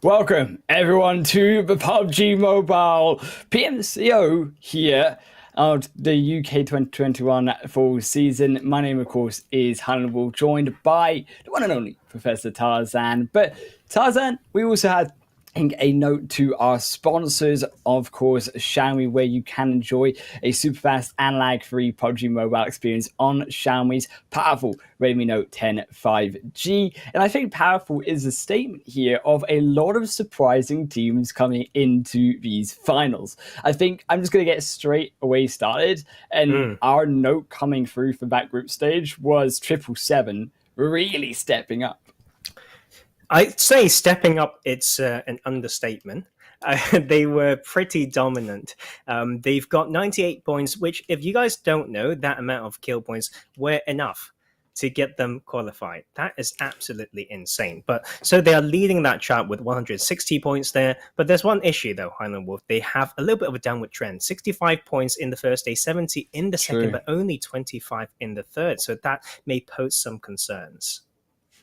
Welcome everyone to the PUBG Mobile PMCO here of the UK 2021 full season. My name, of course, is Hannibal, joined by the one and only Professor Tarzan. But Tarzan, we also had a note to our sponsors, of course, Xiaomi, where you can enjoy a super fast and lag-free PUBG mobile experience on Xiaomi's powerful Redmi Note 10 5G. And I think powerful is a statement here of a lot of surprising teams coming into these finals. I think I'm just going to get straight away started. And our note coming through for that group stage was 777 really stepping up. I'd say stepping up, it's an understatement. They were pretty dominant. They've got 98 points, which, if you guys don't know, that amount of kill points were enough to get them qualified. That is absolutely insane. But so they are leading that chart with 160 points there. But there's one issue, though, Highland Wolf. They have a little bit of a downward trend. 65 points in the first day, 70 in the second, but only 25 in the third. So that may pose some concerns.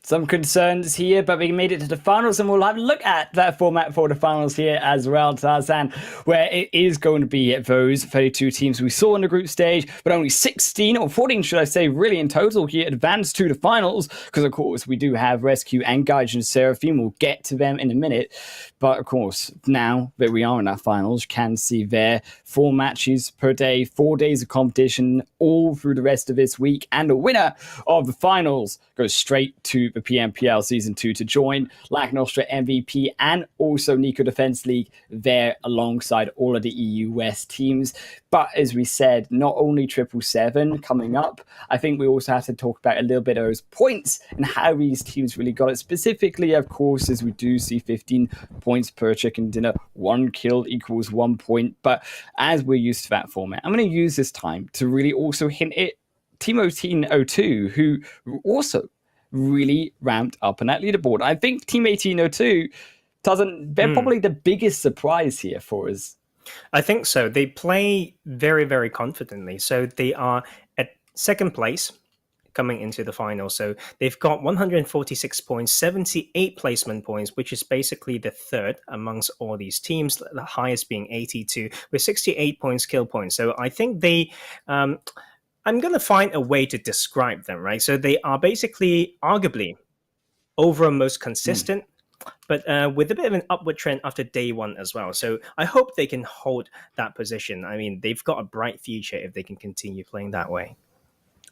Some concerns here, but we made it to the finals, and we'll have a look at that format for the finals here as well, Tarzan, where it is going to be those 32 teams we saw in the group stage, but only 16 or 14, should I say, really in total here advanced to the finals, because of course we do have RESQ and Gaijin Seraphim. We'll get to them in a minute, but of course now that we are in our finals, you can see there 4 matches per day, 4 days of competition all through the rest of this week, and the winner of the finals goes straight to the PMPL Season 2 to join Lack Nostra MVP and also Nico Defense League there alongside all of the EU West teams. But as we said, not only 777 coming up, I think we also have to talk about a little bit of those points and how these teams really got it. Specifically, of course, as we do see 15 points per chicken dinner, 1 kill equals 1 point. But as we're used to that format, I'm going to use this time to really also hint at Team 1802, who also really ramped up on that leaderboard. I think Team 1802 they're probably the biggest surprise here for us. I think so. They play very, very confidently. So they are at second place coming into the final. So they've got 146 points, 78 placement points, which is basically the third amongst all these teams, the highest being 82, with 68 points kill points. So I think they... I'm going to find a way to describe them, right? So they are basically, arguably, overall most consistent, but with a bit of an upward trend after day one as well. So I hope they can hold that position. I mean, they've got a bright future if they can continue playing that way.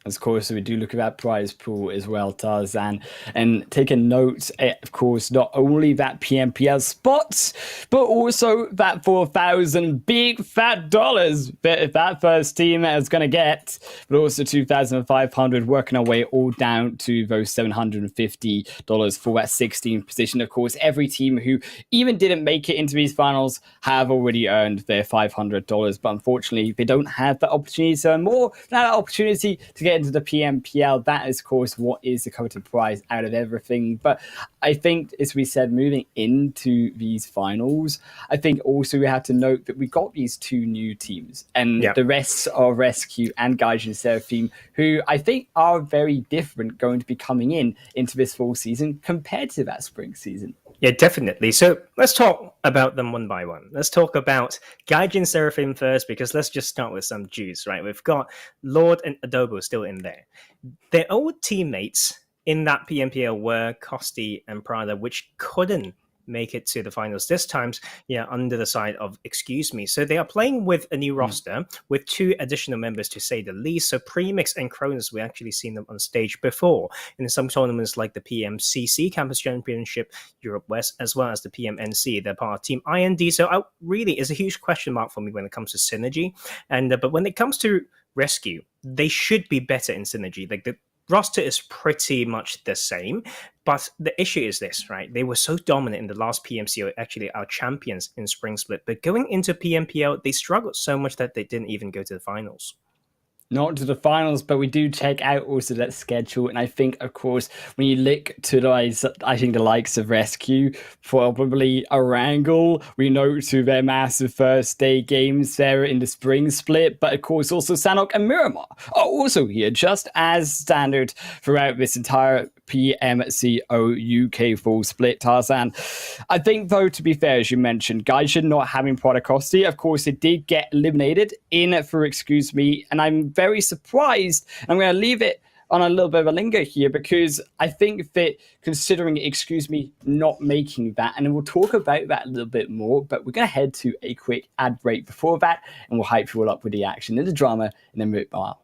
Of course, we do look at that prize pool as well, Tarzan, and take a note, of course, not only that PMPL spots, but also that 4,000 big fat dollars that first team is going to get, but also 2,500 working our way all down to those $750 for that 16th position. Of course, every team who even didn't make it into these finals have already earned their $500, but unfortunately, they don't have that opportunity to earn more. That opportunity to get into the PMPL, that is, of course, what is the coveted prize out of everything. But I think, as we said, moving into these finals, I think also we have to note that we got these 2 new teams, and the rest are RESQ and Gaijin Seraphim, who I think are very different going to be coming into this fall season compared to that spring season. Yeah, definitely. So let's talk about them one by one. Let's talk about Gaijin Seraphim first, because let's just start with some juice, right? We've got Lord and Adobo still in there. Their old teammates in that PMPL were Kosti and Prada, which couldn't make it to the finals this time, under the side of Excuse Me. So they are playing with a new roster with 2 additional members, to say the least. So Premix and Cronus, we actually seen them on stage before in some tournaments like the PMCC Campus Championship Europe West, as well as the PMNC. They're part of Team IND. So really is a huge question mark for me when it comes to synergy. And but when it comes to RESQ, they should be better in synergy. Like the roster is pretty much the same, but the issue is this, right? They were so dominant in the last PMCO, actually our champions in Spring Split, but going into PMPL, they struggled so much that they didn't even go to the finals. not to the finals, but we do check out also that schedule. And I think, of course, when you look to those, I think the likes of RESQ, probably Erangel, we know to their massive first day games there in the spring split, but of course also Sanhok and Miramar are also here, just as standard throughout this entire PMCO UK full split, Tarzan. I think, though, to be fair, as you mentioned, Gaijin not having Prodicosti, of course, it did get eliminated in for Excuse Me, and I'm very surprised. I'm going to leave it on a little bit of a linger here because I think that considering Excuse Me not making that, and we'll talk about that a little bit more, but we're going to head to a quick ad break before that, and we'll hype you all up with the action and the drama in a mobile.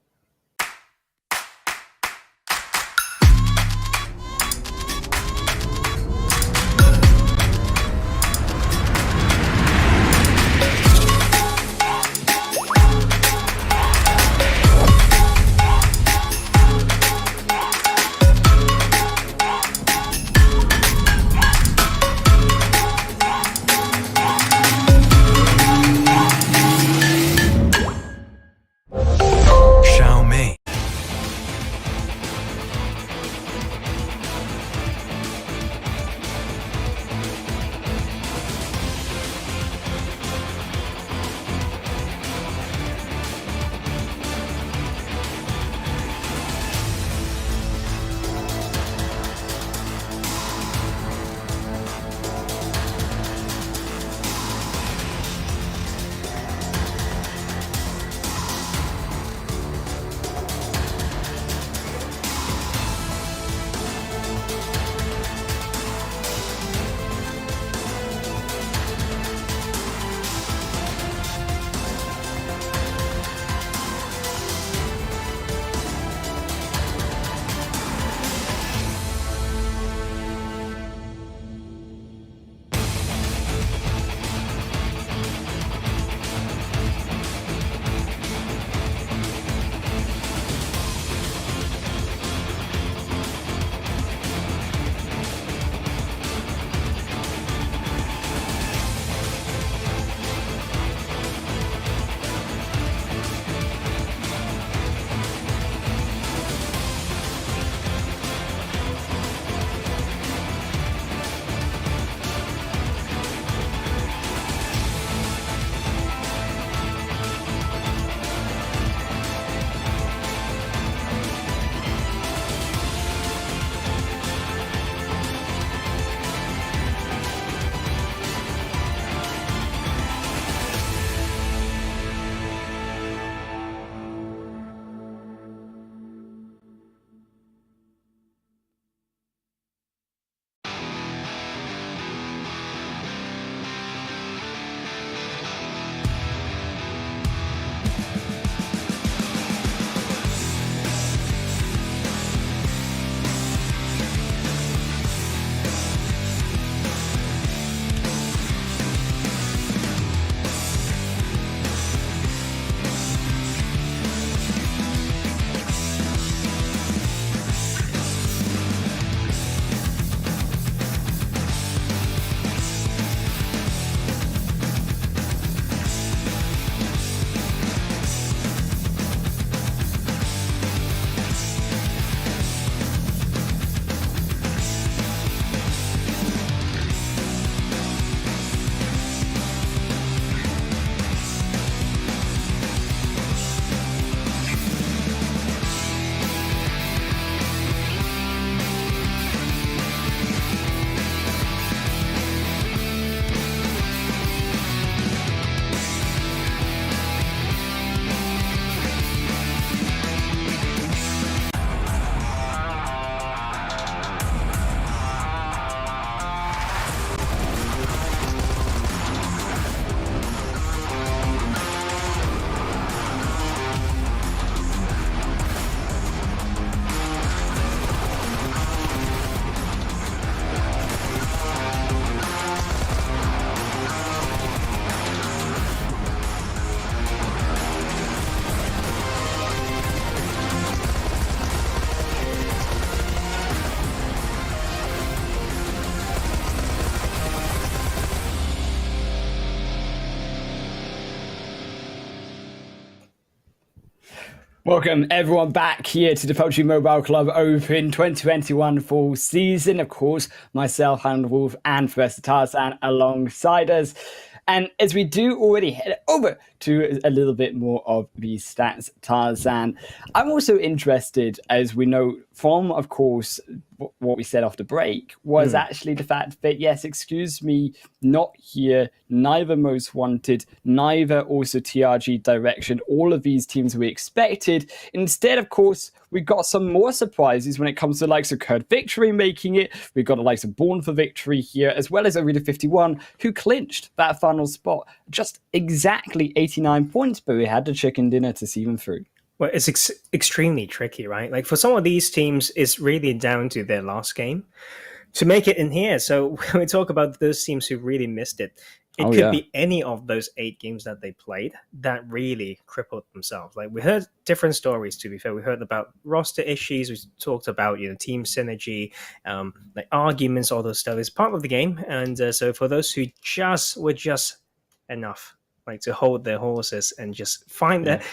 Welcome everyone back here to the PUBG Mobile Club Open 2021 full season. Of course, myself, Hand Wolf, and Professor Tarzan alongside us. And as we do already head over to a little bit more of the stats, Tarzan, I'm also interested, as we know from, of course, what we said off the break, was actually the fact that, yes, excuse me, not here, neither Most Wanted, neither also TRG Direction, all of these teams we expected. Instead, of course, we got some more surprises when it comes to the likes of KurdVictory making it. We've got the likes of Born for Victory here, as well as Arena51, who clinched that final spot. Just exactly 89 points, but we had the chicken dinner to see them through. Well, it's extremely tricky, right? Like for some of these teams, it's really down to their last game to make it in here. So when we talk about those teams who really missed it, it could be any of those 8 games that they played that really crippled themselves. Like we heard different stories, to be fair. We heard about roster issues. We talked about, team synergy, like arguments, all those stuff is part of the game. And so for those who were just enough, like to hold their horses and just find that,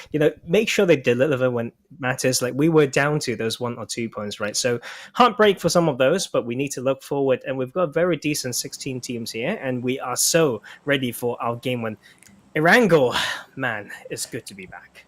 make sure they deliver when it matters. Like we were down to those 1 or 2 points, right? So heartbreak for some of those, but we need to look forward. And we've got very decent 16 teams here, and we are so ready for our game when Erangel, man, it's good to be back.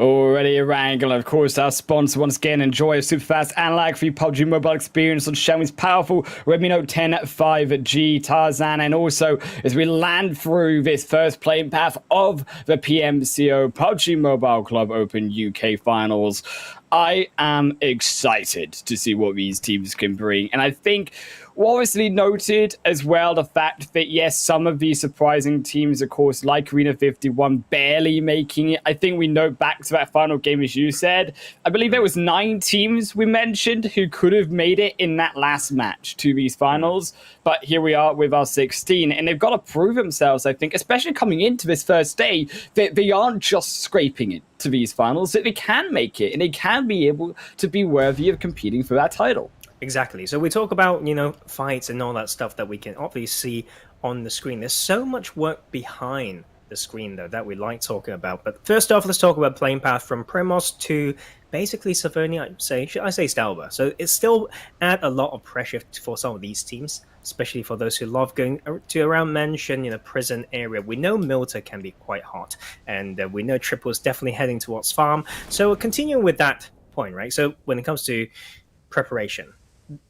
Already Erangel, of course, our sponsor once again. Enjoy a super fast and lag-free PUBG mobile experience on Xiaomi's powerful Redmi Note 10 5G, Tarzan. And also, as we land through this first playing path of the PMCO PUBG Mobile Club Open UK Finals, I am excited to see what these teams can bring. And I think obviously noted as well the fact that, yes, some of these surprising teams, of course, like Arena51, barely making it. I think we know back to that final game, as you said, I believe there was 9 teams we mentioned who could have made it in that last match to these finals. But here we are with our 16, and they've got to prove themselves, I think, especially coming into this first day, that they aren't just scraping it to these finals, that they can make it, and they can be able to be worthy of competing for that title. Exactly. So we talk about, fights and all that stuff that we can obviously see on the screen. There's so much work behind the screen, though, that we like talking about. But first off, let's talk about playing path from Primos to basically Savernia, should I say Stalber. So it still add a lot of pressure for some of these teams, especially for those who love going to around Mansion, prison area. We know Milta can be quite hot, and we know Triple's definitely heading towards Farm. So continuing with that point, right? So when it comes to preparation,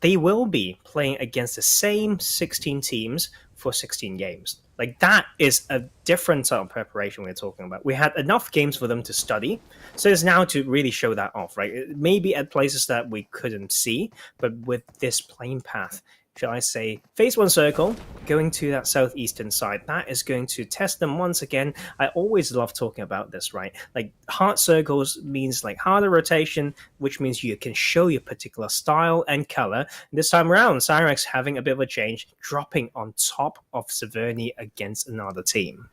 they will be playing against the same 16 teams for 16 games. Like that is a different type of preparation we're talking about. We had enough games for them to study, so it's now to really show that off, right? Maybe at places that we couldn't see, but with this playing path, shall I say, phase 1 circle, going to that southeastern side, that is going to test them once again. I always love talking about this, right? Like hard circles means like harder rotation, which means you can show your particular style and color. This time around, Syrax having a bit of a change, dropping on top of Saverni against another team.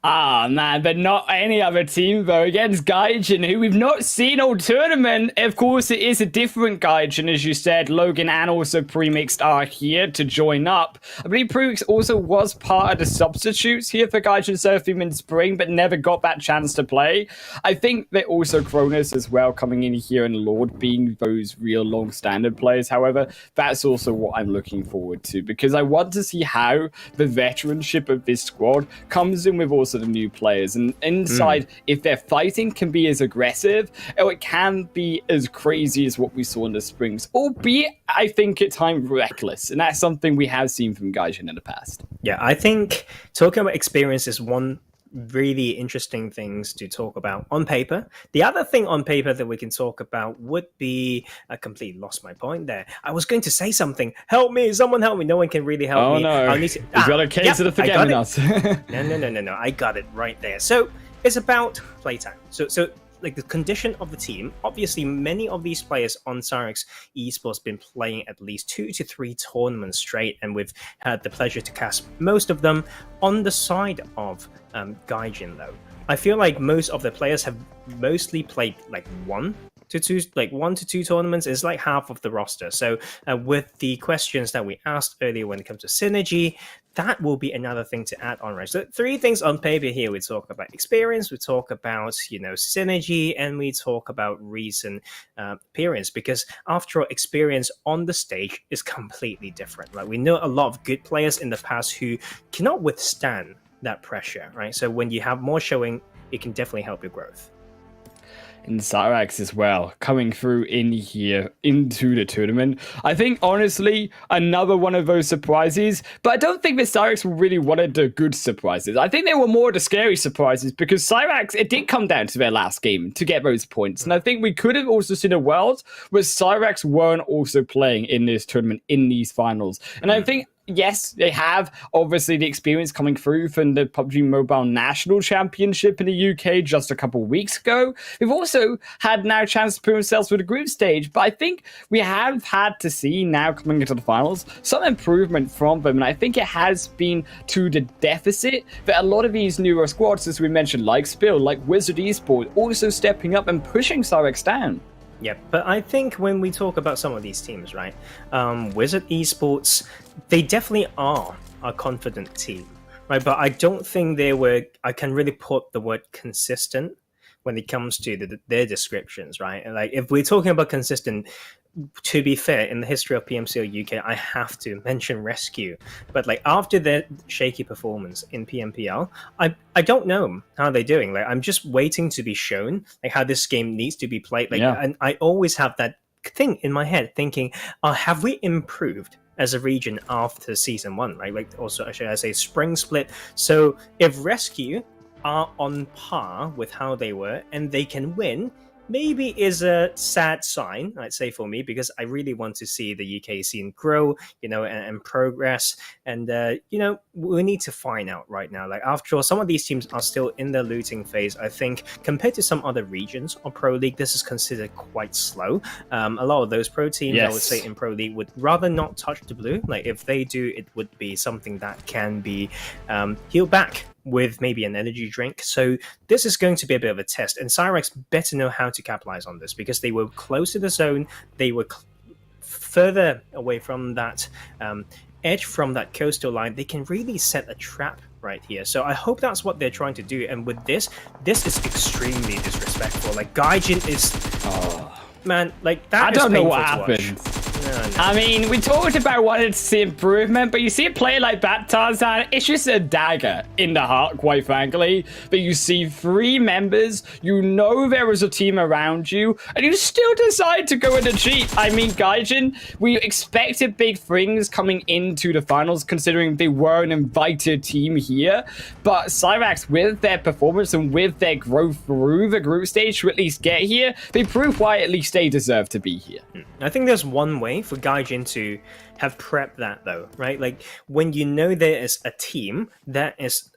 Ah, man, but not any other team, though, against Gaijin, who we've not seen all tournament. Of course, it is a different Gaijin, as you said. Logan and also Premixed are here to join up. I believe Premixed also was part of the substitutes here for Gaijin Seraphim in spring, but never got that chance to play. I think that also Cronus as well coming in here, and Lord being those real long-standard players. However, that's also what I'm looking forward to, because I want to see how the veteranship of this squad comes in with also the new players, and inside if their fighting can be as aggressive, or it can be as crazy as what we saw in the springs, albeit I think at times reckless, and that's something we have seen from Gaijin in the past. Yeah, I think talking about experience is one really interesting things to talk about on paper. The other thing on paper that we can talk about would be, I completely lost my point there. I was going to say something. Help me, someone help me. No one can really help me. Oh no, you've got a case of the forgetting us. No, I got it right there. So it's about playtime. So like the condition of the team, obviously many of these players on Syrax Esports been playing at least 2 to 3 tournaments straight, and we've had the pleasure to cast most of them on the side of Gaijin though. I feel like most of the players have mostly played like 1 to two, like 1 to 2 tournaments is like half of the roster. So with the questions that we asked earlier when it comes to synergy, that will be another thing to add on, right? So 3 things on paper here. We talk about experience, we talk about, synergy, and we talk about recent appearance, because after all, experience on the stage is completely different. Like, we know a lot of good players in the past who cannot withstand that pressure, right? So when you have more showing, it can definitely help your growth. And Syrax as well, coming through in here into the tournament. I think, honestly, another one of those surprises, but I don't think that Syrax really wanted the good surprises. I think they were more the scary surprises, because Syrax, it did come down to their last game to get those points. And I think we could have also seen a world where Syrax weren't also playing in this tournament, in these finals. And I think, yes, they have obviously the experience coming through from the PUBG Mobile National Championship in the UK just a couple of weeks ago. They've also had now a chance to prove themselves with the group stage, but I think we have had to see now coming into the finals some improvement from them, and I think it has been to the deficit that a lot of these newer squads, as we mentioned, like Spill, like Wizard Esports, also stepping up and pushing Syrax down. Yeah, but I think when we talk about some of these teams, right, Wizard Esports, they definitely are a confident team, right? But I don't think I can really put the word consistent when it comes to their descriptions, right? And like, if we're talking about consistent, to be fair, in the history of PMCO UK, I have to mention RESQ. But like, after their shaky performance in PMPL, I don't know how they're doing. Like, I'm just waiting to be shown like how this game needs to be played. Like, and I always have that thing in my head thinking, have we improved as a region after season 1, right? Like, also, should I say spring split? So if RESQ are on par with how they were and they can win, maybe is a sad sign, I'd say, for me, because I really want to see the UK scene grow, and progress. And, we need to find out right now. Like, after all, some of these teams are still in the looting phase. I think compared to some other regions of Pro League, this is considered quite slow. A lot of those pro teams, I would say, in Pro League would rather not touch the blue. Like, if they do, it would be something that can be healed back with maybe an energy drink. So this is going to be a bit of a test, and Syrax better know how to capitalize on this, because they were close to the zone, they were further away from that edge, from that coastal line. They can really set a trap right here. So I hope that's what they're trying to do. And with this is extremely disrespectful. Like, Gaijin is man, like, that I don't know what happened. No. I mean, we talked about wanting to see improvement, but you see a player like that, Tarzan, it's just a dagger in the heart, quite frankly. But you see 3 members, you know there was a team around you, and you still decide to go in and cheat. I mean, Gaijin, we expected big things coming into the finals, considering they were an invited team here. But Syrax, with their performance and with their growth through the group stage to at least get here, they prove why at least they deserve to be here. I think there's one way for Gaijin to have prepped that, though, right? Like, when you know there is a team that is,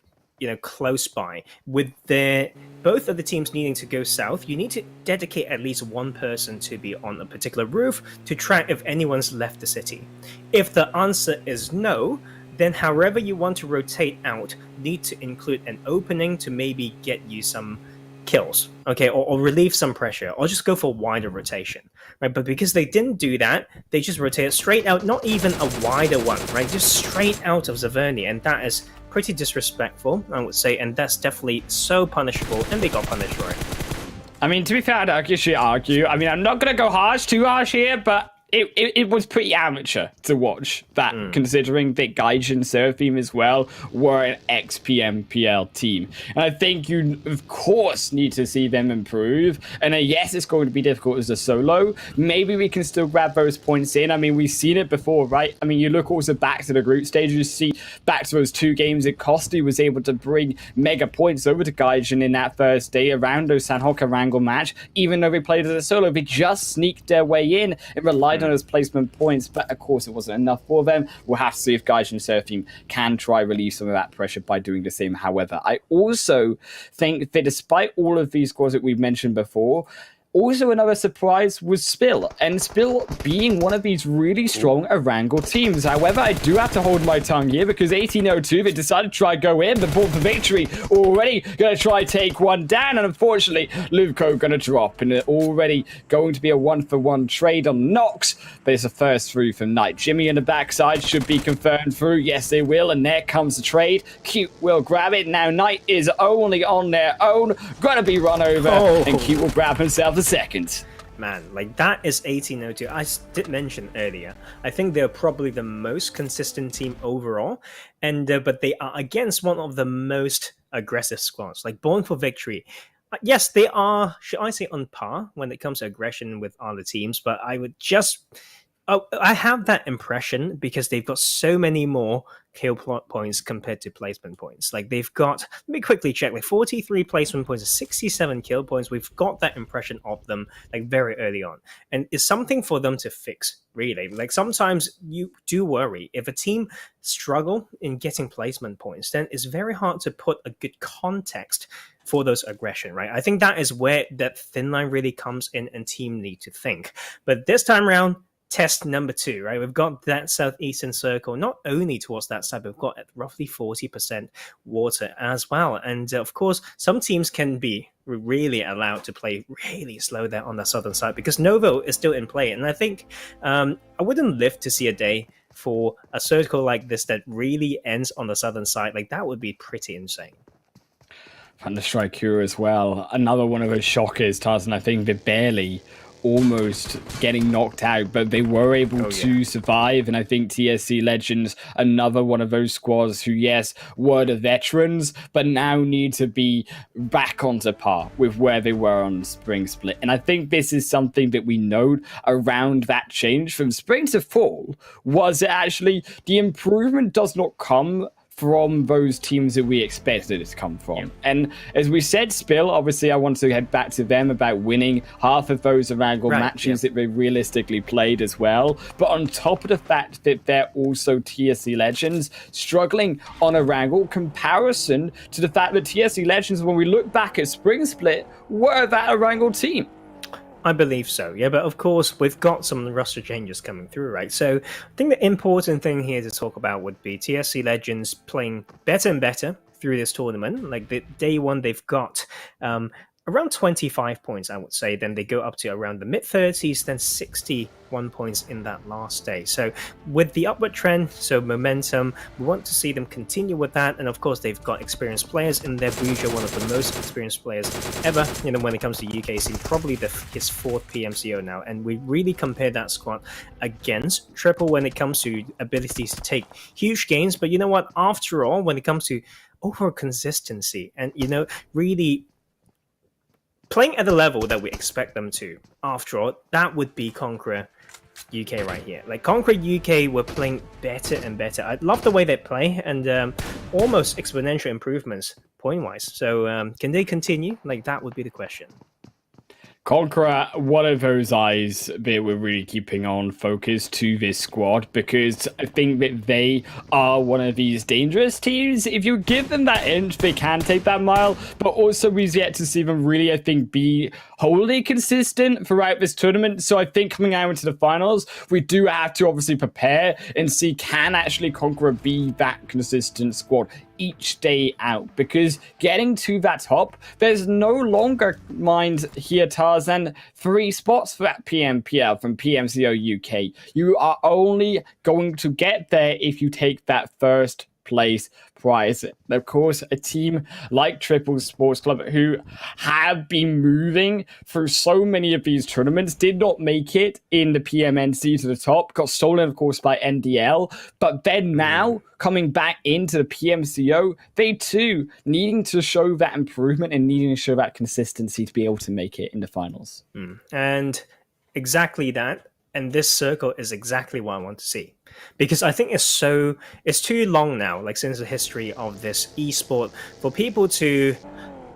close by, with both of the teams needing to go south, you need to dedicate at least one person to be on a particular roof to track if anyone's left the city. If the answer is no, then however you want to rotate out, need to include an opening to maybe get you some kills, okay, or relieve some pressure, or just go for wider rotation, right? But because they didn't do that, they just rotated straight out, not even a wider one, right? Just straight out of Zaverni, and that is pretty disrespectful, I would say, and that's definitely so punishable, and they got punished for it. I mean, to be fair, I'd actually argue, I mean, I'm not going to go too harsh here, but it was pretty amateur to watch that, considering that Gaijin Seraphim as well were an ex-PMPL team. And I think you, of course, need to see them improve. And yes, it's going to be difficult as a solo. Maybe we can still grab those points in. I mean, we've seen it before, right? I mean, you look also back to the group stage, you see back to those 2 games that Costi was able to bring mega points over to Gaijin in that first day around those Sanhok Erangel match. Even though they played as a solo, they just sneaked their way in and relied on those placement points, but of course it wasn't enough for them. We'll have to see if Gaijin Seraphim can try relieve some of that pressure by doing the same. However, I also think that despite all of these scores that we've mentioned before, Also, another surprise was Spill, and Spill being one of these really strong Erangel teams. However, I do have to hold my tongue here because 1802, they decided to try go in, but bought for victory. Already going to try take one down, and unfortunately, Luco going to drop, and already going to be a 1-for-1 trade on Nox. But it's a first through from Knight. Jimmy on the backside should be confirmed through. Yes, they will, and there comes the trade. Cute will grab it. Now, Knight is only on their own. Going to be run over, and Cute will grab himself the second. Man, like that is 1802. I did mention earlier, I think they're probably the most consistent team overall, and but they are against one of the most aggressive squads, like Born for Victory. Yes, they are, should I say, on par when it comes to aggression with other teams, but I would just... I have that impression because they've got so many more kill points compared to placement points. Like they've got, let me quickly check, like 43 placement points, 67 kill points. We've got that impression of them like very early on. And it's something for them to fix, really. Like sometimes you do worry if a team struggle in getting placement points, then it's very hard to put a good context for those aggression, right? I think that is where that thin line really comes in and team need to think. But this time around, test number 2, right? We've got that southeastern circle, not only towards that side, but we've got roughly 40% water as well. And of course, some teams can be really allowed to play really slow there on the southern side because Novo is still in play. And I think I wouldn't live to see a day for a circle like this that really ends on the southern side. Like that would be pretty insane. Thunderstrike Cure as well. Another one of those shockers, Tarzan. I think they're barely almost getting knocked out, but they were able to survive. And I think TSC Legends, another one of those squads who, yes, were the veterans, but now need to be back onto par with where they were on Spring Split. And I think this is something that we know around that change from spring to fall was actually the improvement does not come from those teams that we expected it to come from. Yep. And as we said, Spill, obviously I want to head back to them about winning half of those Erangel matches that they realistically played as well. But on top of the fact that they're also TSC Legends struggling on Erangel, comparison to the fact that TSC Legends, when we look back at Spring Split, were that Erangel team. I believe so, yeah, but of course we've got some roster changes coming through, right? So I think the important thing here to talk about would be TSC Legends playing better and better through this tournament. Like the day one, they've got around 25 points, I would say. Then they go up to around the mid-30s, then 61 points in that last day. So with the upward trend, so momentum, we want to see them continue with that. And of course, they've got experienced players in there. Buja, one of the most experienced players ever, you know, when it comes to UK scene, probably his 4th PMCO now. And we really compare that squad against Triple when it comes to abilities to take huge gains. But you know what? After all, when it comes to overall consistency and, you know, really playing at the level that we expect them to, after all, that would be Conqueror UK right here. Like Conqueror UK were playing better and better. I love the way they play and almost exponential improvements point-wise. So can they continue? Like that would be the question. Conqueror, one of those eyes that we're really keeping on focus to this squad because I think that they are one of these dangerous teams. If you give them that inch, they can take that mile, but also we've yet to see them really, I think, be wholly consistent throughout this tournament. So I think coming out into the finals, we do have to obviously prepare and see can actually Conqueror be that consistent squad each day out, because getting to that top, there's no longer, mind here, Tarzan, 3 spots for that PMPL from PMCO UK. You are only going to get there if you take that first place prize. And of course, a team like Triple Sports Club, who have been moving through so many of these tournaments, did not make it in the PMNC to the top, got stolen, of course, by NDL, but then now coming back into the PMCO, they too needing to show that improvement and needing to show that consistency to be able to make it in the finals. And exactly that. And this circle is exactly what I want to see. Because I think it's too long now, like since the history of this esport, for people to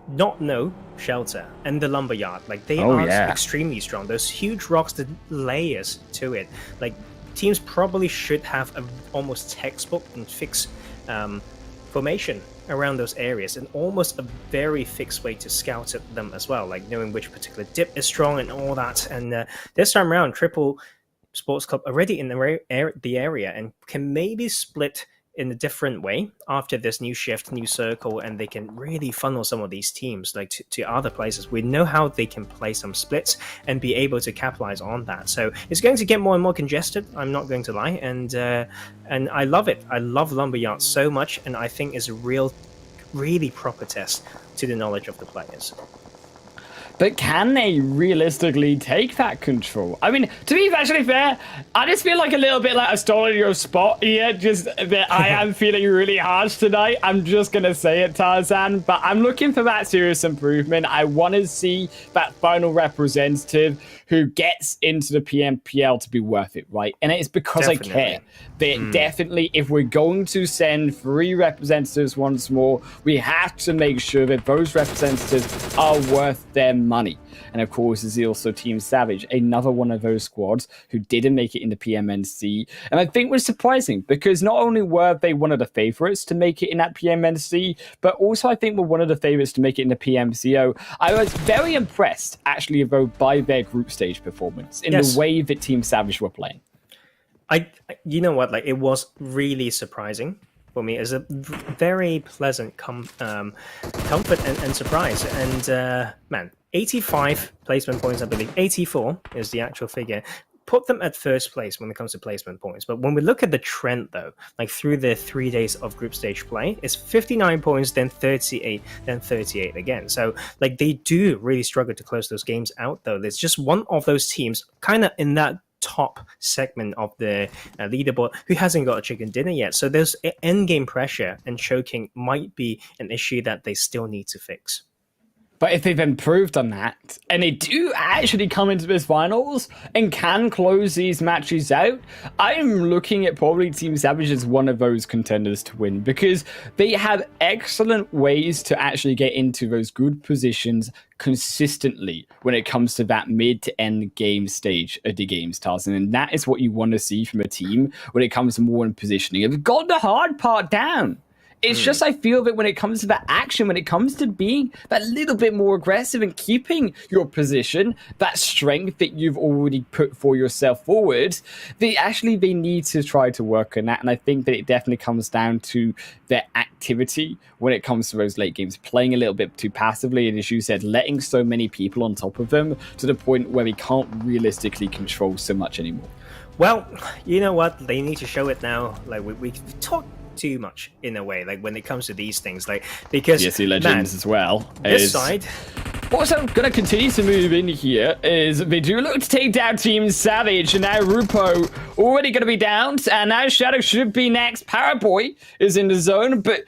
not know Shelter and the Lumberyard. Like they are extremely strong. Those huge rocks, the layers to it. Like teams probably should have a almost textbook and fixed formation around those areas and almost a very fixed way to scout at them as well, like knowing which particular dip is strong and all that. And this time around, Triple Sports Club already in the area and can maybe split in a different way after this new shift, new circle, and they can really funnel some of these teams like to other places. We know how they can play some splits and be able to capitalize on that. So it's going to get more and more congested, I'm not going to lie, and I love it. I love Lumberyard so much, and I think it's a really proper test to the knowledge of the players. But can they realistically take that control? I mean, to be actually fair, I just feel like a little bit like I've stolen your spot here. Just that I am feeling really harsh tonight. I'm just going to say it, Tarzan. But I'm looking for that serious improvement. I want to see that final representative who gets into the PMPL to be worth it, right? And it's because I care. That definitely, if we're going to send 3 representatives once more, we have to make sure that those representatives are worth their money. And of course, is also Team Savage, another one of those squads who didn't make it into PMNC. And I think was surprising because not only were they one of the favorites to make it in that PMNC, but also I think were one of the favorites to make it in the PMCO. I was very impressed, actually, though, by their group stage performance in the way that Team Savage were playing. You know what? Like, it was really surprising for me. It's a very pleasant comfort and surprise. And man, 85 placement points, I believe. 84 is the actual figure. Put them at first place when it comes to placement points. But when we look at the trend, though, like through the 3 days of group stage play, it's 59 points, then 38, then 38 again. So, like, they do really struggle to close those games out, though. There's just one of those teams kind of in that top segment of the leaderboard who hasn't got a chicken dinner yet. So there's end game pressure, and choking might be an issue that they still need to fix. But if they've improved on that, and they do actually come into this finals and can close these matches out, I'm looking at probably Team Savage as one of those contenders to win, because they have excellent ways to actually get into those good positions consistently when it comes to that mid to end game stage of the games, Tarzan. And that is what you want to see from a team when it comes to more in positioning. They've got the hard part down. It's just, I feel that when it comes to that action, when it comes to being that little bit more aggressive and keeping your position, that strength that you've already put for yourself forward, they need to try to work on that. And I think that it definitely comes down to their activity when it comes to those late games, playing a little bit too passively. And as you said, letting so many people on top of them to the point where they can't realistically control so much anymore. Well, you know what? They need to show it now. Like, we talk too much in a way, like when it comes to these things, like, because TSC Legends as well. This side. What's I'm going to continue to move in here is they do look to take down Team Savage, and now Rupo already going to be down, and now Shadow should be next. Paraboy is in the zone, but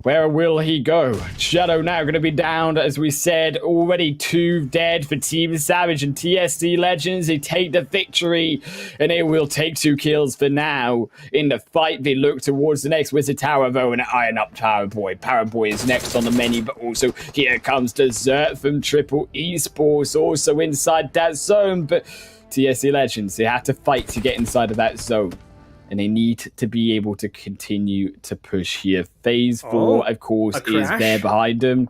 where will he go? Shadow now going to be down, as we said, already 2 dead for Team Savage and TSC Legends. They take the victory, and they will take 2 kills for now. In the fight, they look towards the next Wizard Tower, though, and iron up Paraboy. Paraboy is next on the menu, but also here comes Dessert from Triple Esports, also inside that zone, but TSC Legends, they have to fight to get inside of that zone. And they need to be able to continue to push here. Phase 4, of course, is there behind them.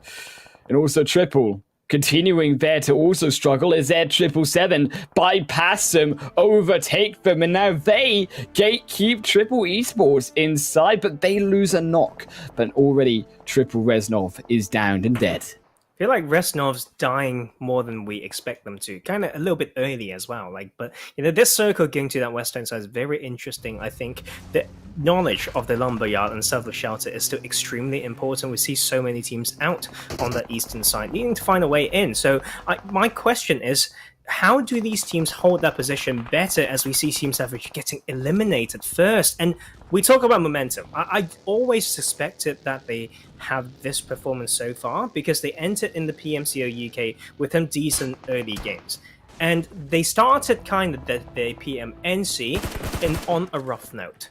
And also Triple continuing there to also struggle as their 777 bypass them, overtake them, and now they gatekeep Triple Esports inside, but they lose a knock. But already Triple Reznov is down and dead. I feel like Resnov's dying more than we expect them to, kind of a little bit early as well. Like, but you know, this circle getting to that western side is very interesting. I think the knowledge of the lumberyard and south of shelter is still extremely important. We see so many teams out on the eastern side needing to find a way in. So my question is, how do these teams hold that position better as we see Team Savage getting eliminated first? And we talk about momentum. I always suspected that they have this performance so far because they entered in the PMCO UK with some decent early games. And they started kind of the PMNC on a rough note.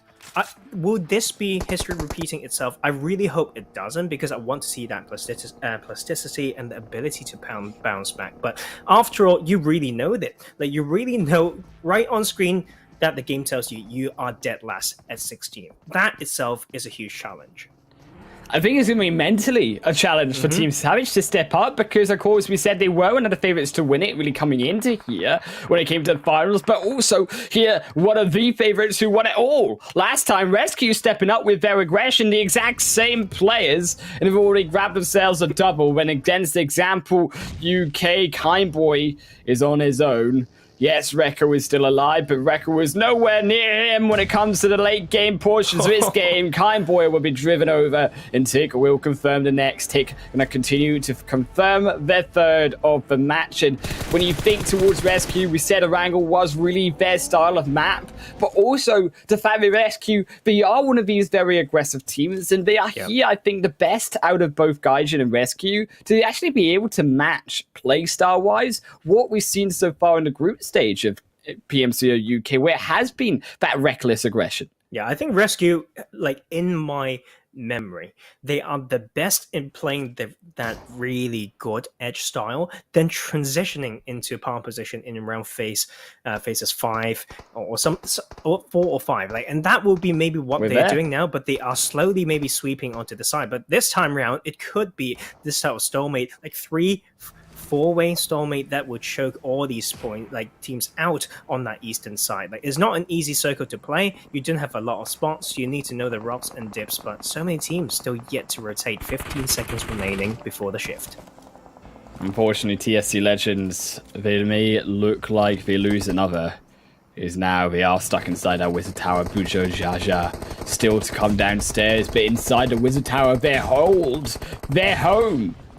Would this be history repeating itself? I really hope it doesn't, because I want to see that plasticity and the ability to bounce back. But after all, you really know that. Like, you really know right on screen that the game tells you you are dead last at 16. That itself is a huge challenge. I think it's going to be mentally a challenge for Team Savage to step up because, of course, we said they were one of the favourites to win it, really coming into here when it came to the finals, but also here, one of the favourites who won it all. Last time, RESQ stepping up with their aggression, the exact same players, and have already grabbed themselves a double when against example UK, Kindboy is on his own. Yes, Rekka is still alive, but Rekka was nowhere near him when it comes to the late game portions of this game. Kindboy will be driven over, and Tick will confirm the next. Tick going to continue to confirm their third of the match. And when you think towards RESQ, we said Erangel was really their style of map, but also the fact that RESQ, they are one of these very aggressive teams, and they are here, I think, the best out of both Gaijin and RESQ to actually be able to match playstyle-wise what we've seen so far in the group stage of PMCO UK, where it has been that reckless aggression. Yeah, I think RESQ, like in my memory, they are the best in playing that really good edge style, then transitioning into a power position in around phases 5 or 4 or 5. Like, and that will be maybe what they're doing now, but they are slowly maybe sweeping onto the side. But this time around, it could be this type of stalemate, like 4-way stalemate that would choke all these teams out on that eastern side. Like, it's not an easy circle to play. You don't have a lot of spots. You need to know the rocks and dips, but so many teams still yet to rotate. 15 seconds remaining before the shift. Unfortunately, TSC Legends, they may look like they lose another. Is now they are stuck inside that Wizard Tower. Bujo, Jaja still to come downstairs, but inside the Wizard Tower, they're home.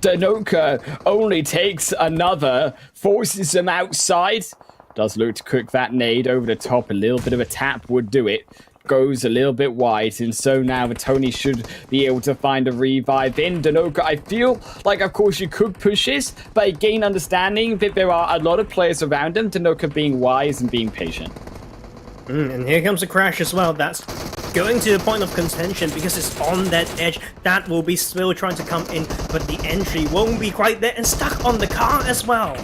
Danoka only takes another, forces him outside. Does look to cook that nade over the top. A little bit of a tap would do it. Goes a little bit wide, and so now the Tony should be able to find a revive in Danoka. I feel like, of course, you could push this, but I gain understanding that there are a lot of players around him. Danoka being wise and being patient. And here comes a crash as well. That's going to the point of contention because it's on that edge. That will be still trying to come in, but the entry won't be quite there, and stuck on the car as well.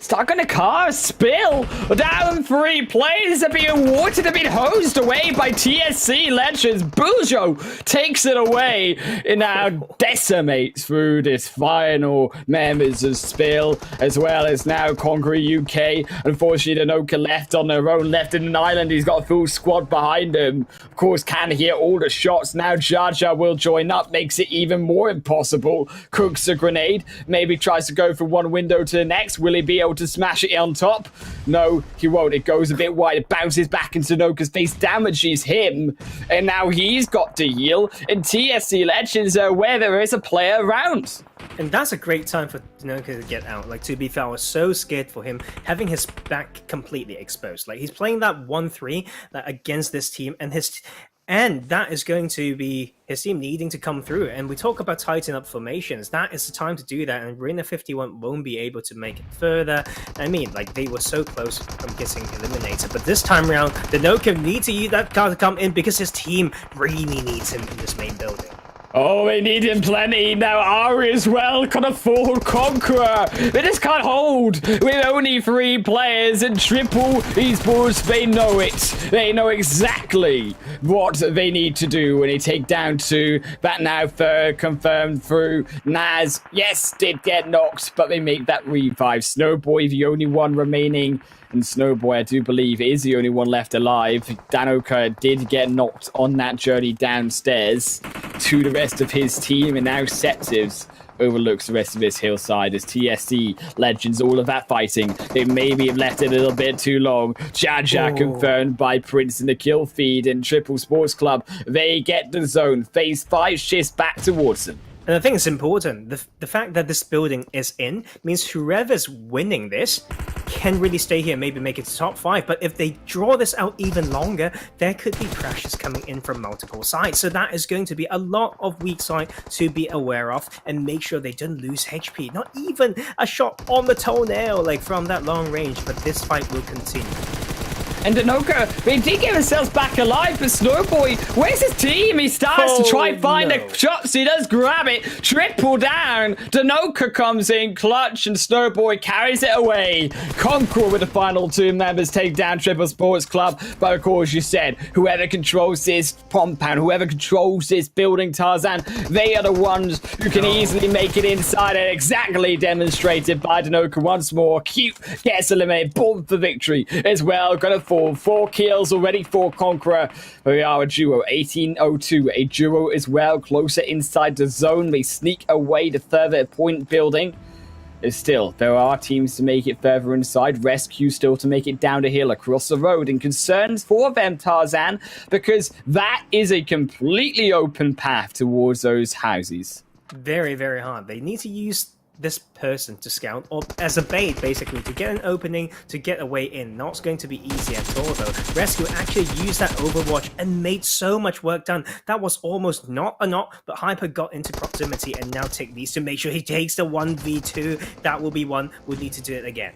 Stuck on a car, spill, down 3 players are being watered, have been hosed away by TSC Legends. Bujo takes it away and now decimates through this final members of Spill, as well as now Conqueror UK. Unfortunately, Danoka left on their own, left in an island. He's got a full squad behind him. Of course, can hear all the shots. Now Jaja will join up, makes it even more impossible. Cooks a grenade, maybe tries to go from one window to the next. Will he be able to smash it on top? No, he won't. It goes a bit wide. It bounces back into Danoka's face, damages him, and now he's got to heal. And TSC Legends are where there is a player around. And that's a great time for Danoka to get out. Like, to be fair, I was so scared for him, having his back completely exposed. Like, he's playing that 1-3 against this team, and that is going to be his team needing to come through. And we talk about tighten up formations. That is the time to do that. And Arena51 won't be able to make it further. I mean, like, they were so close from getting eliminated. But this time around, Danoka needs to use that card to come in because his team really needs him in this main building. Oh, they need him plenty. Now Ari as well can afford Conqueror. They just can't hold with only 3 players in Triple Esports. They know it. They know exactly what they need to do when they take down 2. That now third confirmed through Naz. Yes, did get knocked, but they make that revive. Snowboy, the only one remaining. And Snowboy, I do believe, is the only one left alive. Danoka did get knocked on that journey downstairs to the rest of his team, and now Septives overlooks the rest of his hillside as TSC Legends, all of that fighting. They maybe have left it a little bit too long. Jaja confirmed by Prince in the kill feed, and Triple Sports Club, they get the zone. Phase 5 shifts back towards them. And I think it's important. The fact that this building is in means whoever's winning this can really stay here, maybe make it to top 5. But if they draw this out even longer, there could be crashes coming in from multiple sides. So that is going to be a lot of weak side to be aware of, and make sure they don't lose HP. Not even a shot on the toenail, like from that long range. But this fight will continue. And Danoka, they did get themselves back alive, but Snowboy, where's his team? He starts to try and find a shot, so he does grab it, triple down. Danoka comes in, clutch, and Snowboy carries it away. Conqueror with the final 2 members take down Triple Sports Club. But of course, you said, whoever controls this compound, whoever controls this building, Tarzan, they are the ones who can easily make it inside, and exactly demonstrated by Danoka once more. Cute gets eliminated, born for victory as well. Gonna fall 4 kills already for Conqueror. We are a duo, 1802, a duo as well, closer inside the zone. They sneak away to further point building. Still, there are teams to make it further inside. RESQ still to make it down the hill across the road. And concerns for them, Tarzan, because that is a completely open path towards those houses. Very, very hard. They need to use this person to scout, or as a bait, basically, to get an opening, to get a way in. Not going to be easy at all, though. RESQ actually used that Overwatch and made so much work done. That was almost not a knock, but Hyper got into proximity and now Tick needs to make sure he takes the 1v2. That will be one. We'll need to do it again.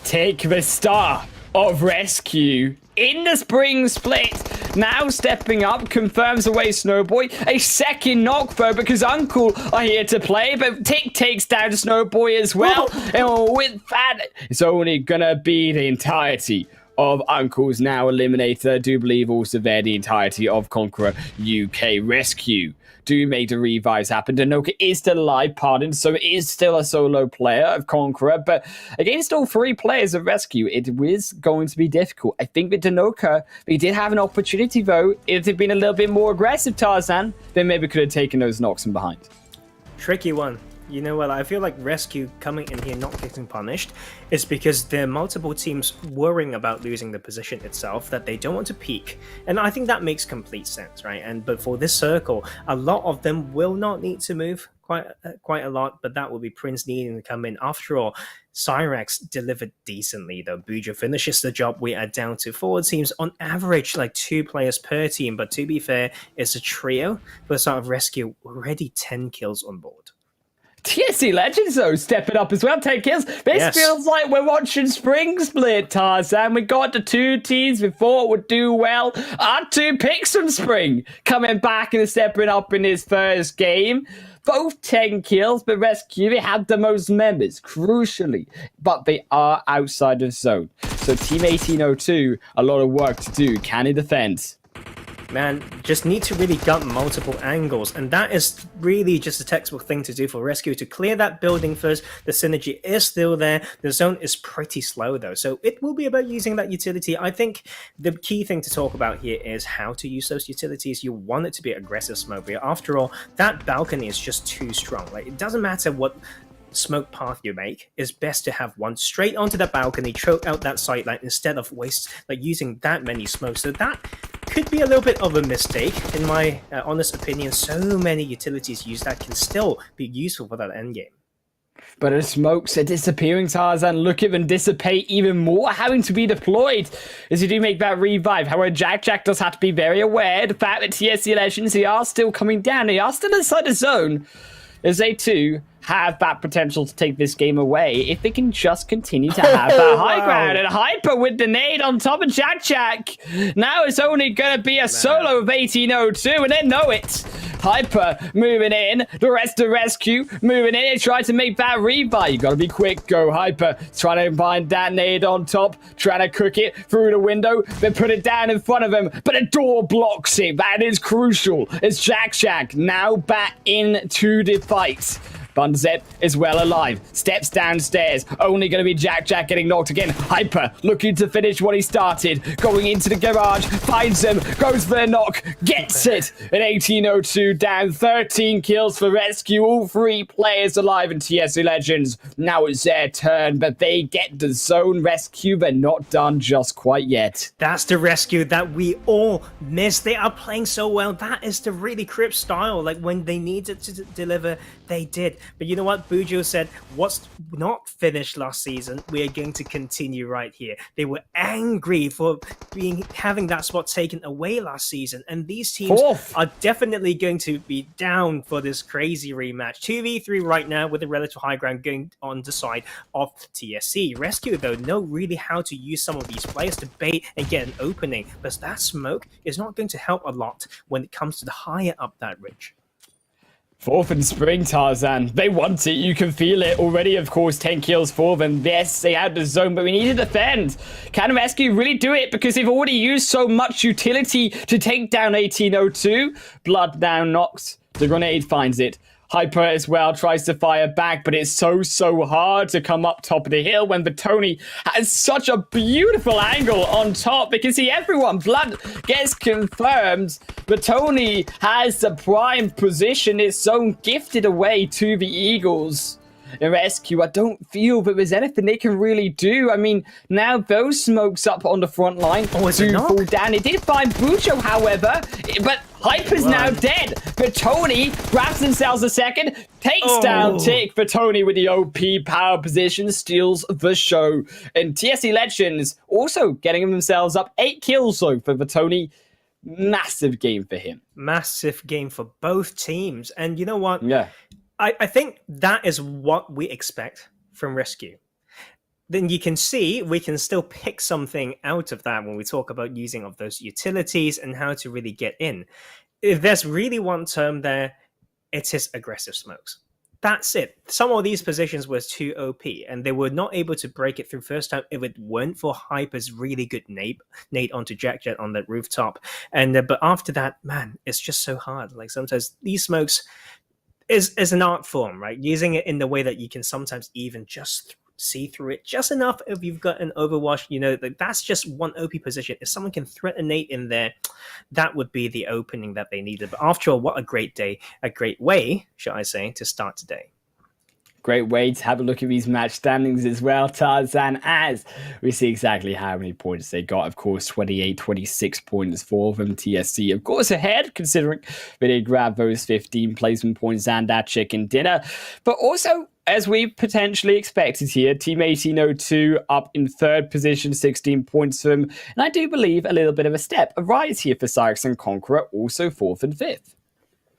Take the star of RESQ in the spring split. Now stepping up, confirms away Snowboy. A second knock though, because Uncle are here to play, but Tick takes down Snowboy as well. And with that, it's only gonna be the entirety of Uncle's now eliminated. I do believe also there the entirety of Conqueror UK. RESQ do make the revives happen. Danoka is still alive, pardon, so it is still a solo player of Conqueror, but against all 3 players of RESQ, it is going to be difficult. I think with Danoka, they did have an opportunity though. If they'd been a little bit more aggressive, Tarzan, they maybe could have taken those knocks from behind. Tricky one. You know what, I feel like RESQ coming in here not getting punished is because there are multiple teams worrying about losing the position itself, that they don't want to peak. And I think that makes complete sense, right? But for this circle, a lot of them will not need to move quite a lot, but that will be Prince needing to come in. After all, Syrax delivered decently, though. Buja finishes the job. We are down to 4 teams on average, like 2 players per team. But to be fair, it's a trio. For the start of RESQ, already 10 kills on board. TSC Legends, though, stepping up as well, 10 kills. This feels like we're watching Spring Split, Tarzan. We got the 2 teams we thought would do well. Our 2 picks from Spring coming back and stepping up in his first game. Both 10 kills, but RESQ, they have the most members, crucially. But they are outside of zone. So Team 1802, a lot of work to do. Can he defend? Man, just need to really gut multiple angles, and that is really just a textbook thing to do for RESQ, to clear that building first. The synergy is still there. The zone is pretty slow though, so it will be about using that utility. I think the key thing to talk about here is how to use those utilities. You want it to be aggressive smoke, but after all, that balcony is just too strong. Like, it doesn't matter what smoke path you make, is best to have one straight onto the balcony, choke out that sideline instead of using that many smokes. So that could be a little bit of a mistake, in my honest opinion. So many utilities used that can still be useful for that endgame. But as smokes are disappearing, Tarzan, look at them dissipate even more, having to be deployed as you do make that revive. However, Jack does have to be very aware of the fact that TSC Legends, they are still coming down. They are still inside the zone, as they too have that potential to take this game away if they can just continue to have that high ground. And Hyper with the nade on top of Jack. Now it's only going to be a solo of 1802, and then know it. Hyper moving in, the rest of RESQ moving in and trying to make that revive. You got to be quick, go Hyper. Trying to find that nade on top, trying to cook it through the window, then put it down in front of him, but a door blocks it. That is crucial. It's Jack now back into the fight. Bunzet is well alive. Steps downstairs. Only going to be Jack getting knocked again. Hyper looking to finish what he started. Going into the garage. Finds him. Goes for the knock. Gets it. At 1802 down. 13 kills for RESQ. All 3 players alive in TSC Legends. Now it's their turn, but they get the zone. RESQ, they're not done just quite yet. That's the RESQ that we all miss. They are playing so well. That is the really crisp style. Like, when they needed to deliver, they did. But you know what? Bujo said, what's not finished last season, we are going to continue right here. They were angry for having that spot taken away last season. And these teams are definitely going to be down for this crazy rematch. 2v3 right now with the relative high ground going on the side of TSC. RESQ, though, know really how to use some of these players to bait and get an opening. But that smoke is not going to help a lot when it comes to the higher up that ridge. Fourth and Spring, Tarzan. They want it. You can feel it already. Of course, 10 kills for them. Yes, they had the zone, but we need to defend. Can RESQ really do it? Because they've already used so much utility to take down 1802. Blood now knocks. The grenade finds it. Hyper as well tries to fire back, but it's so hard to come up top of the hill when Vitoni has such a beautiful angle on top. Because see, everyone, Blood gets confirmed. Vitoni has the prime position. It's zone gifted away to the Eagles. In RESQ, I don't feel that there's anything they can really do. I mean, now those smokes up on the front line do fall down. It did find Bucho, however, but Hyper's now dead. Vitoni grabs themselves a second, takes down Tick. Vitoni with the OP power position steals the show. And TSC Legends also getting themselves up 8 kills though for Vitoni. Massive game for him. Massive game for both teams. And you know what? Yeah. I think that is what we expect from RESQ. Then you can see we can still pick something out of that when we talk about using of those utilities and how to really get in. If there's really one term there, it is aggressive smokes. That's it. Some of these positions were too OP, and they were not able to break it through first time if it weren't for Hyper's really good nade onto Jack on that rooftop. And but after that, man, it's just so hard. Like sometimes these smokes is an art form, right? Using it in the way that you can sometimes even just see through it just enough if you've got an Overwatch, you know, that's just one OP position. If someone can threaten Nate in there, that would be the opening that they needed. But after all, what a great day, a great way, should I say, to start today. Great way to have a look at these match standings as well, Tarzan, as we see exactly how many points they got. Of course, 28, 26 points for them. TSC, of course, ahead, considering they did grab those 15 placement points and that chicken dinner. But also, as we potentially expected here, Team 1802 up in third position, 16 points for them. And I do believe a little bit of a rise here for Syrax and Conqueror, also fourth and fifth.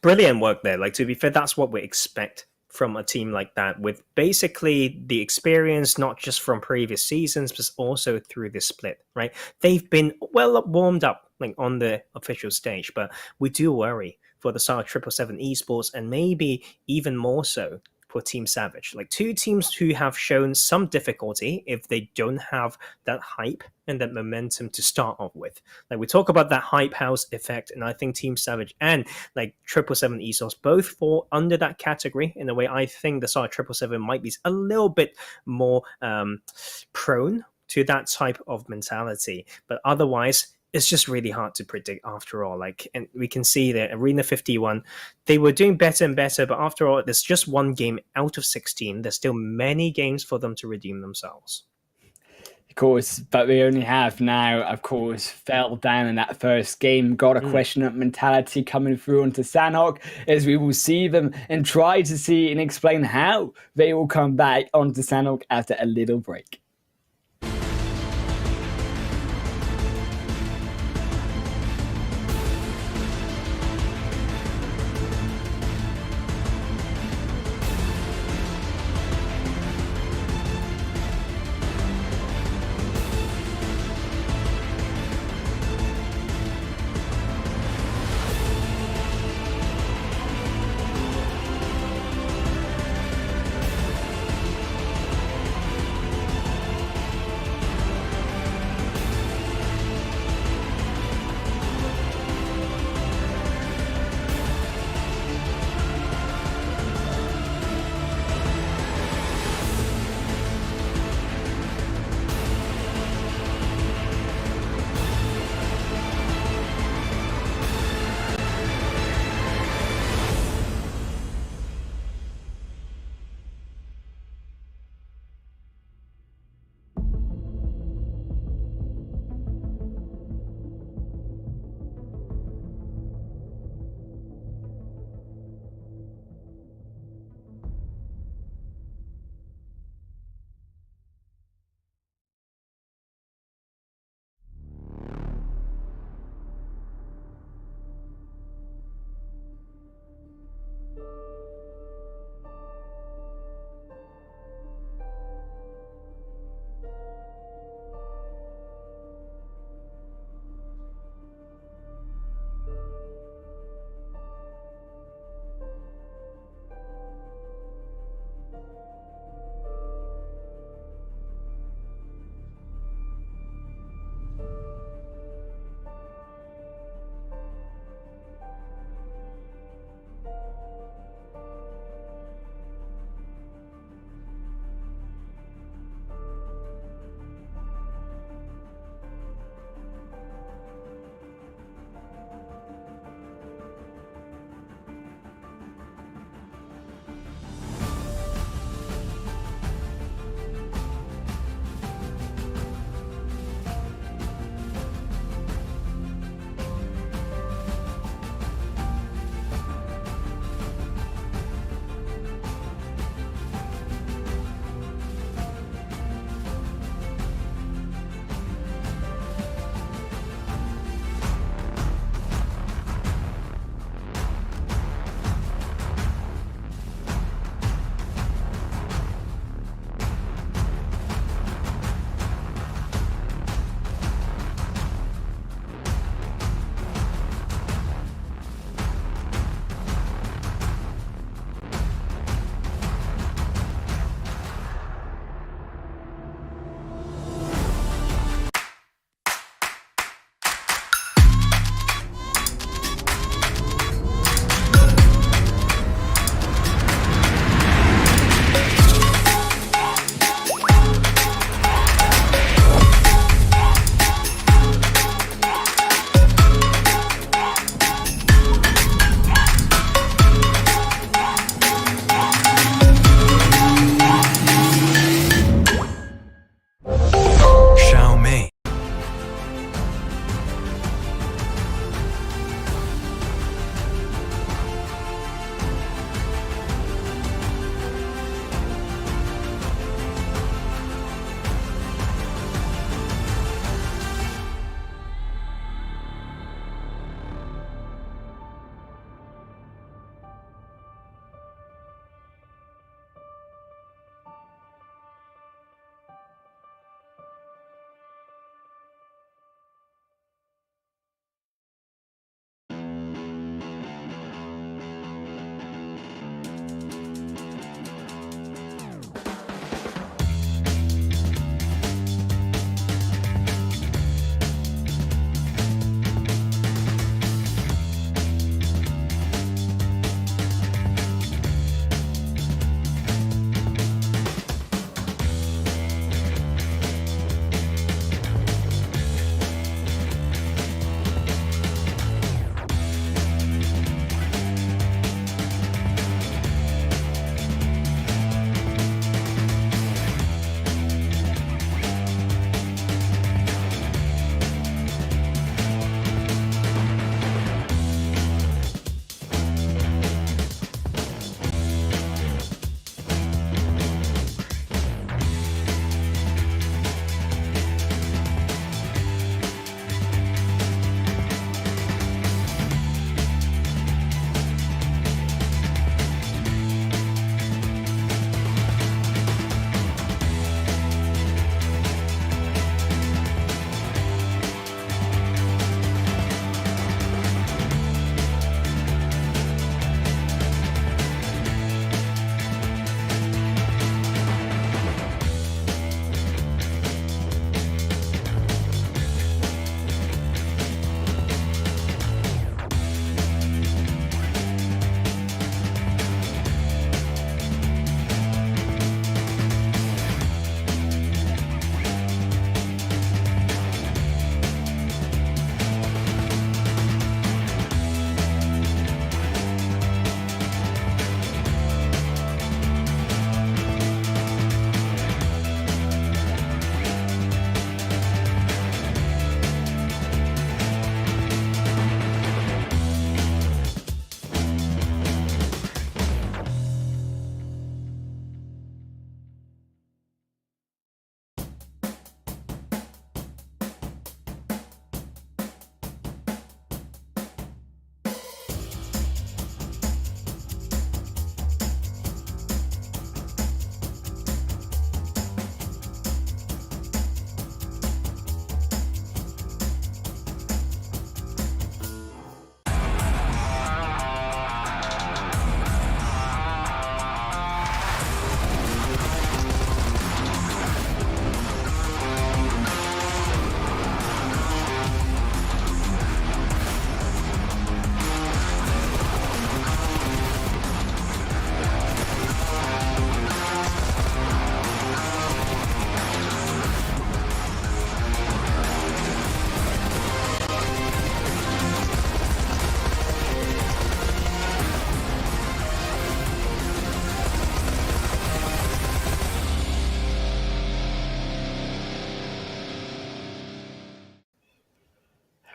Brilliant work there. Like, to be fair, that's what we expect from a team like that, with basically the experience not just from previous seasons but also through this split, right? They've been well warmed up like on the official stage, but we do worry for the Syrax 777 Esports, and maybe even more so for Team Savage. Like two teams who have shown some difficulty if they don't have that hype and that momentum to start off with. Like we talk about that hype house effect, and I think Team Savage and like 777 Esports both fall under that category in a way. I think the Syrax 777 might be a little bit more prone to that type of mentality, but otherwise it's just really hard to predict after all. Like, and we can see that Arena51, they were doing better and better, but after all, there's just one game out of 16. There's still many games for them to redeem themselves. Of course, but we only have now, of course, fell down in that first game. Got a question of mentality coming through onto Sanhok, as we will see them and try to see and explain how they will come back onto Sanhok after a little break.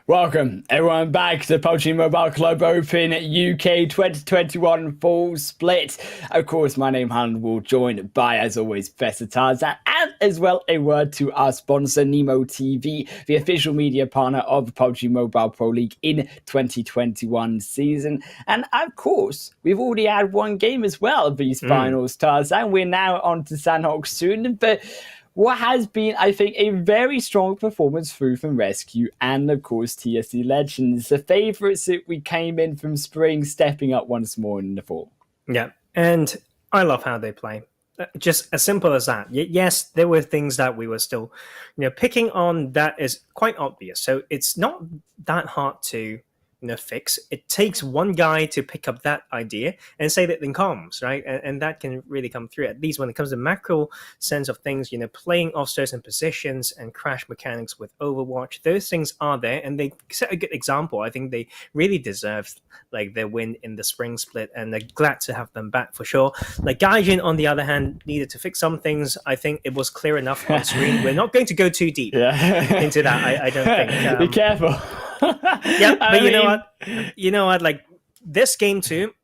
Welcome everyone back to the PUBG Mobile Club Open UK 2021 full split. Of course, my name Han will join by, as always, Professor Tarzan, and as well a word to our sponsor Nemo TV, the official media partner of the PUBG Mobile Pro League in 2021 season. And of course, we've already had one game as well of these finals, Tarzan. We're now on to Sanhok soon, but what has been, I think, a very strong performance through from RESQ and, of course, TSC Legends, the favourites that we came in from spring, stepping up once more in the fall. Yeah, and I love how they play. Just as simple as that. Yes, there were things that we were still, picking on that is quite obvious. So it's not that hard to fix. It takes one guy to pick up that idea and say that in comms, right? And that can really come through. At least when it comes to macro sense of things, playing off certain positions and crash mechanics with Overwatch, those things are there, and they set a good example. I think they really deserved their win in the spring split, and they're glad to have them back for sure. Gaijin, on the other hand, needed to fix some things. I think it was clear enough on screen. We're not going to go too deep into that. I don't think. Be careful. Yeah, but you know what? This game too,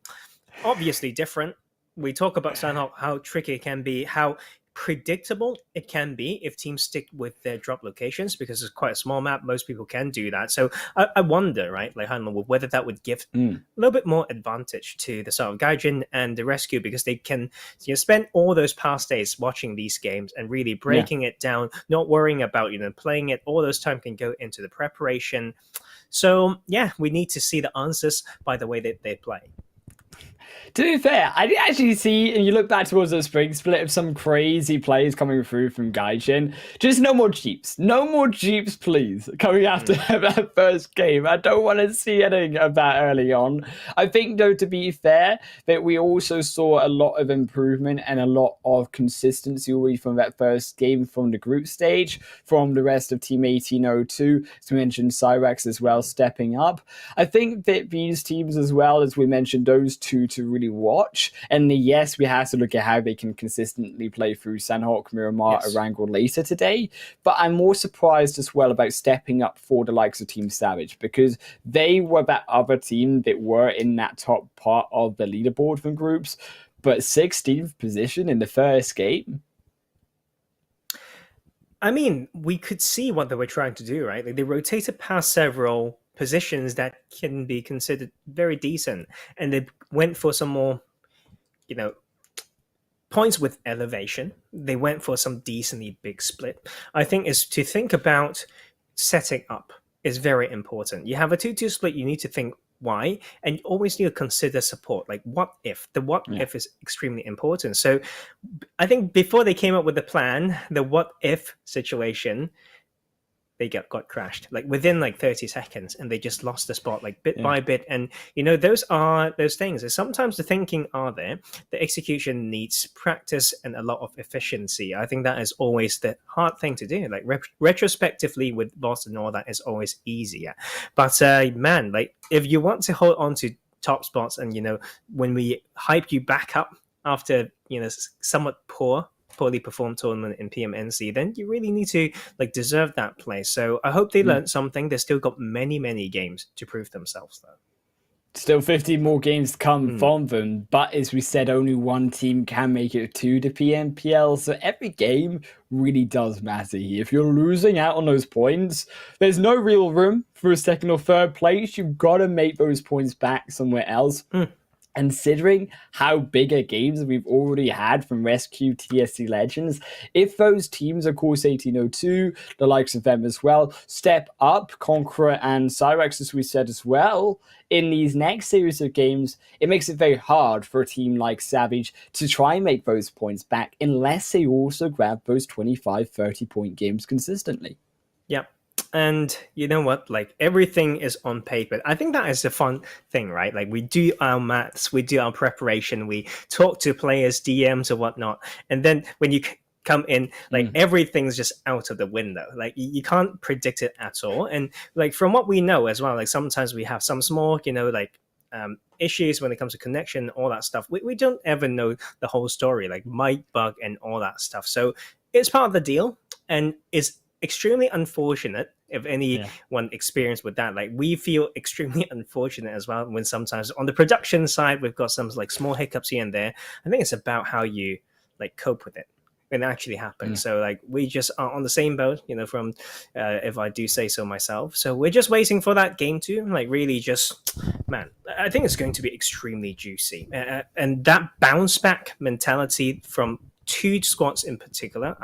obviously different. We talk about Sanhok, how tricky it can be, how predictable it can be if teams stick with their drop locations, because it's quite a small map. Most people can do that. So I wonder, right, whether that would give a little bit more advantage to the sort of Gaijin and the RESQ, because they can spend all those past days watching these games and really breaking it down, not worrying about playing it. All those time can go into the preparation. So yeah, we need to see the answers by the way that they play. To be fair, I did actually see, and you look back towards the spring split of some crazy plays coming through from Gaijin. Just no more Jeeps. No more Jeeps, please, coming after that first game. I don't want to see anything of that early on. I think, though, to be fair, that we also saw a lot of improvement and a lot of consistency already from that first game from the group stage, from the rest of Team 1802. As we mentioned, Syrax as well stepping up. I think that these teams as well, as we mentioned, those two to really watch. And yes, we have to look at how they can consistently play through Sanhok, Miramar, Erangel later today. But I'm more surprised as well about stepping up for the likes of Team Savage, because they were that other team that were in that top part of the leaderboard from groups, but 16th position in the first game. I mean, we could see what they were trying to do, right? They rotated past several positions that can be considered very decent, and they went for some more points with elevation. They went for some decently big split. I think is to think about setting up is very important. You have a 2-2 split, you need to think why, and you always need to consider support. What if? The what if is extremely important. So I think before they came up with the plan, the what if situation, they got crashed within 30 seconds, and they just lost the spot bit by bit. And those are those things. And sometimes the thinking are there, the execution needs practice and a lot of efficiency. I think that is always the hard thing to do. Retrospectively with boss and all that is always easier, but man, if you want to hold on to top spots, and when we hype you back up after somewhat poorly performed tournament in PMNC, then you really need to deserve that place. So I hope they learned something. They've still got many games to prove themselves, though. Still 15 more games to come from them, but as we said, only one team can make it to the PMPL, so every game really does matter here. If you're losing out on those points, there's no real room for a second or third place. You've got to make those points back somewhere else. Considering how bigger games we've already had from RESQ, TSC Legends, if those teams, of course, 1802, the likes of them as well, step up, Conqueror and Syrax, as we said as well, in these next series of games, it makes it very hard for a team like Savage to try and make those points back unless they also grab those 25, 30-point games consistently. Yep. And you know what? Everything is on paper. I think that is the fun thing, right? We do our maths, we do our preparation, we talk to players, DMs or whatnot. And then when you come in, everything's just out of the window. You can't predict it at all. And from what we know as well, sometimes we have some small, issues when it comes to connection, all that stuff. We don't ever know the whole story, mic bug and all that stuff. So it's part of the deal, and it's extremely unfortunate if anyone experienced with that. Like, we feel extremely unfortunate as well when sometimes on the production side we've got some like small hiccups here and there. I think it's about how you like cope with it when it actually happens. So like, we just are on the same boat, from if I do say so myself. So we're just waiting for that game to like really just, man, I think it's going to be extremely juicy, and that bounce back mentality from two squads in particular,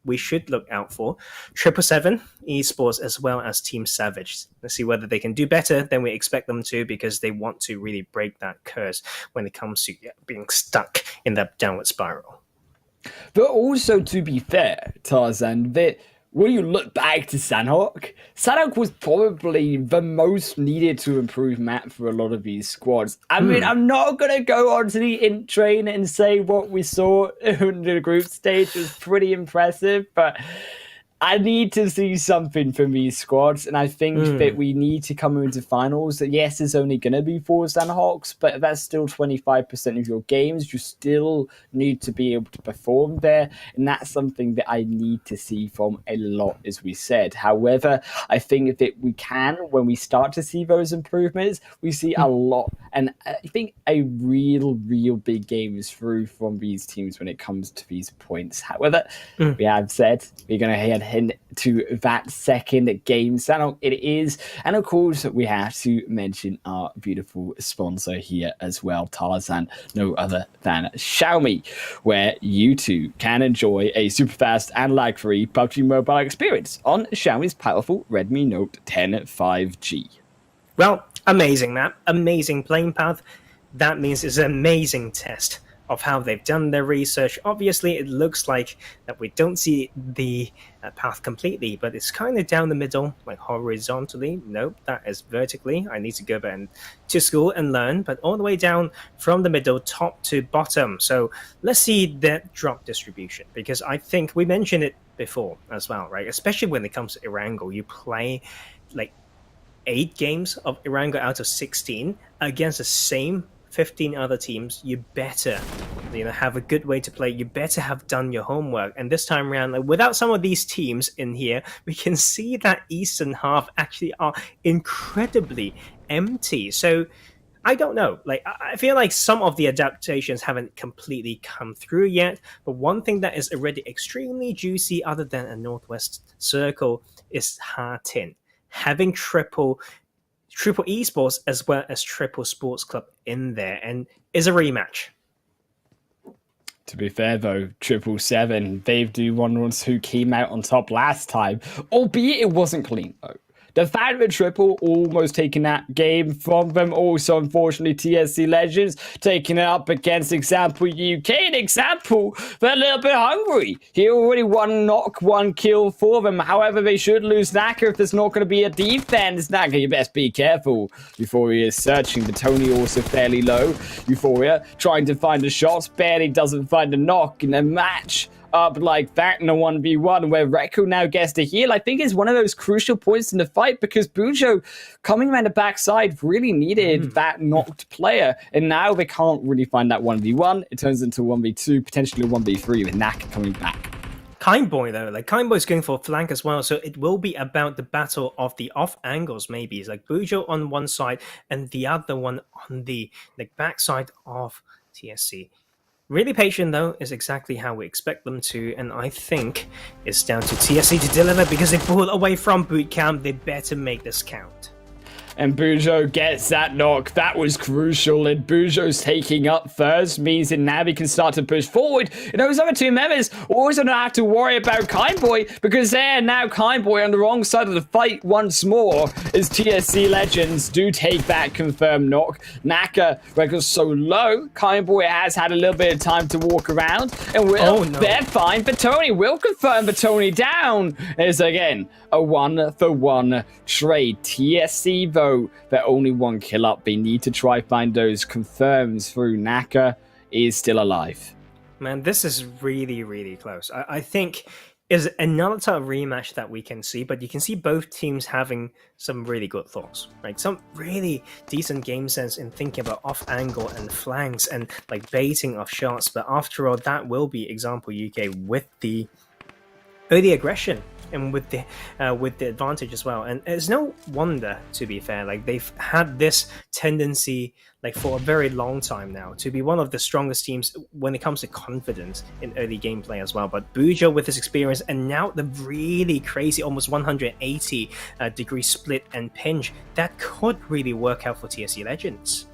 we should look out for 777 Esports as well as Team Savage. Let's see whether they can do better than we expect them to, because they want to really break that curse when it comes to being stuck in that downward spiral. But also, to be fair, Tarzan, that when you look back to Sanhok was probably the most needed to improve map for a lot of these squads. I mean, I'm not going to go onto the int train and say what we saw in the group stage was pretty impressive, but I need to see something from these squads, and I think that we need to come into finals. Yes, it's only going to be 4 Sanhoks, but that's still 25% of your games. You still need to be able to perform there, and that's something that I need to see from a lot, as we said. However, I think that we can, when we start to see those improvements, we see a lot, and I think a real big game is through from these teams when it comes to these points. However, we have said we're going to head into that second game, Sanhok it is, and of course we have to mention our beautiful sponsor here as well, Tarzan, no other than Xiaomi, where you too can enjoy a super fast and lag-free PUBG mobile experience on Xiaomi's powerful Redmi Note 10 5G. Well, amazing map, amazing playing path. That means it's an amazing test of how they've done their research. Obviously, it looks like that we don't see the path completely, but it's kind of down the middle, like horizontally. Nope, that is vertically. I need to go back to school and learn, but all the way down from the middle, top to bottom. So let's see that drop distribution, because I think we mentioned it before as well, right? Especially when it comes to Erangel, you play like 8 games of Erangel out of 16 against the same 15 other teams. You better have a good way to play. You better have done your homework. And this time around, like, without some of these teams in here, we can see that eastern half actually are incredibly empty. So I don't know, like, I feel like some of the adaptations haven't completely come through yet, but one thing that is already extremely juicy other than a Northwest Circle is Hartin having triple esports as well as triple sports club in there, and is a rematch. To be fair though, 777, they've do ones who came out on top last time, albeit it wasn't clean though. The fact that Triple almost taking that game from them. Also, unfortunately, TSC Legends taking it up against Example UK. And Example, they're a little bit hungry. He already one knock, 1 kill for them. However, they should lose Naka if there's not going to be a defense. Naka, you best be careful. Euphoria is searching. The Tony also fairly low. Euphoria trying to find a shot. Barely doesn't find a knock in a match up like that in a 1v1 where Reku now gets to heal. I think is one of those crucial points in the fight, because Bujo coming around the backside really needed that knocked player, and now they can't really find that 1v1. It turns into 1v2, potentially a 1v3 with Naka coming back. Kindboy though, like Kindboy's going for a flank as well, so it will be about the battle of the off angles. Maybe it's like Bujo on one side and the other one on the backside of TSC. Really patient, though, is exactly how we expect them to, and I think it's down to TSC to deliver, because they pulled away from boot camp. They better make this count. And Bujo gets that knock. That was crucial, and Bujo's taking up first means that now he can start to push forward. And those other two members also don't have to worry about Kindboy, because they're now Kindboy on the wrong side of the fight once more, as TSC Legends do take that confirmed knock. Naka records so low, Kindboy has had a little bit of time to walk around, and they're fine. But Tony will confirm but Tony down. Is again a 1-for-1 trade. TSC though, they're only 1 kill up. They need to try find those confirms through. Naka is still alive. Man, this is really close. I think is another type of rematch that we can see, but you can see both teams having some really good thoughts, right? Some really decent game sense in thinking about off angle and flanks and like baiting of shots. But after all, that will be Example UK with the early aggression and with the advantage as well. And it's no wonder, to be fair, like they've had this tendency like for a very long time now to be one of the strongest teams when it comes to confidence in early gameplay as well. But Bujo with his experience and now the really crazy almost 180 degree split and pinch, that could really work out for TSC Legends.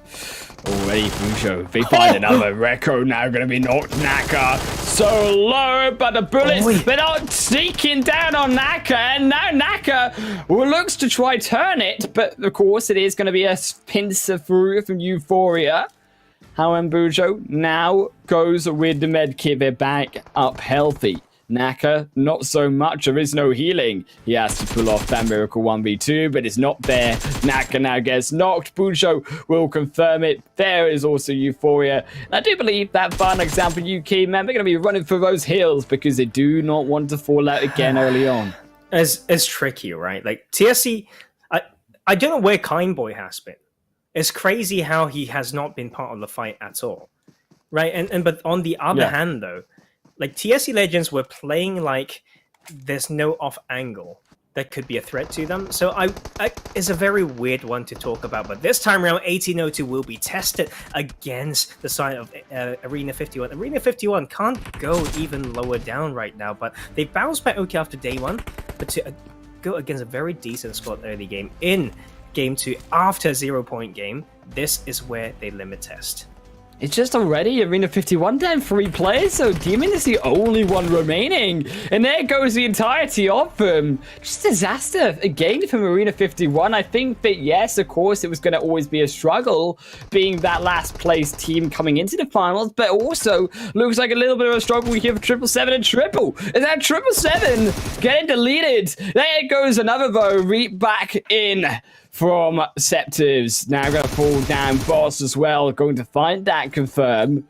Already Bujo, they find another Reco now going to be knocked Naka so low, but the bullets, they're not sneaking down on Naka, and now Naka looks to try turn it, but of course it is going to be a pincer through from Euphoria. However, Bujo now goes with the medkit, they're back up healthy. Naka, not so much. There is no healing. He has to pull off that Miracle 1v2, but it's not there. Naka now gets knocked. Bujo will confirm it. There is also Euphoria. And I do believe that final example UK, man, they're going to be running for those hills because they do not want to fall out again early on. It's tricky, right? Like TSC, I don't know where Kindboy has been. It's crazy how he has not been part of the fight at all, right? And but on the other hand, though, like TSC Legends were playing like there's no off angle that could be a threat to them. So it's a very weird one to talk about. But this time around, 1802 will be tested against the side of Arena51. Arena51 can't go even lower down right now, but they bounced back okay after day one. But to go against a very decent squad early game in game 2 after a 0-point game, this is where they limit test. It's just already Arena51 down 3 players, so Demon is the only one remaining. And there goes the entirety of them. Just disaster again from Arena51. I think that, yes, of course, it was going to always be a struggle being that last place team coming into the finals, but also looks like a little bit of a struggle here for 777 and Triple. Is that 777 getting deleted? There goes another though, back in from Septives. Now going to pull down Boss as well. Going to find that confirm.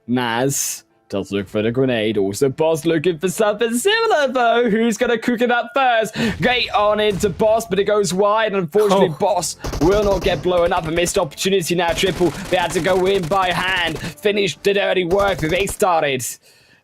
Maz does look for the grenade. Also Boss looking for something similar though. Who's going to cook it up first? Great on into Boss, but it goes wide. And unfortunately, Boss will not get blown up. A missed opportunity now. Triple, they had to go in by hand. Finish the dirty work that they started.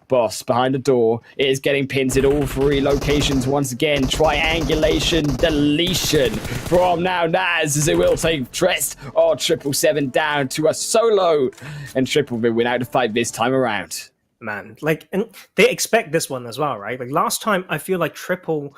Boss behind the door is getting pins at all 3 locations once again. Triangulation, deletion from now Naz as it will take Trest or 777 down to a solo. And Triple will win out the fight this time around. Man, like, and they expect this one as well, right? Like last time, I feel like Triple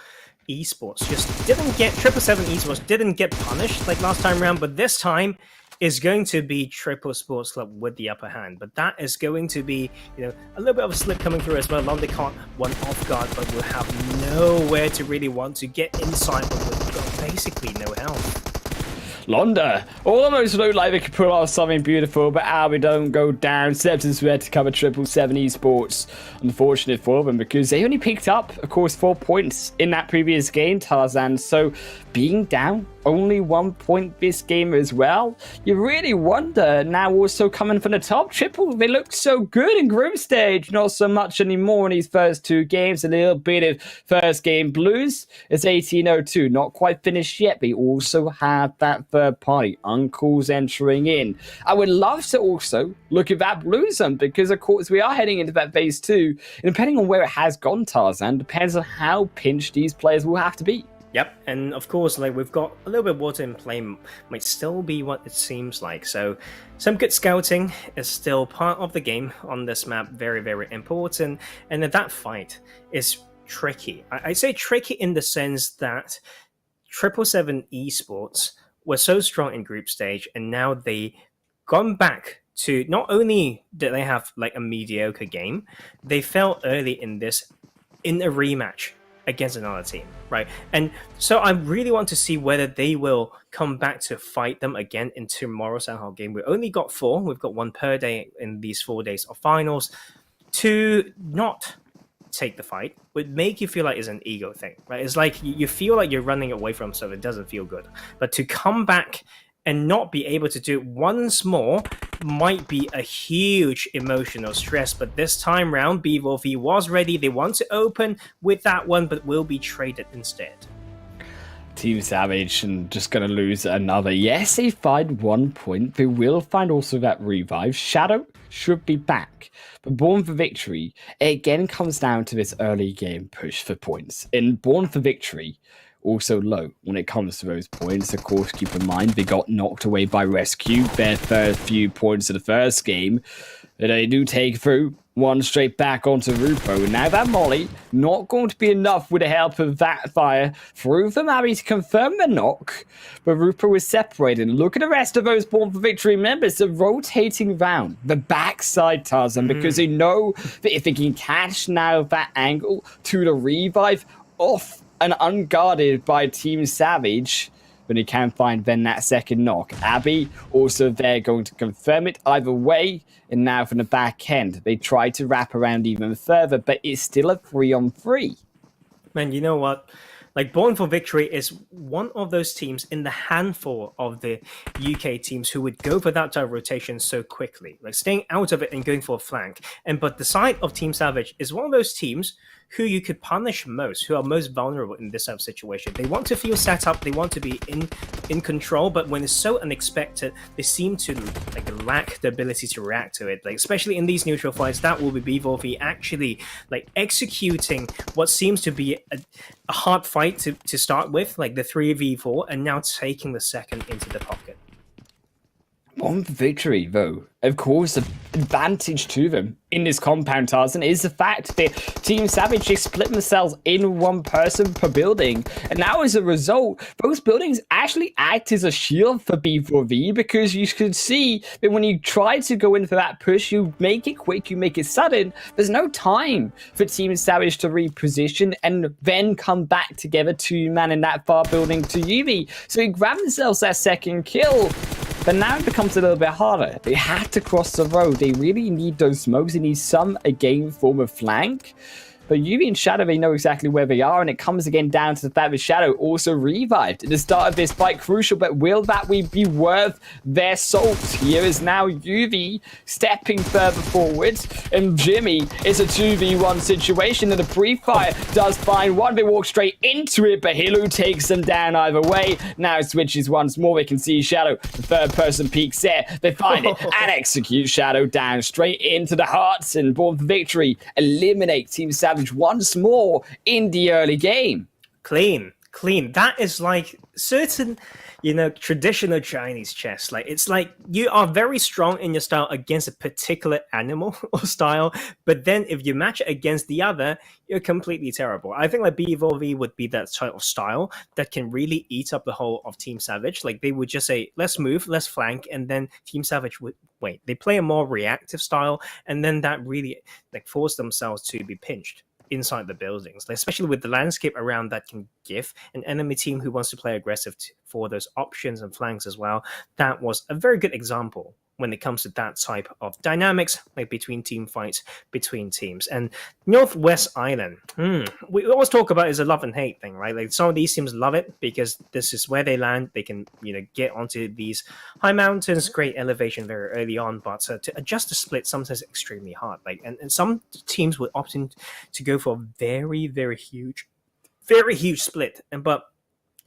Esports just didn't get 777 Esports didn't get punished like last time around, but this time is going to be Triple Sports Club with the upper hand. But that is going to be, a little bit of a slip coming through as well. Londe can't one off guard, but will have nowhere to really want to get inside, but we've got basically no health. Londa almost looked like they could pull off something beautiful, but Albi don't go down. Septons were to cover 777 Esports. Unfortunate for them because they only picked up, of course, 4 points in that previous game, Tarzan. So being down only 1 point this game as well, you really wonder. Now also coming from the top, Triple, they looked so good in group stage, not so much anymore in these first 2 games. A little bit of first game blues. It's 1802, not quite finished yet. They also have that third party, Uncle's entering in. I would love to also look at that bluesum because of course we are heading into that phase 2, and depending on where it has gone, Tarzan, depends on how pinched these players will have to be. Yep, and of course, like we've got a little bit of water in play, might still be what it seems like. So some good scouting is still part of the game on this map, very, very important. And then that fight is tricky. I say tricky in the sense that 777 Esports were so strong in group stage, and now they gone back to not only did they have like a mediocre game, they fell early in this in a rematch against another team, right? And so I really want to see whether they will come back to fight them again in tomorrow's Sanhok game. We only got 4. We've got 1 per day in these 4 days of finals. To not take the fight would make you feel like it's an ego thing, right? It's like you feel like you're running away from stuff. It doesn't feel good. But to come back and not be able to do it once more might be a huge emotional stress. But this time round, BVOV was ready. They want to open with that one, but will be traded instead. Team Savage and just going to lose another. Yes, they find 1 point. They will find also that revive. Shadow should be back. But Born for Victory, it again comes down to this early game push for points. And Born for Victory, also low when it comes to those points. Of course, keep in mind, they got knocked away by RESQ. Their first few points of the first game. They do take through one straight back onto Rupo. And now that Molly, not going to be enough with the help of that fire through from Abby to confirm the knock. But Rupo is separated. Look at the rest of those Born for Victory members. The rotating round, the backside Tarzan, because they know that if they can catch now that angle to the revive off and unguarded by Team Savage, when he can find then that second knock. Abby also there going to confirm it either way. And now from the back end, they try to wrap around even further, but it's still a 3-on-3. Man, you know what? Like, Born for Victory is one of those teams in the handful of the UK teams who would go for that type of rotation so quickly, like staying out of it and going for a flank. But the side of Team Savage is one of those teams who you could punish most, who are most vulnerable in this type of situation. They want to feel set up, they want to be in control, but when it's so unexpected, they seem to like lack the ability to react to it. Like, especially in these neutral fights, that will be B4V actually like executing what seems to be a hard fight to start with, like the 3v4, and now taking the second into the pocket. Born for Victory, though, of course, the advantage to them in this compound, Tarzan, is the fact that Team Savage, they split themselves in one person per building. And now, as a result, those buildings actually act as a shield for B4V, because you can see that when you try to go in for that push, you make it quick, you make it sudden. There's no time for Team Savage to reposition and then come back together, two-man in that far building to UV. So he grabbed themselves that second kill. But now it becomes a little bit harder. They have to cross the road. They really need those smokes. They need some again form of flank. But Yuvi and Shadow, they know exactly where they are, and it comes again down to the fact that Shadow also revived at the start of this fight. Crucial, but will that be worth their salt? Here is now Yuvi stepping further forward, and Jimmy is a 2v1 situation, and the pre-fire does find one. They walk straight into it, but Hilu takes them down either way. Now it switches once more. They can see Shadow. The third person peeks there. They find it and execute Shadow down straight into the hearts, and Born for Victory eliminate Team Savage once more in the early game. Clean. That is like certain, traditional Chinese chess. Like, it's like you are very strong in your style against a particular animal or style, but then if you match it against the other, you're completely terrible. I think like B4V would be that type of style that can really eat up the whole of Team Savage. Like, they would just say, let's move, let's flank, and then Team Savage would wait. They play a more reactive style, and then that really like force themselves to be pinched inside the buildings, especially with the landscape around that can give an enemy team who wants to play aggressive for those options and flanks as well. That was a very good example when it comes to that type of dynamics, like between team fights, between teams. And Northwest Island, we always talk about is a love and hate thing, right? Like, some of these teams love it because this is where they land. They can, get onto these high mountains, great elevation very early on, but to adjust the split sometimes extremely hard. Like, and some teams would opt in to go for a very, very huge split, but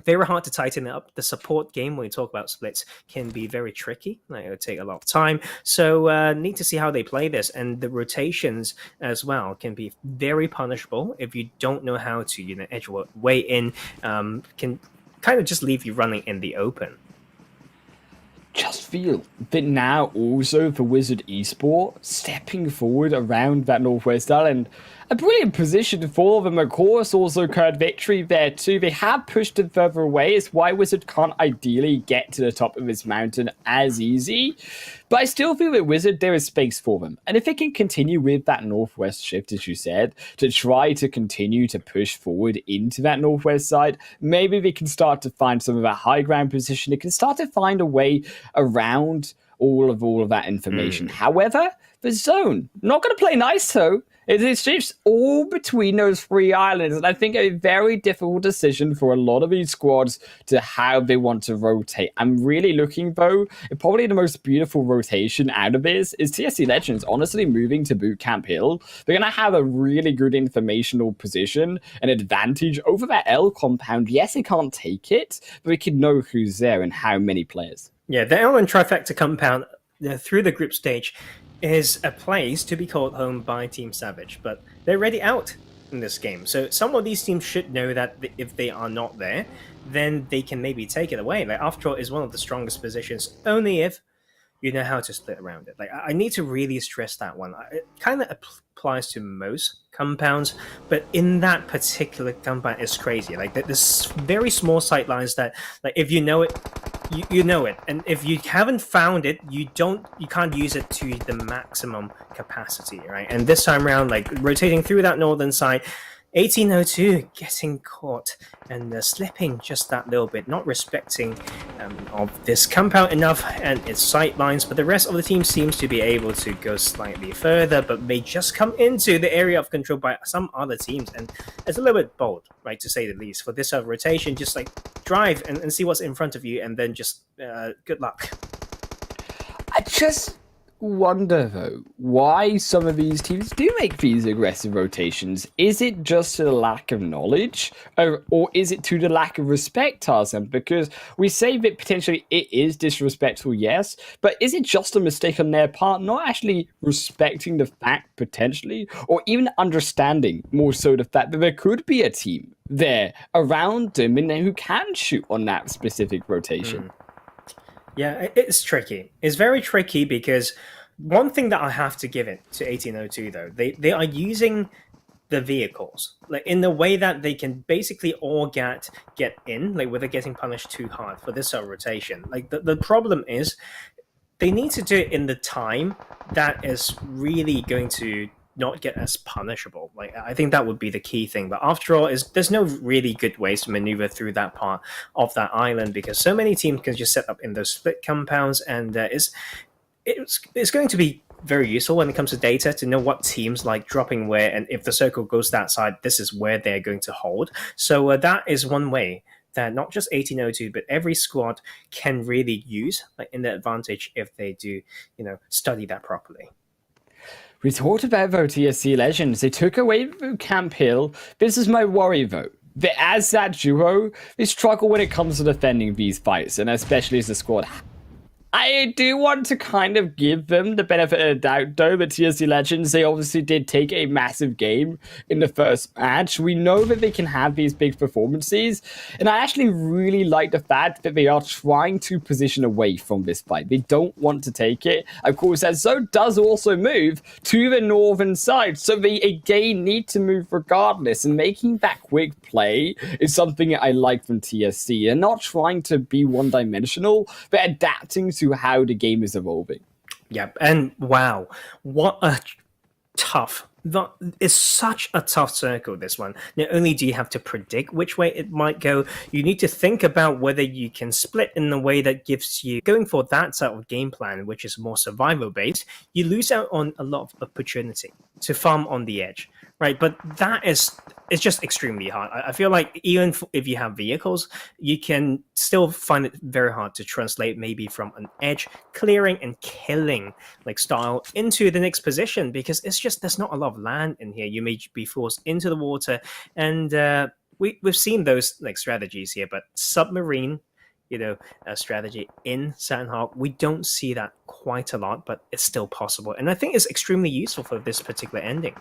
very hard to tighten it up. The support game, when you talk about splits, can be very tricky. Like, it would take a lot of time. So need to see how they play this. And the rotations as well can be very punishable if you don't know how to, edge your way in. Can kind of just leave you running in the open. Just feel that now also for Wizard Esport, stepping forward around that Northwest Island, a brilliant position for them. Of course, also KurdVictory there too. They have pushed it further away. It's why Wizard can't ideally get to the top of this mountain as easy. But I still feel that Wizard, there is space for them. And if they can continue with that northwest shift, as you said, to try to continue to push forward into that northwest side, maybe they can start to find some of that high ground position. They can start to find a way around all of that information. However, the zone, not going to play nice though. It's just all between those three islands, and I think a very difficult decision for a lot of these squads to how they want to rotate. I'm really looking, though, probably the most beautiful rotation out of this is TSC Legends honestly moving to Boot Camp Hill. They're going to have a really good informational position, an advantage over that L compound. Yes, they can't take it, but we can know who's there and how many players. Yeah, the L and Trifecta compound through the group stage is a place to be called home by Team Savage, but they're already out in this game. So some of these teams should know that if they are not there, then they can maybe take it away. Like, after all, is one of the strongest positions, only if you know how to split around it. Like, I need to really stress that one. It kind of applies to most compounds, but in that particular compound, it's crazy. Like, there's very small sight lines that, like, if you know it, you know it, and if you haven't found it, you can't use it to the maximum capacity, right? And this time around, like, rotating through that northern side, 1802 getting caught and slipping just that little bit, not respecting of this compound enough and its sight lines, but the rest of the team seems to be able to go slightly further, but may just come into the area of control by some other teams, and it's a little bit bold, right, to say the least, for this rotation. Just like drive and see what's in front of you, and then just good luck. I just wonder, though, why some of these teams do make these aggressive rotations. Is it just to the lack of knowledge, or is it to the lack of respect, Tarzan? Because we say that potentially it is disrespectful, yes, but is it just a mistake on their part, not actually respecting the fact, potentially, or even understanding more so the fact that there could be a team there around them and who can shoot on that specific rotation? Yeah, it's tricky. It's very tricky, because one thing that I have to give it to 1802, though, they are using the vehicles like in the way that they can basically all get in, like, without getting punished too hard for this rotation. Like, the problem is they need to do it in the time that is really going to not get as punishable. Like, I think that would be the key thing. But after all, there's no really good ways to maneuver through that part of that island, because so many teams can just set up in those split compounds, and it's going to be very useful when it comes to data to know what teams like dropping where, and if the circle goes that side, this is where they're going to hold. So that is one way that not just 1802, but every squad can really use, like, in the advantage if they do, study that properly. We talked about, though, TSC Legends. They took away Camp Hill. This is my worry, though. That as that duo, they struggle when it comes to defending these fights, and especially as a squad. I do want to kind of give them the benefit of the doubt, though, but TSC Legends, they obviously did take a massive game in the first match. We know that they can have these big performances, and I actually really like the fact that they are trying to position away from this fight. They don't want to take it. Of course, as Zoe does also move to the northern side, so they again need to move regardless, and making that quick play is something I like from TSC. They're not trying to be one-dimensional, but adapting to how the game is evolving. Yeah, and wow, what a tough. That is such a tough circle, this one. Not only do you have to predict which way it might go, you need to think about whether you can split in a way that gives you, going for that sort of game plan, which is more survival based, you lose out on a lot of opportunity to farm on the edge, right? But it's just extremely hard. I feel like even if you have vehicles, you can still find it very hard to translate maybe from an edge clearing and killing like style into the next position, because it's just, there's not a lot of land in here. You may be forced into the water, and we've seen those like strategies here, but submarine, strategy in Sanhok, we don't see that quite a lot, but it's still possible, and I think it's extremely useful for this particular ending.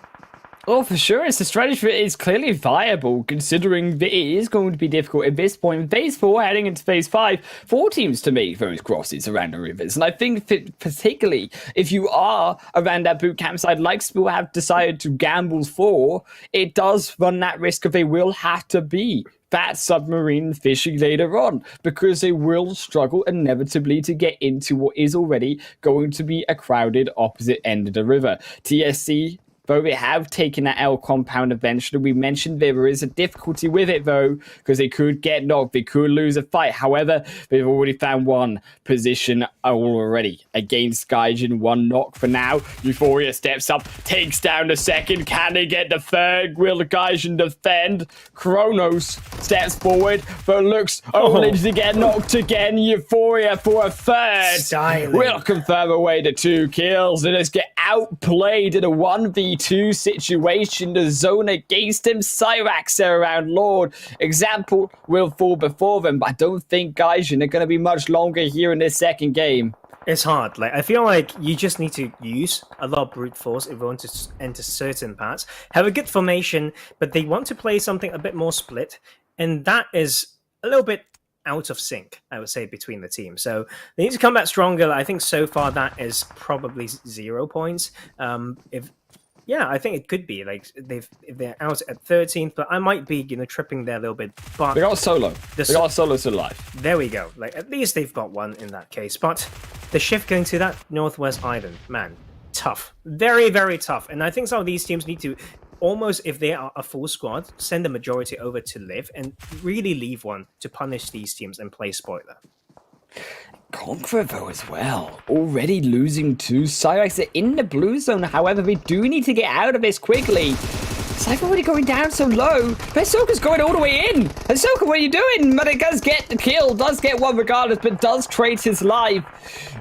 Oh, for sure. It's a strategy that is clearly viable, considering that it is going to be difficult at this point. In Phase 4, heading into Phase 5, 4 teams to make those crosses around the rivers. And I think that particularly if you are around that boot camp side, like people have decided to gamble for, it does run that risk of they will have to be that submarine fishing later on, because they will struggle inevitably to get into what is already going to be a crowded opposite end of the river. TSC though they have taken that L compound eventually. We mentioned there is a difficulty with it, though, because they could get knocked, they could lose a fight. However, they've already found one position already against Gaijin. One knock for now. Euphoria steps up, takes down the second. Can they get the third? Will Gaijin defend? Kronos steps forward, but looks only to get knocked again. Euphoria for a third. Will confirm away the 2 kills and just get outplayed in a 1v2 situation. The zone against him. Syrax around Lord. Example will fall before them, but I don't think Gaijin are going to be much longer here in this second game. It's hard. Like, I feel like you just need to use a lot of brute force if you want to enter certain parts. Have a good formation, but they want to play something a bit more split, and that is a little bit out of sync, I would say, between the teams. So they need to come back stronger. I think so far that is probably 0 points. I think it could be like if they're out at 13th, but I might be tripping there a little bit. But they got a solo. They got a solo to life. There we go. Like, at least they've got one in that case. But the shift going to that Northwest Island, man, tough, very, very tough. And I think some of these teams need to almost, if they are a full squad, send the majority over to live and really leave one to punish these teams and play spoiler. Conqueror, though, as well. Already losing to Syrax in the blue zone. However, we do need to get out of this quickly. Cypher already going down so low. Ahsoka's going all the way in. Ahsoka, what are you doing? But it does get the kill. Does get one regardless, but does trade his life.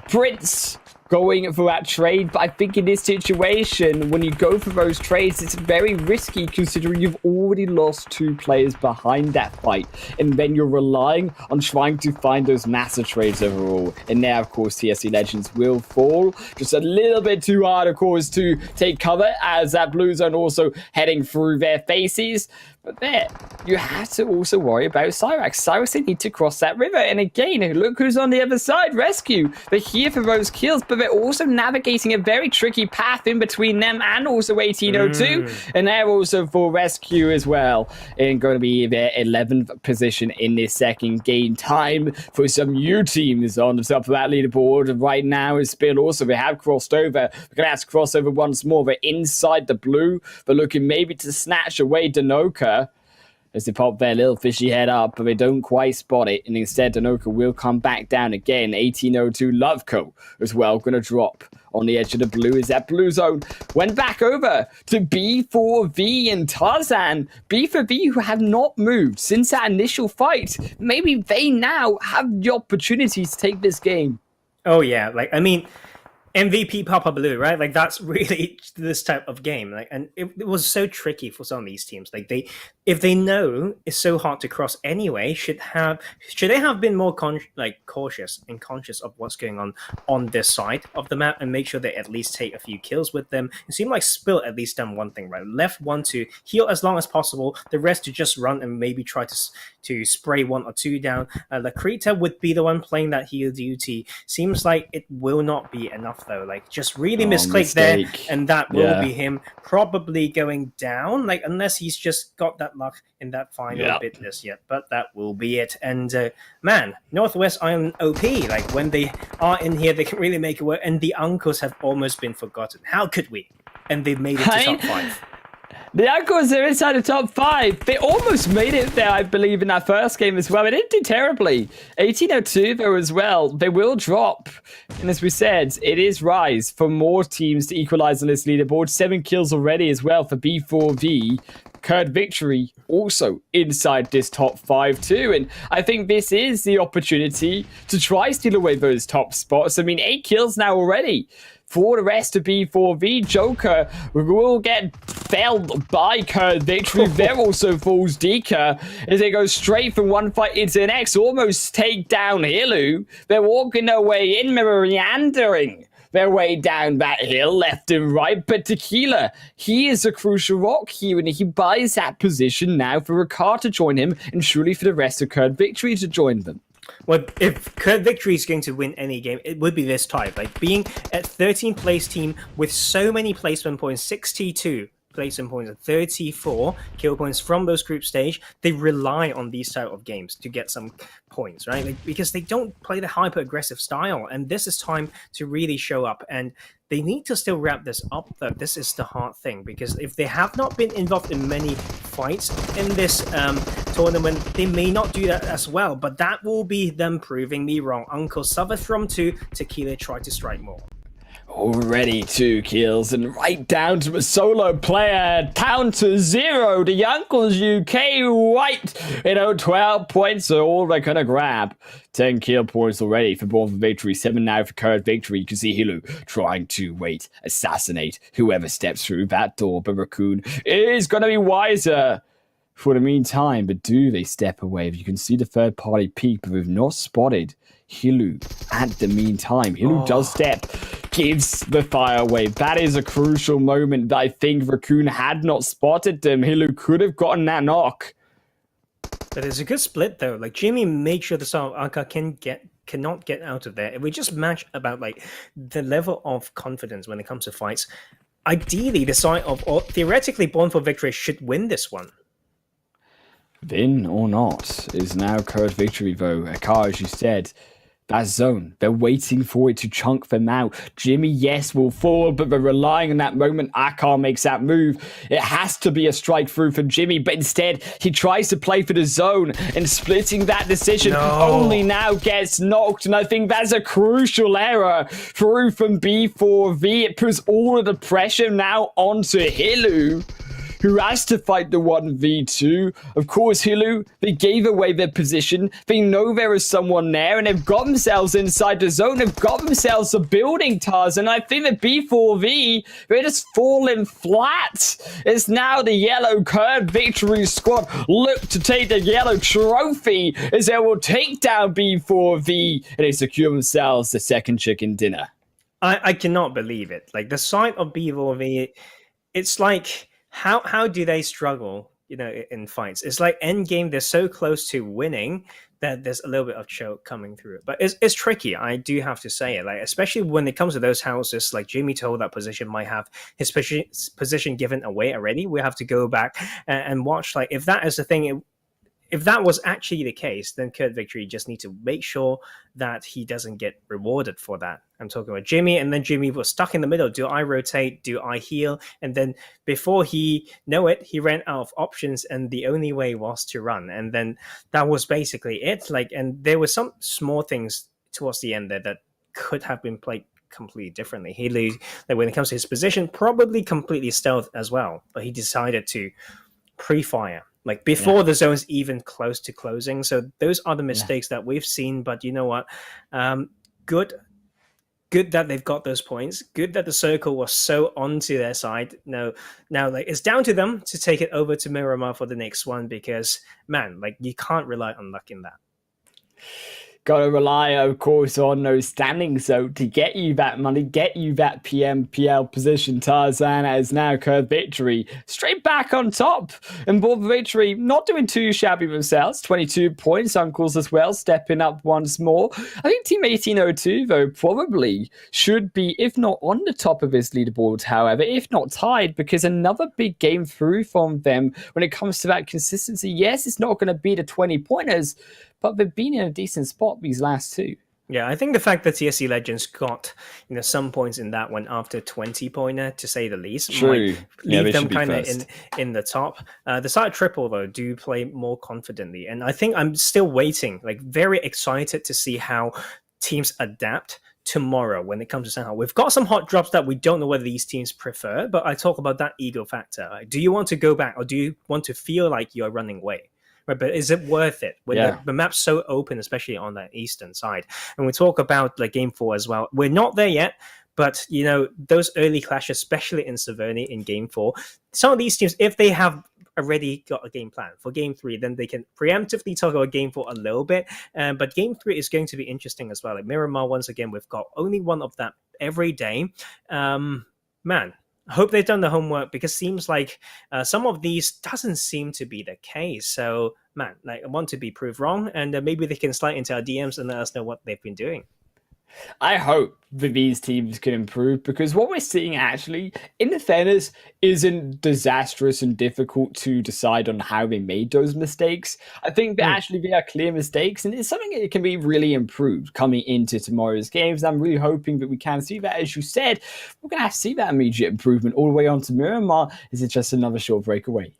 Prince going for that trade, but I think in this situation, when you go for those trades, it's very risky considering you've already lost 2 players behind that fight, and then you're relying on trying to find those massive trades overall. And now, of course, TSC Legends will fall just a little bit too hard, of course, to take cover as that blue zone also heading through their faces. But there, you have to also worry about Syrax. Syrax, they need to cross that river. And again, look who's on the other side. RESQ. They're here for those kills, but they're also navigating a very tricky path in between them and also 1802. And they're also for RESQ as well. And going to be their 11th position in this second game. Time for some new teams on the top of that leaderboard. Right now is Spill also. They have crossed over. We're going to have to cross over once more. They're inside the blue. They're looking maybe to snatch away Danoka as they pop their little fishy head up, but they don't quite spot it, and instead Danoka will come back down again. 1802 Loveco as well, going to drop on the edge of the blue as that blue zone went back over to B4V and Tarzan. B4V, who have not moved since that initial fight. Maybe they now have the opportunity to take this game. Oh yeah, like, I mean, MVP Papa Blue, right? Like, that's really this type of game. Like, and it was so tricky for some of these teams. Like, if they know it's so hard to cross anyway, should they have been more cautious and conscious of what's going on this side of the map and make sure they at least take a few kills with them. It seemed like Spill at least done one thing right. Left one to heal as long as possible, the rest to just run and maybe try to spray 1 or 2 down. Lakrita would be the one playing that heal duty. Seems like it will not be enough though. Like, just really misclick there, and that will be him probably going down. Like, unless he's just got that luck in that final bit list yet. But that will be it. And man, Northwest Island OP. Like, when they are in here, they can really make it work. And the uncles have almost been forgotten. How could we? And they've made it to top 5. The Uncles are inside the top 5. They almost made it there, I believe, in that first game as well. They didn't do terribly. 1802, though, as well. They will drop. And as we said, it is Rise for more teams to equalize on this leaderboard. 7 kills already as well for B4V. KurdVictory also inside this top 5 too. And I think this is the opportunity to try steal away those top spots. I mean, 8 kills now already. For the rest of B4V, Joker will get felled by KurdVictory. There also falls Dika as they go straight from one fight into the next, almost take down Hilu. They're walking their way in, meandering their way down that hill, left and right. But Tequila, he is a crucial rock here, and he buys that position now for Ricard to join him, and surely for the rest of KurdVictory to join them. Well, if KurdVictory is going to win any game, it would be this type. Like, being at 13th place team with so many placement points, 62 placement points and 34 kill points from those group stage, they rely on these type of games to get some points, right? Like, because they don't play the hyper aggressive style, and this is time to really show up. And they need to still wrap this up, though. This is the hard thing, because if they have not been involved in many fights in this tournament, they may not do that as well. But that will be them proving me wrong. Uncle suffered from 2. Tequila tried to strike more. Already 2 kills, and right down to a solo player, down to 0. The Uncles UK white, 12 points are all they're gonna grab. 10 kill points already for Born for Victory, 7 now for KurdVictory. You can see Hilu trying to assassinate whoever steps through that door, but Raccoon is gonna be wiser for the meantime. But do they step away? If you can see the third party peek, but we've not spotted Hilu at the meantime. Hilu does step, gives the fire away. That is a crucial moment that I think Raccoon had not spotted them. Hilu could have gotten that knock. But it's a good split, though. Like, Jimmy made sure the Son of Anka cannot get out of there. If we just match about like the level of confidence when it comes to fights, ideally the side of, or theoretically, Born for Victory should win this one. Win or not is now KurdVictory, though. Akar, as you said, that zone, they're waiting for it to chunk them out. Jimmy, yes, will forward, but they're relying on that moment Akar makes that move. It has to be a strike through for Jimmy, but instead he tries to play for the zone, and splitting that decision only now gets knocked. And I think that's a crucial error through from B4V. It puts all of the pressure now onto Hilu, who has to fight the 1v2. Of course, Hilu, they gave away their position. They know there is someone there, and they've got themselves inside the zone. They've got themselves a building, Taz, and I think that B4V, they're just falling flat. It's now the yellow KurdVictory squad look to take the yellow trophy as they will take down B4V, and they secure themselves the second chicken dinner. I cannot believe it. Like, the side of B4V, it's like, how do they struggle, in fights? It's like endgame, they're so close to winning that there's a little bit of choke coming through. But it's tricky, I do have to say it. Like, especially when it comes to those houses, like Jimmy told, that position might have his position given away already. We have to go back and watch. Like, if that is the thing, if that was actually the case, then KurdVictory just need to make sure that he doesn't get rewarded for that. I'm talking about Jimmy, and then Jimmy was stuck in the middle. Do I rotate? Do I heal? And then before he know it, he ran out of options, and the only way was to run. And then that was basically it. Like, and there were some small things towards the end there that could have been played completely differently. He, like, when it comes to his position, probably completely stealth as well, but he decided to pre-fire, like, before the zone's even close to closing. So those are the mistakes that we've seen. But you know what? Good that they've got those points. Good that the circle was so onto their side. Now, like, it's down to them to take it over to Miramar for the next one, because, man, like, you can't rely on luck in that. Gotta rely, of course, on those standings, though, to get you that money, get you that PMPL position. Tarzan as now KurdVictory straight back on top. And Born for Victory not doing too shabby themselves. 22 points, Uncles as well, stepping up once more. I think Team 1802, though, probably should be, if not on the top of his leaderboard, however, if not tied, because another big game through from them when it comes to that consistency. Yes, it's not going to be the 20-pointers, but they've been in a decent spot these last 2. Yeah, I think the fact that TSC Legends got some points in that one after 20-pointer, to say the least, might leave them kind of in the top. The side triple, though, do play more confidently, and I think I'm still waiting, like, very excited to see how teams adapt tomorrow when it comes to Sanhok. We've got some hot drops that we don't know whether these teams prefer, but I talk about that ego factor. Like, do you want to go back, or do you want to feel like you're running away? Right, but is it worth it when the map's so open, especially on the eastern side? And we talk about, like, Game 4 as well. We're not there yet, but, those early clashes, especially in Severny in Game 4, some of these teams, if they have already got a game plan for Game 3, then they can preemptively talk about Game 4 a little bit. But Game 3 is going to be interesting as well. Like, Miramar, once again, we've got only one of that every day. Man, I hope they've done the homework, because seems like some of these doesn't seem to be the case. So, man, like, I want to be proved wrong, and maybe they can slide into our DMs and let us know what they've been doing. I hope that these teams can improve, because what we're seeing actually, in the fairness, isn't disastrous and difficult to decide on how they made those mistakes. I think that actually they are clear mistakes, and it's something that can be really improved coming into tomorrow's games. I'm really hoping that we can see that. As you said, we're going to have to see that immediate improvement all the way on to Miramar. Is it just another short break away?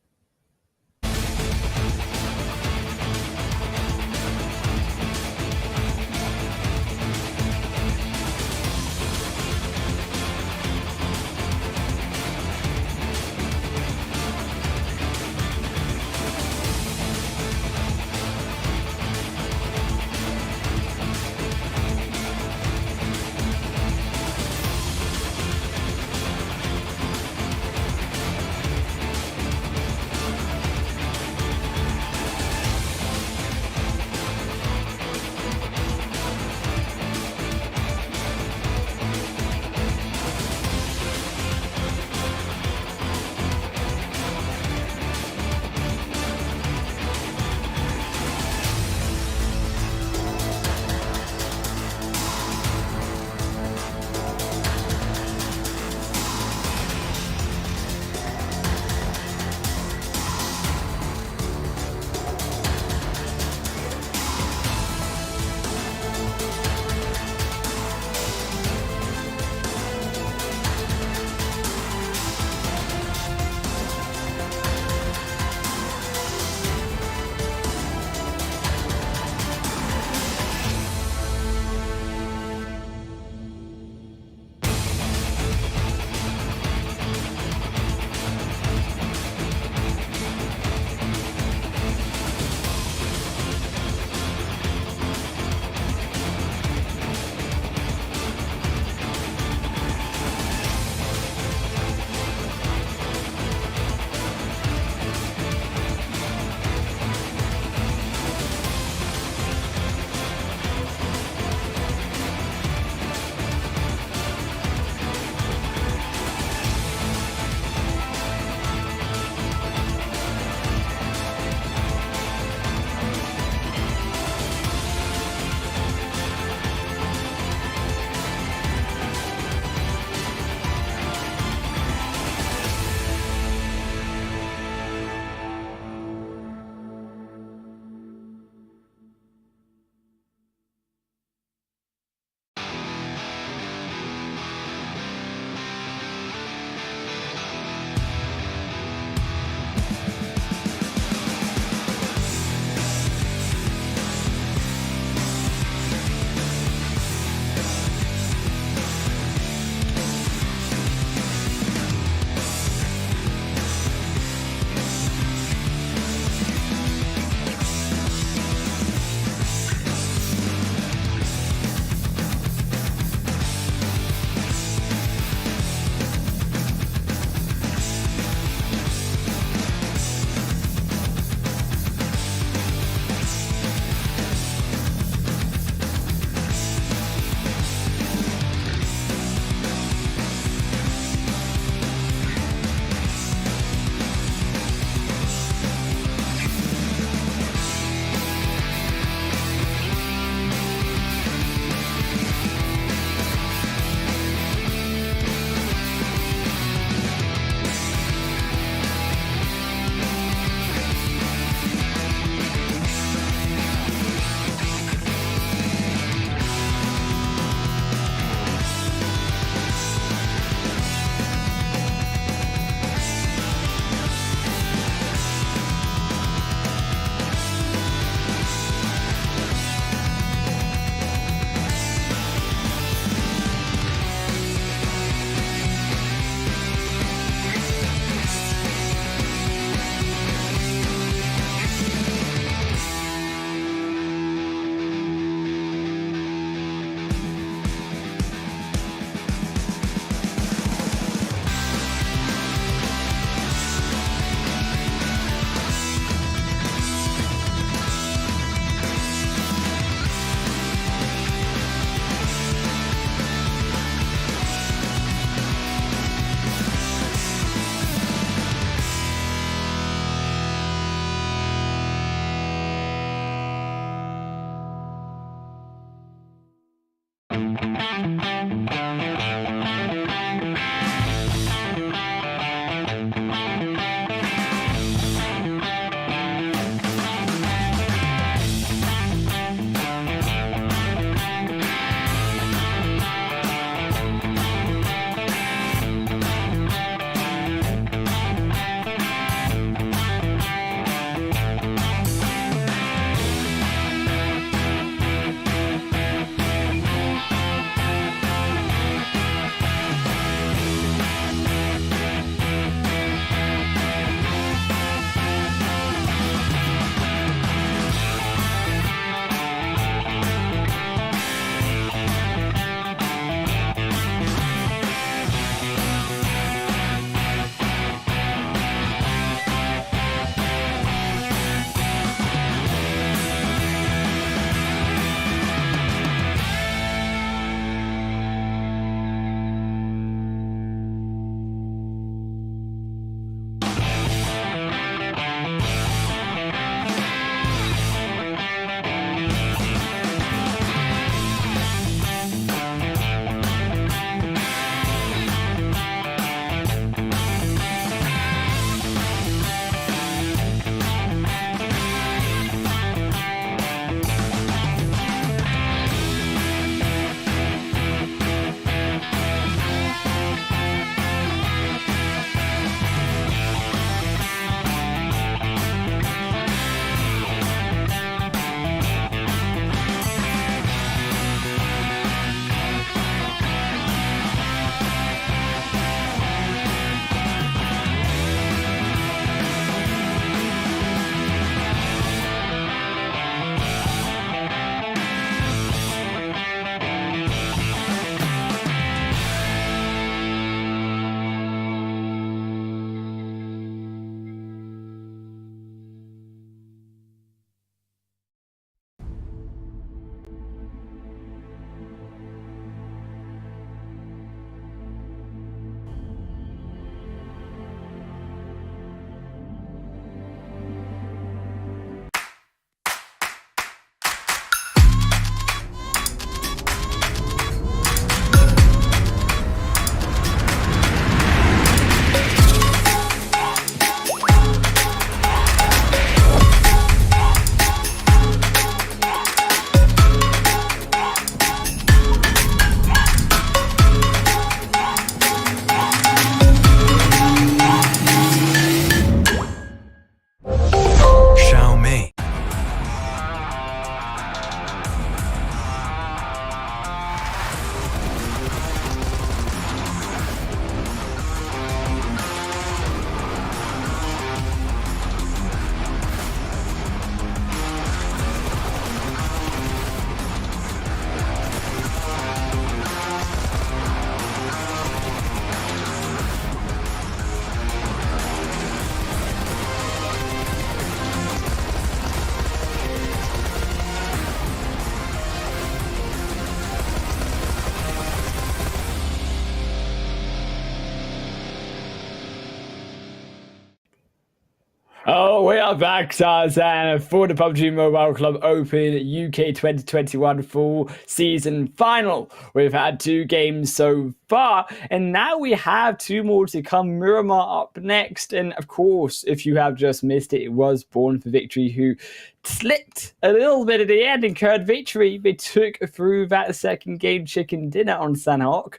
Oh, we are back, Tarzan, for the PUBG Mobile Club Open UK 2021 full season final. We've had 2 games so far, and now we have 2 more to come. Miramar up next, and of course, if you have just missed it, it was Born for Victory who slipped a little bit at the end in KurdVictory. They took through that second game chicken dinner on Sanhok.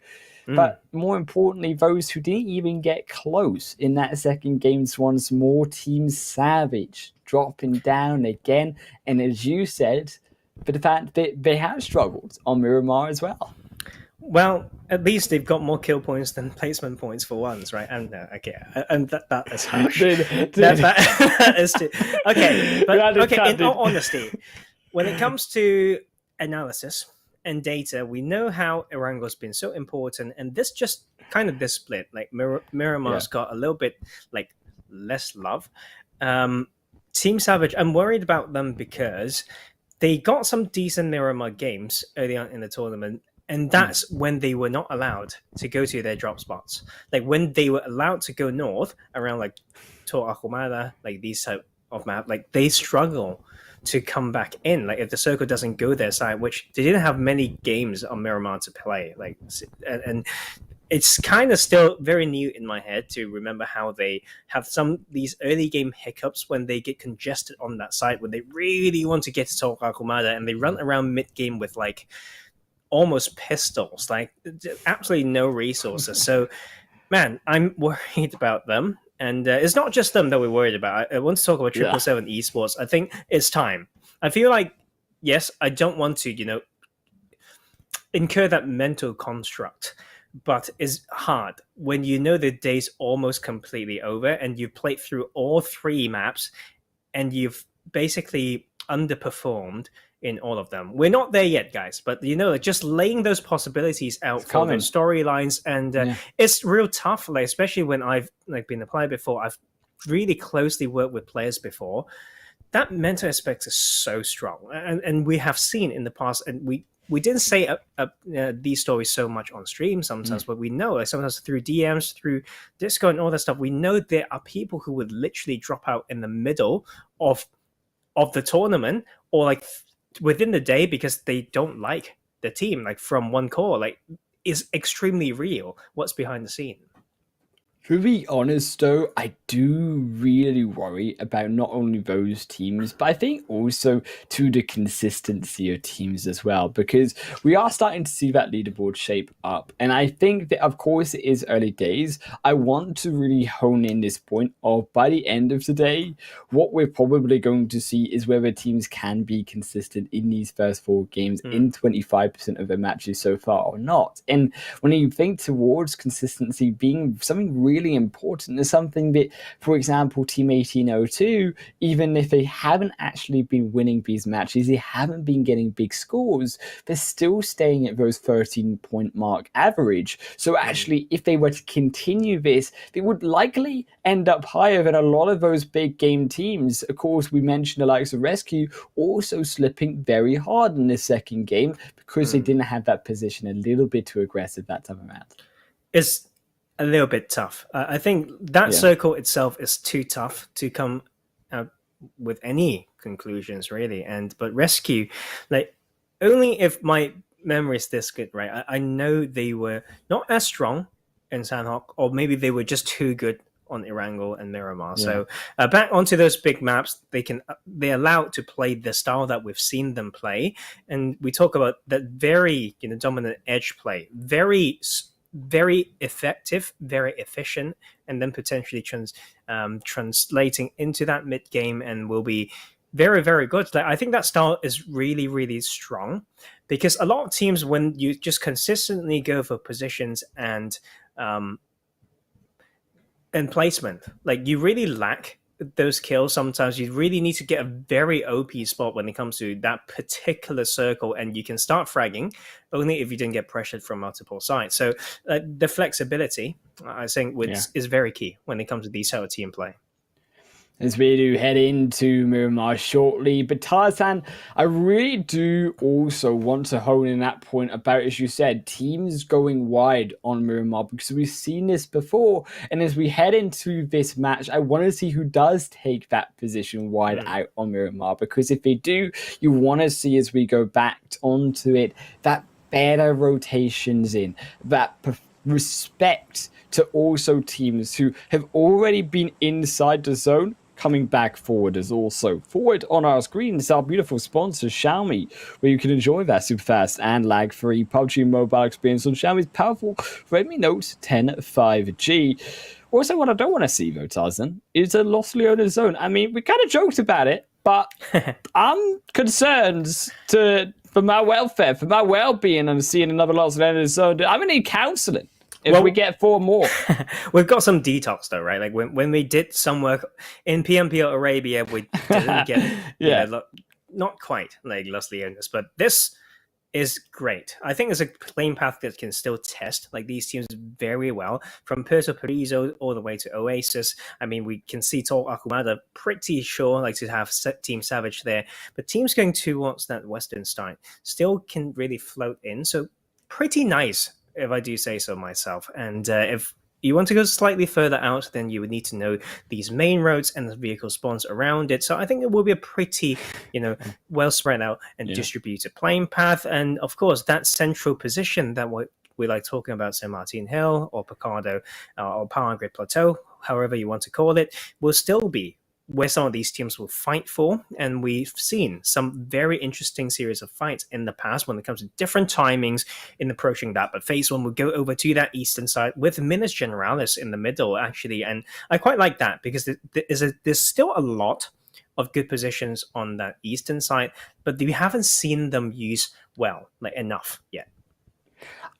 But more importantly, those who didn't even get close in that second game once more, Team Savage dropping down again. And as you said, for the fact that they have struggled on Miramar as well. Well, at least they've got more kill points than placement points for once, right? And and that is harsh. That is too, okay, but okay. In all honesty, when it comes to analysis and data, we know how Erangel's been so important, and this just kind of this split. Like Miramar's got a little bit like less love. Team Savage, I'm worried about them because they got some decent Miramar games early on in the tournament, and that's when they were not allowed to go to their drop spots. Like when they were allowed to go north around like Tor Akumada, like these type of map, like they struggle to come back in. Like if the circle doesn't go their side, which they didn't have many games on Miramar to play. Like, and it's kind of still very new in my head to remember how they have some these early game hiccups when they get congested on that side when they really want to get to Tor Akumada, and they run around mid game with like almost pistols, like absolutely no resources. So, man, I'm worried about them. And it's not just them that we're worried about. I want to talk about 777 Esports. I think it's time. I feel like, yes, I don't want to, incur that mental construct, but it's hard when you know the day's almost completely over and you've played through all 3 maps and you've basically underperformed in all of them. We're not there yet, guys, but just laying those possibilities out for those storylines, and it's real tough, like especially when I've been a player before. I've really closely worked with players before. That mental aspect is so strong, and we have seen in the past, and we didn't say these stories so much on stream sometimes, but we know, like sometimes through DMs, through Discord and all that stuff, we know there are people who would literally drop out in the middle of the tournament, or like within the day, because they don't like the team, like from one core. Like, is extremely real what's behind the scene. To be honest, though, I do really worry about not only those teams, but I think also to the consistency of teams as well, because we are starting to see that leaderboard shape up. And I think that, of course, it is early days. I want to really hone in this point of, by the end of the day, what we're probably going to see is whether teams can be consistent in these first 4 games in 25% of their matches so far or not. And when you think towards consistency being something really important, is something that, for example, Team 1802, even if they haven't actually been winning these matches, they haven't been getting big scores, they're still staying at those 13-point mark average. So actually, if they were to continue this, they would likely end up higher than a lot of those big game teams. Of course, we mentioned the likes of RESQ also slipping very hard in this second game because they didn't have that position a little bit too aggressive that time around. It's a little bit tough. I think that circle itself is too tough to come out with any conclusions, really. But RESQ, like, only if my memory is this good, right? I know they were not as strong in Sanhok, or maybe they were just too good on Erangel and Miramar. So back onto those big maps, they're allowed to play the style that we've seen them play, and we talk about that very dominant edge play, very effective, very efficient, and then potentially translating into that mid game, and will be very, very good. Like, I think that style is really, really strong, because a lot of teams, when you just consistently go for positions and placement, like, you really lack those kills. Sometimes you really need to get a very OP spot when it comes to that particular circle, and you can start fragging only if you didn't get pressured from multiple sides. So the flexibility, I think, is very key when it comes to these type of team play. as we do head into Miramar shortly. But Tarzan, I really do also want to hone in that point about, as you said, teams going wide on Miramar, because we've seen this before. And as we head into this match, I want to see who does take that position wide out on Miramar, because if they do, you want to see, as we go back onto it, that better rotations in, that respect to also teams who have already been inside the zone coming back forward. As also forward on our screen is our beautiful sponsor Xiaomi, where you can enjoy that super fast and lag-free PUBG mobile experience on Xiaomi's powerful Redmi Note 10 5G. Also, what I don't want to see, though, Tarzan, is a Los Leones zone. I mean, we kind of joked about it, but I'm concerned for my welfare, for my well-being, and seeing another Los Leones zone. I'm going to need counseling if we get 4 more. We've got some detox, though, right? Like when we did some work in PMPL Arabia, we didn't get not quite like Los Leones, but this is great. I think it's a playing path that can still test like these teams very well, from Puerto Paraiso all the way to Oasis. I mean, we can see Tor Akumada pretty sure like to have Team Savage there, but teams going towards that western side still can really float in. So pretty nice, if I do say so myself. And if you want to go slightly further out, then you would need to know these main roads and the vehicle spawns around it. So I think it will be a pretty, well spread out and distributed playing path. And of course, that central position that we like talking about, San Martin Hill or Picado or Power Grid Plateau, however you want to call it, will still be where some of these teams will fight for. And we've seen some very interesting series of fights in the past when it comes to different timings in approaching that. But phase 1 will go over to that eastern side with Minas Generalis in the middle, actually. And I quite like that, because there's still a lot of good positions on that eastern side, but we haven't seen them used well, like enough yet.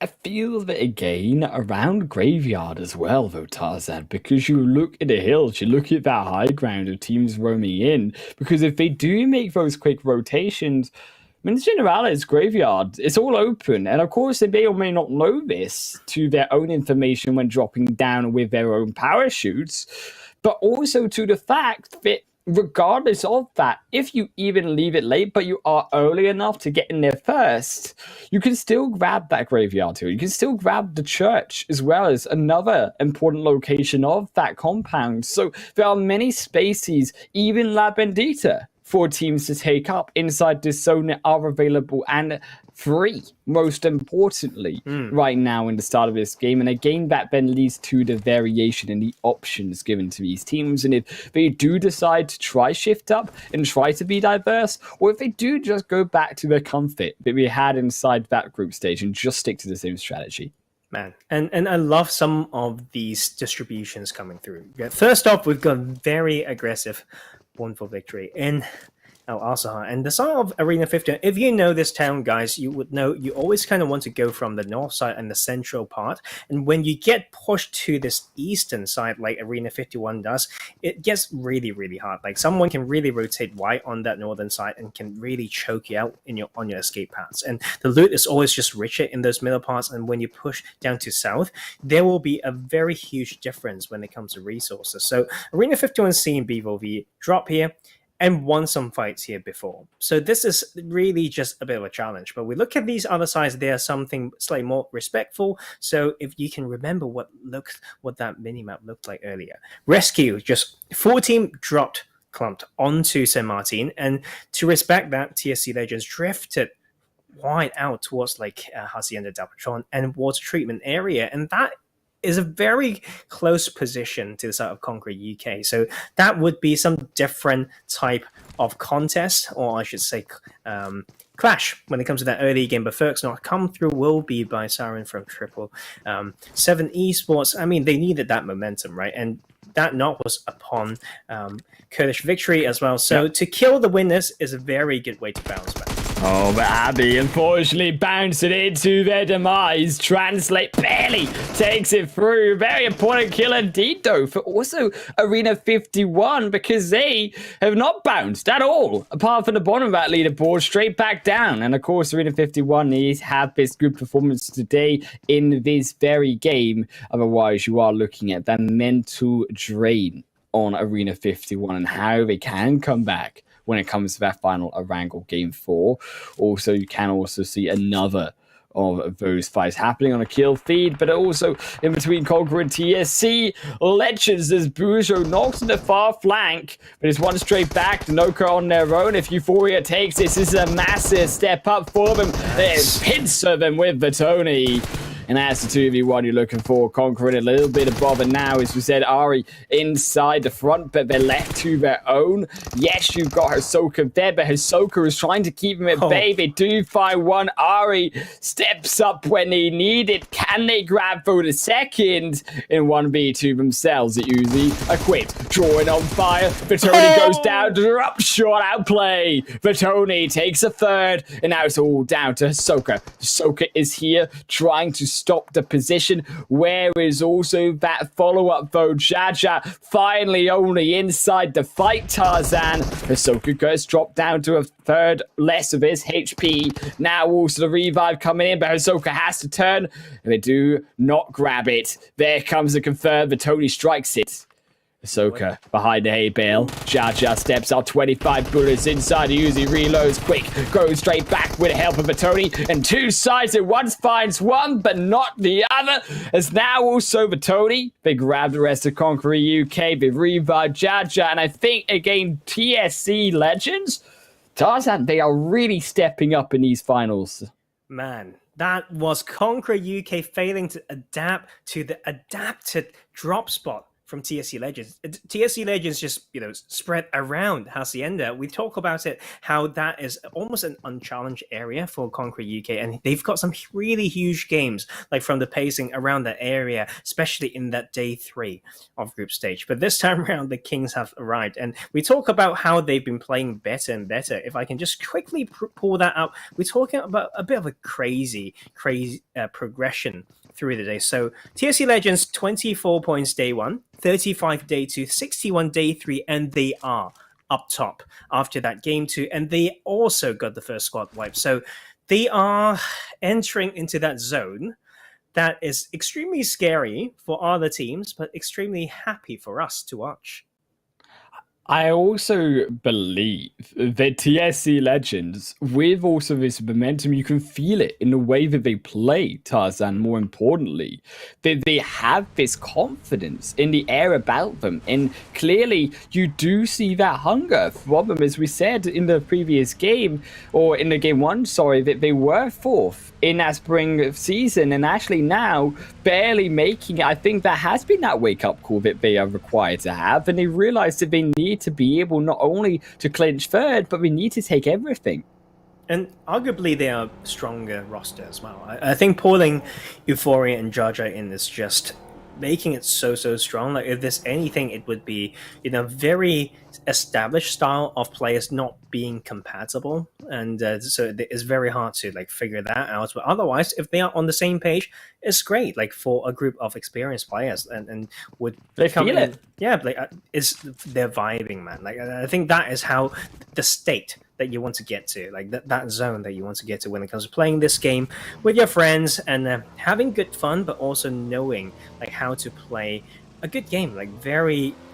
I feel that again around Graveyard as well, though, Tarzan, because you look at the hills, you look at that high ground of teams roaming in, because if they do make those quick rotations, I mean, the Generalis Graveyard, it's all open. And of course, they may or may not know this to their own information when dropping down with their own parachutes, but also to the fact that regardless of that, if you even leave it late, but you are early enough to get in there first, you can still grab that Graveyard hill. You can still grab the church as well as another important location of that compound. So there are many spaces, even La Bendita, for teams to take up inside this zone that are available and free, most importantly, right now in the start of this game. And again, that then leads to the variation in the options given to these teams. And if they do decide to try shift up and try to be diverse, or if they do just go back to their comfort that we had inside that group stage and just stick to the same strategy. Man, and I love some of these distributions coming through. First off, we've got very aggressive One for Victory in Al Asahar. And the side of Arena 51, if you know this town, guys, you would know you always kind of want to go from the north side and the central part. And when you get pushed to this eastern side, like Arena 51 does, it gets really, really hard. Like someone can really rotate wide on that northern side and can really choke you out on your escape paths. And the loot is always just richer in those middle parts. And when you push down to south, there will be a very huge difference when it comes to resources. So Arena 51 seen BVOV drop here and won some fights here before. So this is really just a bit of a challenge. But we look at these other sides, they are something slightly more respectful. So if you can remember what that minimap looked like earlier. RESQ, just 4 team dropped clumped onto San Martin. And to respect that, TSC Legends drifted wide out towards like Hacienda del Patron and water treatment area. And that is a very close position to the side of Conqueror UK. So that would be some different type of contest, or I should say clash when it comes to that early game. But Ferk's not come through will be by Siren from 777 Esports. I mean, they needed that momentum, right? And that knock was upon KurdVictory as well. So to kill the winners is a very good way to bounce back. Oh, but Abby unfortunately bounced it into their demise. Translate barely takes it through. Very important kill indeed, though, for also Arena 51, because they have not bounced at all, apart from the bottom of that leaderboard, straight back down. And of course, Arena 51 needs to have this good performance today in this very game. Otherwise, you are looking at that mental drain on Arena51 and how they can come back when it comes to that final Erangel Game 4. Also, you can also see another of those fights happening on a kill feed, but also in between Conqueror and TSC Legends as Bujo knocks in the far flank, but it's one straight back to Noka on their own. If Euphoria takes this is a massive step up for them. There's pincer them with the Tony. And that's the 2v1 you're looking for. Conquering a little bit of bother now. As we said, Ari inside the front, but they're left to their own. Yes, you've got Hisoka there, but Hisoka is trying to keep him at bay. They do find one. Ari steps up when they need it. Can they grab for the second? In 1v2 themselves, it usually equipped. Drawing on fire. Vitoni goes down to the upshot outplay. Vitoni takes a third, and now it's all down to Hisoka. Hisoka is here trying to stop the position. Where is also that follow-up though? Jaja finally only inside the fight. Tarzan. Hisoka gets dropped down to a third less of his HP. Now also the revive coming in, but Hisoka has to turn, and they do not grab it. There comes the confirm. The Tony strikes it. Hisoka behind the hay bale. Jaja steps out 25 bullets inside. Uzi reloads quick. Goes straight back with the help of a Tony. And two sides at once finds one, but not the other. As now also the Tony. They grab the rest of Conqueror UK. They revive Jaja. And I think again TSC Legends. Tarzan, they are really stepping up in these finals. Man, that was Conqueror UK failing to adapt to the adapted drop spot from TSC Legends. TSC Legends just, spread around Hacienda. We talk about it, how that is almost an unchallenged area for Conqueror UK, and they've got some really huge games, like from the pacing around that area, especially in that day 3 of group stage. But this time around, the Kings have arrived, and we talk about how they've been playing better and better. If I can just quickly pull that out, we're talking about a bit of a crazy progression through the day. So TSC Legends, 24 points day 1, 35 day 2, 61 day 3, and they are up top after that game 2, and they also got the first squad wipe. So they are entering into that zone that is extremely scary for other teams, but extremely happy for us to watch. I also believe that TSC Legends, with also this momentum, you can feel it in the way that they play, Tarzan, more importantly. That they have this confidence in the air about them. And clearly, you do see that hunger from them, as we said in the previous game, or in the game 1, sorry, that they were 4th in that spring season. And actually now, barely making it. I think that has been that wake-up call that they are required to have. And they realize that they need to be able not only to clinch third, but we need to take everything. And arguably they are a stronger roster as well. I think pulling Euphoria and Jaja in is just making it so strong. Like, if there's anything, it would be very established style of players not being compatible, and so it's very hard to figure that out. But otherwise, if they are on the same page, it's great. Like for a group of experienced players, and would they feel it? Yeah, they're vibing, man. Like I think that is how the state that you want to get to, like that zone that you want to get to when it comes to playing this game with your friends and having good fun, but also knowing how to play a good game.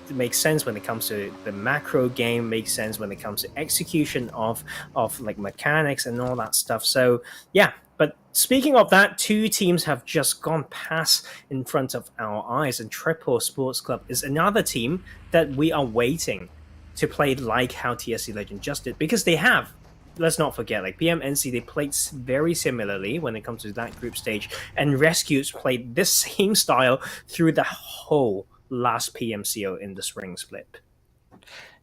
It makes sense when it comes to the macro game, makes sense when it comes to execution of mechanics and all that stuff. So yeah, but speaking of that, 2 teams have just gone past in front of our eyes, and Triple Sports Club is another team that we are waiting to play like how TSC Legend just did, because they have. Let's not forget, PMNC, they played very similarly when it comes to that group stage, and Rescues played this same style through the whole last PMCO in the spring split.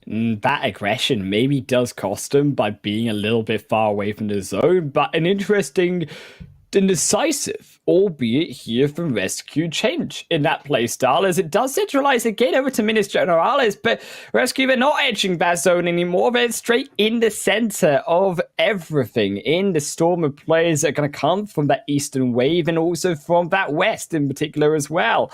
That aggression maybe does cost them by being a little bit far away from the zone, but an interesting and decisive, albeit here from RESQ, change in that playstyle, as it does centralize again over to Minas Generales, but RESQ, they're not edging that zone anymore. They're straight in the center of everything, in the storm of players that are going to come from that eastern wave and also from that west in particular as well.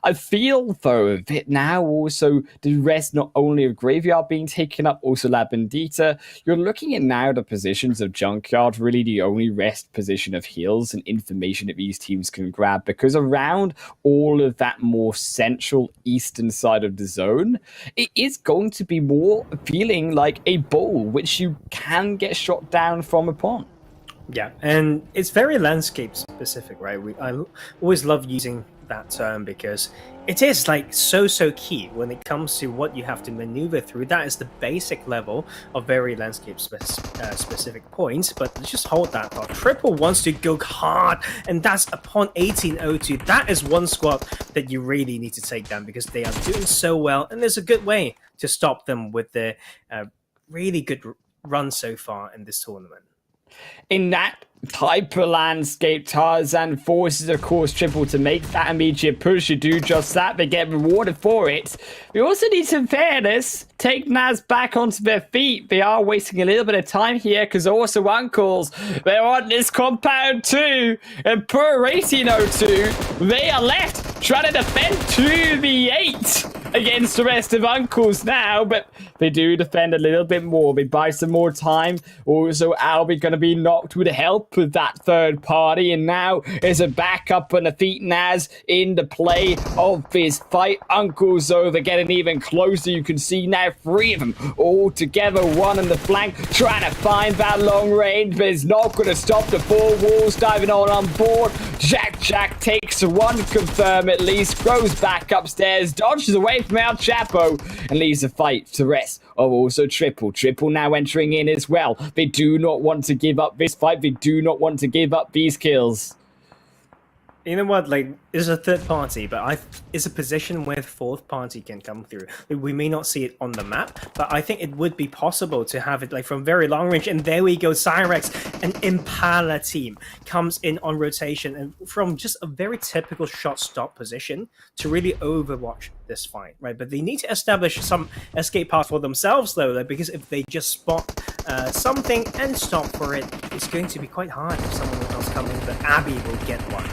I feel, though, that now also the rest not only of Graveyard being taken up, also La Bandita, you're looking at now the positions of Junkyard, really the only rest position of heals and information that these these teams can grab, because around all of that more central eastern side of the zone, it is going to be more feeling like a bowl, which you can get shot down from upon. Yeah, and it's very landscape specific, right? I always love using that term because it is like so key when it comes to what you have to maneuver through. That is the basic level of very landscape specific points. But let's just hold that thought. Triple wants to go hard, and that's upon 1802. That is one squad that you really need to take down because they are doing so well, and there's a good way to stop them with the really good run so far in this tournament. In that type of landscape, Tarzan forces, of course, Triple to make that immediate push. You do just that, they get rewarded for it. We also need some fairness. Take Naz back onto their feet. They are wasting a little bit of time here because also Uncles, they're on this compound too. And per 1802, they are left trying to defend 2v8 against the rest of Uncles now, but they do defend a little bit more. They buy some more time. Also, Albie going to be knocked with the help of that third party, and now is a backup and a feet Naz in the play of this fight. Uncles, though, they're getting even closer. You can see now 3 of them all together, one on the flank, trying to find that long range, but it's not going to stop the 4 walls diving on board. Jack takes one confirm at least, goes back upstairs, dodges away from El Chapo, and leaves the fight to rest of also Triple. Triple now entering in as well. They do not want to give up this fight. They do not want to give up these kills. You know what, like, it's a third party, but it's a position where fourth party can come through. We may not see it on the map, but I think it would be possible to have it like from very long range. And there we go, Syrax, an Impala team, comes in on rotation and from just a very typical shot-stop position to really overwatch this fight, right? But they need to establish some escape path for themselves, though, because if they just spot something and stop for it, it's going to be quite hard if someone else comes in, but Abby will get one.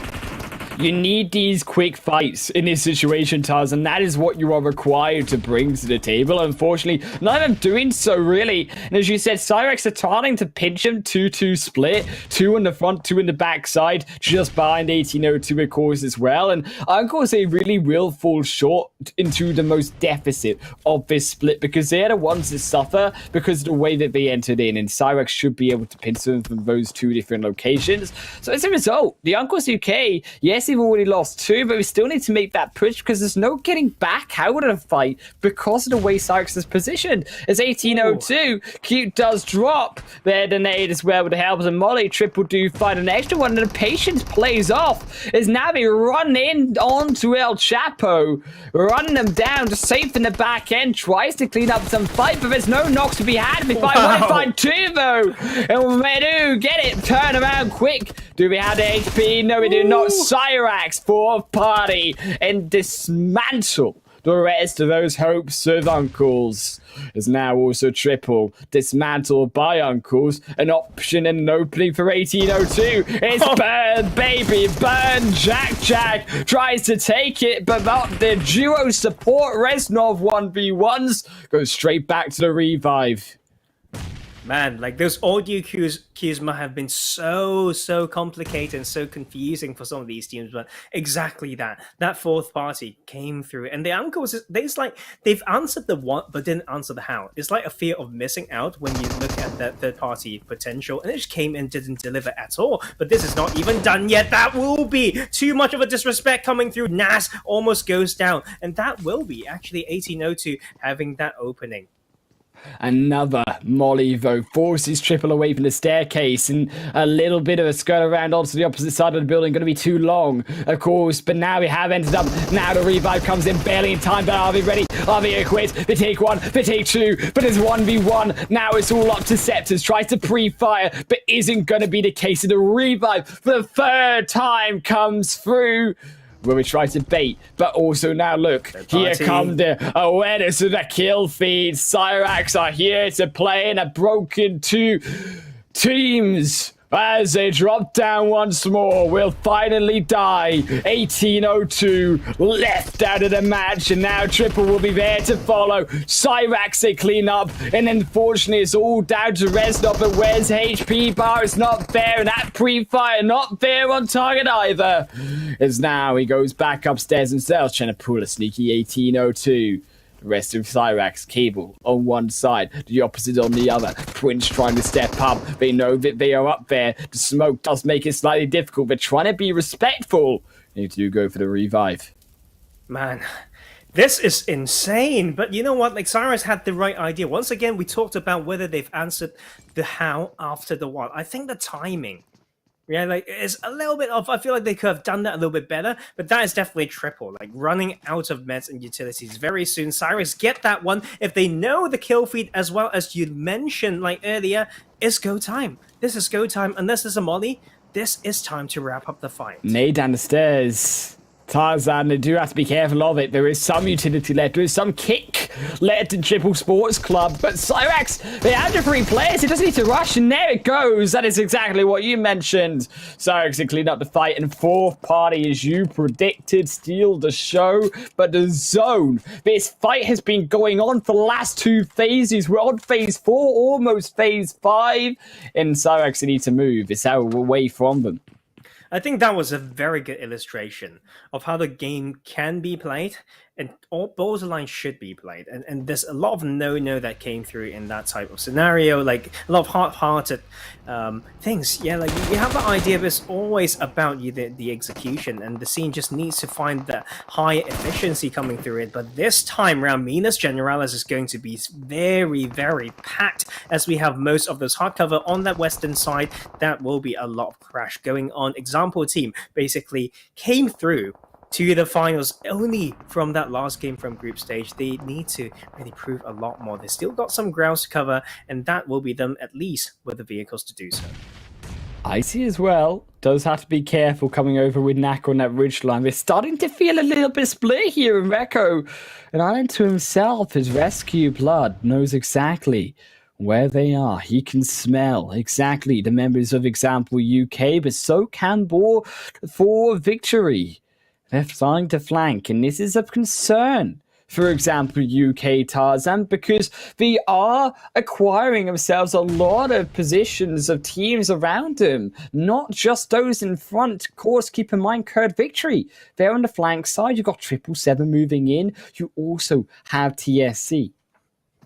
You need these quick fights in this situation, Taz, and that is what you are required to bring to the table. Unfortunately, none of them doing so, really. And as you said, Syrax are starting to pinch him, 2-2 split, 2 in the front, 2 in the backside, just behind 1802, of course, as well. And Uncles, they really will fall short into the most deficit of this split because they're the ones that suffer because of the way that they entered in, and Syrax should be able to pinch them from those 2 different locations. So as a result, the Uncles UK, yes, they've already lost 2, but we still need to make that push because there's no getting back out of the fight because of the way Syrax is positioned. As 1802, Cute does drop their nade as well with the help of Molly. Triple do find an extra one, and the patience plays off as now they run in onto El Chapo, running them down, just safe in the back end, tries to clean up some fight, but there's no knocks to be had. We find 2 though, and we do get it, turn around quick. Do we have the HP? No, we do not. Syrax, fourth party, and dismantle the rest of those hopes of Uncles. Is now also Triple dismantled by Uncles. An option and an opening for 1802. It's burn, baby, burn. Jack tries to take it, but not the duo support. Resnov 1v1s goes straight back to the revive. Man, like those audio cues might have been so complicated and so confusing for some of these teams, but exactly that fourth party came through, and the Uncles, they've answered the what but didn't answer the how. It's like a fear of missing out when you look at that third party potential, and it just came and didn't deliver at all. But this is not even done yet. That will be too much of a disrespect coming through. Nas almost goes down, and that will be actually 1802 having that opening. Another Molly, though, forces Triple away from the staircase, and a little bit of a skirt around onto the opposite side of the building. Going to be too long, of course, but now we have ended up. Now the revive comes in barely in time, but are they ready? Are they equipped? They take 1, they take 2, but it's 1v1. Now it's all up to Scepters. Tries to pre-fire, but isn't going to be the case. And the revive for the 3rd time comes through, where we try to bait, but also now look, here come the awareness of the kill feed. Syrax are here to play in a broken 2 teams As they drop down once more, will finally die. 1802 left out of the match, and now Triple will be there to follow. Syrax they clean up, and unfortunately it's all down to RESQ, but where's HP bar? It's not there, and that pre-fire not there on target either. As now he goes back upstairs himself, trying to pull a sneaky 1802. The rest of Syrax, Cable on one side, the opposite on the other. Prince trying to step up. They know that they are up there. The smoke does make it slightly difficult. They're trying to be respectful. They do go for the revive. Man, this is insane. But you know what? Like, Syrax had the right idea. Once again, we talked about whether they've answered the how after the what. I think the timing, yeah, like, it's a little bit off. I feel like they could have done that a little bit better, but that is definitely Triple. Like, running out of meds and utilities very soon. Syrax get that one. If they know the kill feed, as well as you mentioned, like, earlier, it's go time. This is go time. Unless there's a molly, this is time to wrap up the fight. Nade down the stairs. Tarzan, they do have to be careful of it. There is some utility left. There is some kick led to Triple Sports Club. But Syrax, they have the 3 players. It doesn't need to rush, and there it goes. That is exactly what you mentioned. Syrax to clean up the fight, and fourth party, as you predicted, steal the show. But the zone, this fight has been going on for the last 2 phases. We're on phase 4, almost phase 5. And Syrax need to move. It's out away from them. I think that was a very good illustration of how the game can be played and all borderline should be played. And there's a lot of no that came through in that type of scenario, like a lot of half-hearted things. Yeah, like you have the idea, but it's always about the execution, and the scene just needs to find that high efficiency coming through it. But this time around, Minas Generalis is going to be very, very packed, as we have most of those hardcover on that western side. That will be a lot of crash going on. Example team basically came through to the finals only from that last game from group stage. They need to really prove a lot more. They still got some grounds to cover, and that will be them at least with the vehicles to do so. Icy as well does have to be careful coming over with Knack on that ridge line. We're starting to feel a little bit split here in Recco. And Island to himself, his rescue blood, knows exactly where they are. He can smell exactly the members of Example UK, but so can Boar for Victory. They're starting to flank, and this is a concern for Example UK, Tarzan, because they are acquiring themselves a lot of positions of teams around them, not just those in front. Of course, keep in mind KurdVictory. They're on the flank side. You've got 777 moving in. You also have TSC.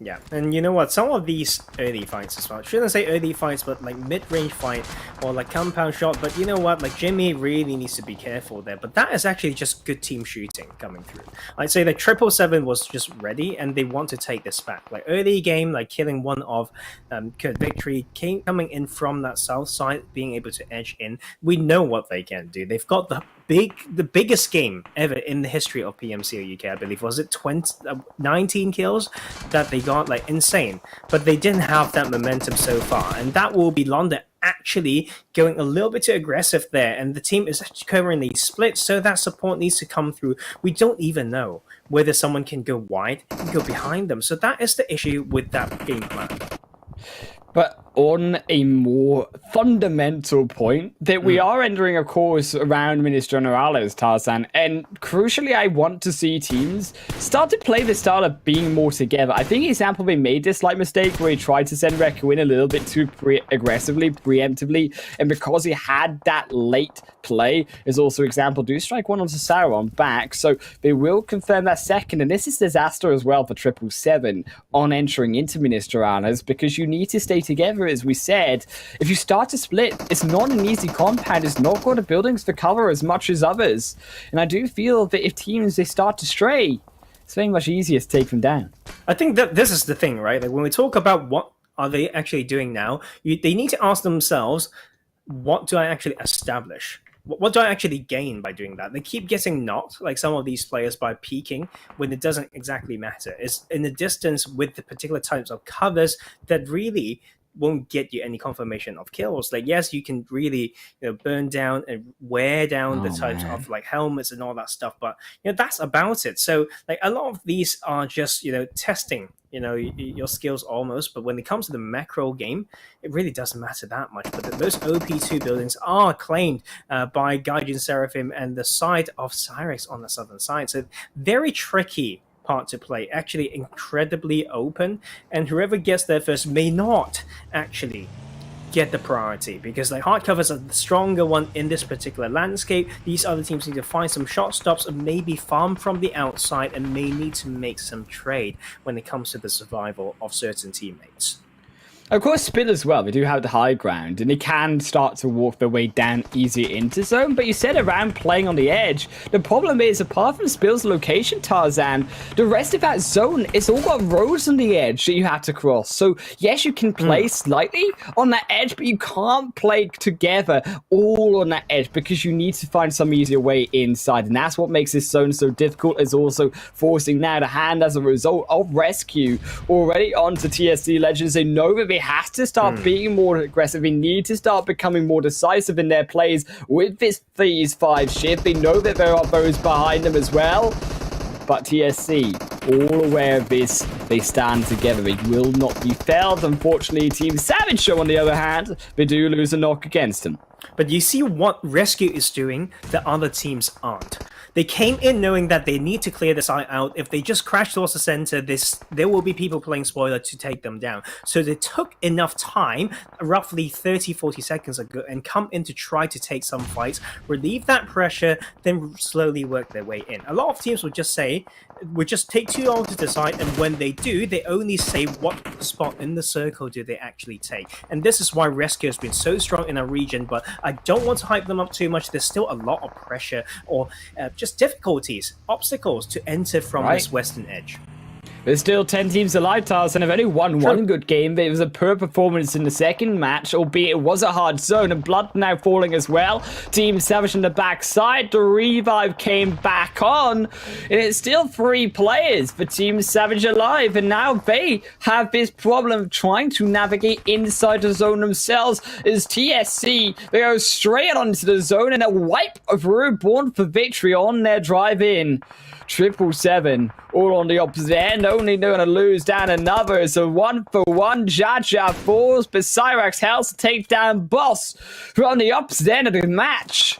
Yeah, and you know what? Some of these early fights as well. I shouldn't say early fights, but like mid-range fight or like compound shot. But you know what? Like Jimmy really needs to be careful there. But that is actually just good team shooting coming through. I'd say that 777 was just ready and they want to take this back. Like early game, like killing one of KurdVictory, coming in from that south side, being able to edge in. We know what they can do. They've got the biggest game ever in the history of PMCO UK, I believe. Was it 19 kills that they got? Like insane. But they didn't have that momentum so far, and that will be London actually going a little bit too aggressive there, and the team is currently split, so that support needs to come through. We don't even know whether someone can go wide and go behind them, so that is the issue with that game plan. But on a more fundamental point, that we are entering, of course, around Minas Generalis, Tarzan, and crucially, I want to see teams start to play the style of being more together. I think Example, they made this slight mistake where he tried to send Recco in a little bit too aggressively, preemptively, and because he had that late play, is also Example do strike one onto Sauron back, so they will confirm that second, and this is disaster as well for 777 on entering into Minas Generalis, because you need to stay together. As we said, if you start to split, it's not an easy compound. It's not got the buildings to cover as much as others. And I do feel that if teams, they start to stray, it's very much easier to take them down. I think that this is the thing, right? Like when we talk about what are they actually doing now, they need to ask themselves, what do I actually establish? What do I actually gain by doing that? They keep getting knocked, like some of these players, by peeking when it doesn't exactly matter. It's in the distance with the particular types of covers that really won't get you any confirmation of kills. Like, yes, you can really, burn down and wear down the types of like helmets and all that stuff, but that's about it. So like a lot of these are just testing your skills almost, but when it comes to the macro game, it really doesn't matter that much. But those OP2 buildings are claimed by Gaijin Seraphim and the side of Syrax on the southern side, so very tricky part to play, actually incredibly open, and whoever gets there first may not actually get the priority, because like hardcovers are the stronger one in this particular landscape. These other teams need to find some shot stops and maybe farm from the outside, and may need to make some trade when it comes to the survival of certain teammates. Of course, Spill as well, they do have the high ground, and they can start to walk their way down easier into zone, but you said around playing on the edge. The problem is, apart from Spill's location, Tarzan, the rest of that zone, it's all got roads on the edge that you have to cross. So, yes, you can play slightly on that edge, but you can't play together all on that edge, because you need to find some easier way inside, and that's what makes this zone so difficult, is also forcing now the hand as a result of RESQ already onto TSC Legends. They know that they have to start being more aggressive. They need to start becoming more decisive in their plays with these 5 shift. They know that there are those behind them as well. But TSC, all aware of this, they stand together. It will not be failed. Unfortunately, Team Savage Show, on the other hand, they do lose a knock against them. But you see what RESQ is doing that other teams aren't. They came in knowing that they need to clear the site out. If they just crash towards the center, there will be people playing spoiler to take them down. So they took enough time, roughly 30-40 seconds ago, and come in to try to take some fights, relieve that pressure, then slowly work their way in. A lot of teams would just take too long to decide, and when they do, they only say what spot in the circle do they actually take. And this is why RESQ has been so strong in our region, but I don't want to hype them up too much. There's still a lot of pressure, or just difficulties, obstacles to enter from this western edge. There's still 10 teams alive, Tarzan. Have only won one good game, but it was a poor performance in the second match, albeit it was a hard zone, and blood now falling as well. Team Savage on the backside. The revive came back on, and it's still 3 players for Team Savage alive, and now they have this problem of trying to navigate inside the zone themselves. As TSC, they go straight onto the zone, and a wipe of Born for victory on their drive in. 777, all on the opposite end, only going to lose down another. So 1-for-1, Jaja falls, but Syrax helps to take down Boss from the opposite end of the match.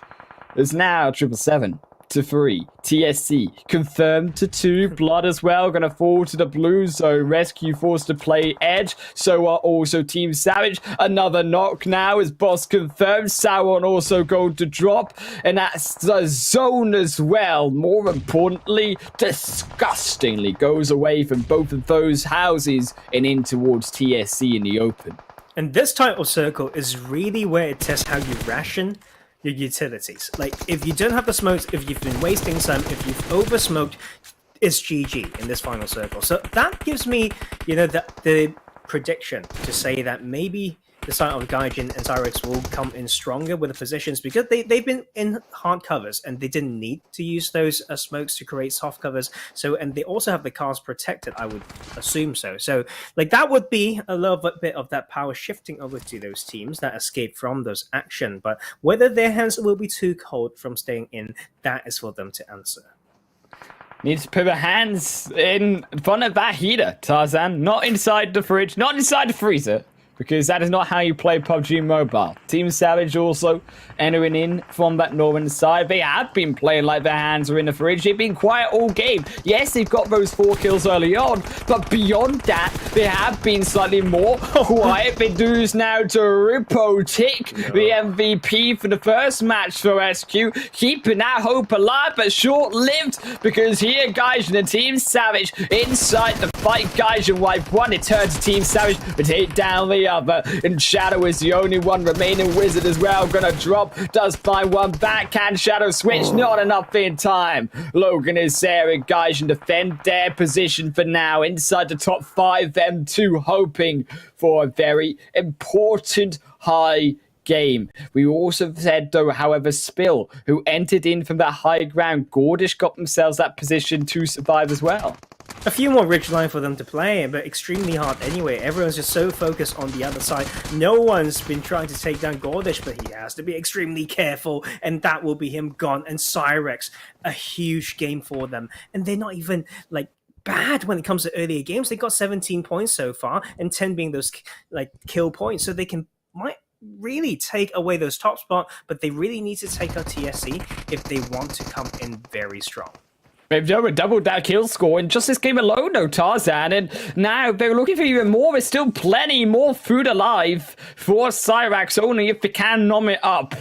It's now 777 to 3. TSC confirmed to 2. Blood as well, going to fall to the blue zone. RESQ forced to play edge. So are also Team Savage. Another knock now as Boss confirmed. Sauron also going to drop. And that's the zone as well. More importantly, disgustingly goes away from both of those houses and in towards TSC in the open. And this type of circle is really where it tests how you ration your utilities. Like, if you don't have the smokes, if you've been wasting some, if you've over smoked, it's GG in this final circle. So that gives me, the prediction to say that maybe the side of Gaijin and Syrax will come in stronger with the positions, because they've been in hard covers and they didn't need to use those smokes to create soft covers. So, and they also have the cars protected, I would assume so. So, like, that would be a little bit of that power shifting over to those teams that escape from those action. But whether their hands will be too cold from staying in, that is for them to answer. Needs to put their hands in front of that heater, Tarzan. Not inside the fridge, not inside the freezer, because that is not how you play PUBG Mobile. Team Savage also entering in from that northern side. They have been playing like their hands are in the fridge. They've been quiet all game. Yes, they've got those 4 kills early on, but beyond that, they have been slightly more quiet. They lose now to Ripotic, the MVP for the first match for RESQ, keeping that hope alive, but short-lived, because here, Gaijin and Team Savage inside the fight. Gaijin wipe 1. It turns to Team Savage, but take down the other, and Shadow is the only one remaining. Wizard as well, gonna drop, does find one back. Can Shadow switch? Not enough in time. Logan is there, and Gaijin defend their position for now inside the top 5. Them 2 hoping for a very important high game. We also said, though, however, Spill, who entered in from that high ground, Gordish got themselves that position to survive as well. A few more ridgeline for them to play, but extremely hard anyway. Everyone's just so focused on the other side. No one's been trying to take down Gordish, but he has to be extremely careful, and that will be him gone. And Syrax, a huge game for them. And they're not even, like, bad when it comes to earlier games. They got 17 points so far, and 10 being those, like, kill points. So they might really take away those top spot, but they really need to take out TSC if they want to come in very strong. They've doubled that kill score in just this game alone, though, Tarzan. And now they're looking for even more. There's still plenty more food alive for Syrax, only if they can nom it up.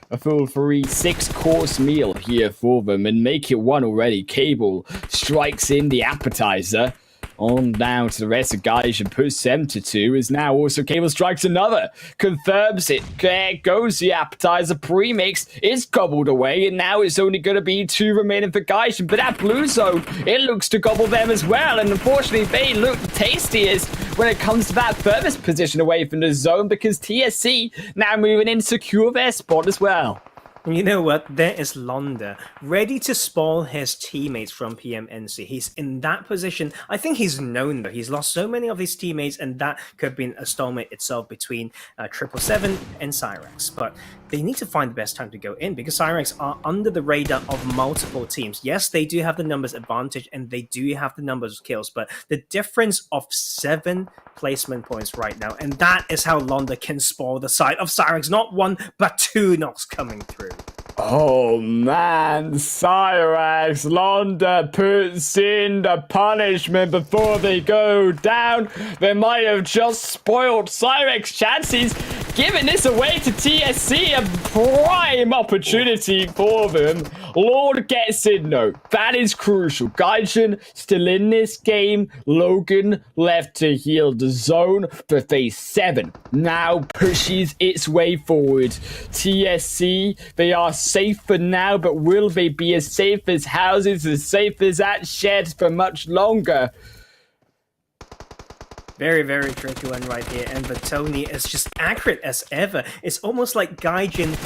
A full 6-course meal here for them and make it one already. Cable strikes in the appetizer. On down to the rest of Gaijin and puts them to 2 is now also Cable strikes another. Confirms it. There goes the appetizer. Premix is gobbled away, and now it's only going to be 2 remaining for Gaijin. But that blue zone, it looks to gobble them as well. And unfortunately, they look tastiest when it comes to that furthest position away from the zone, because TSC now moving in to secure their spot as well. You know what? There is Londa, ready to spoil his teammates from PMNC. He's in that position. I think he's known that he's lost so many of his teammates, and that could have been a stalemate itself between 777 and Syrax. But they need to find the best time to go in, because Syrax are under the radar of multiple teams. Yes, they do have the numbers advantage, and they do have the numbers of kills, but the difference of 7 placement points right now, and that is how Londa can spoil the side of Syrax. Not 1, but 2 knocks coming through. Oh man, Syrax, Londa puts in the punishment before they go down. They might have just spoiled Syrax chances, giving this away to TSC, a prime opportunity for them. Lord gets in though, that is crucial. Gaijin still in this game. Logan left to heal the zone, but phase 7 now pushes its way forward. TSC, they are safe for now, but will they be as safe as houses, as safe as that shed for much longer? Very, very tricky one right here, and Batoni is just accurate as ever. It's almost like Gaijin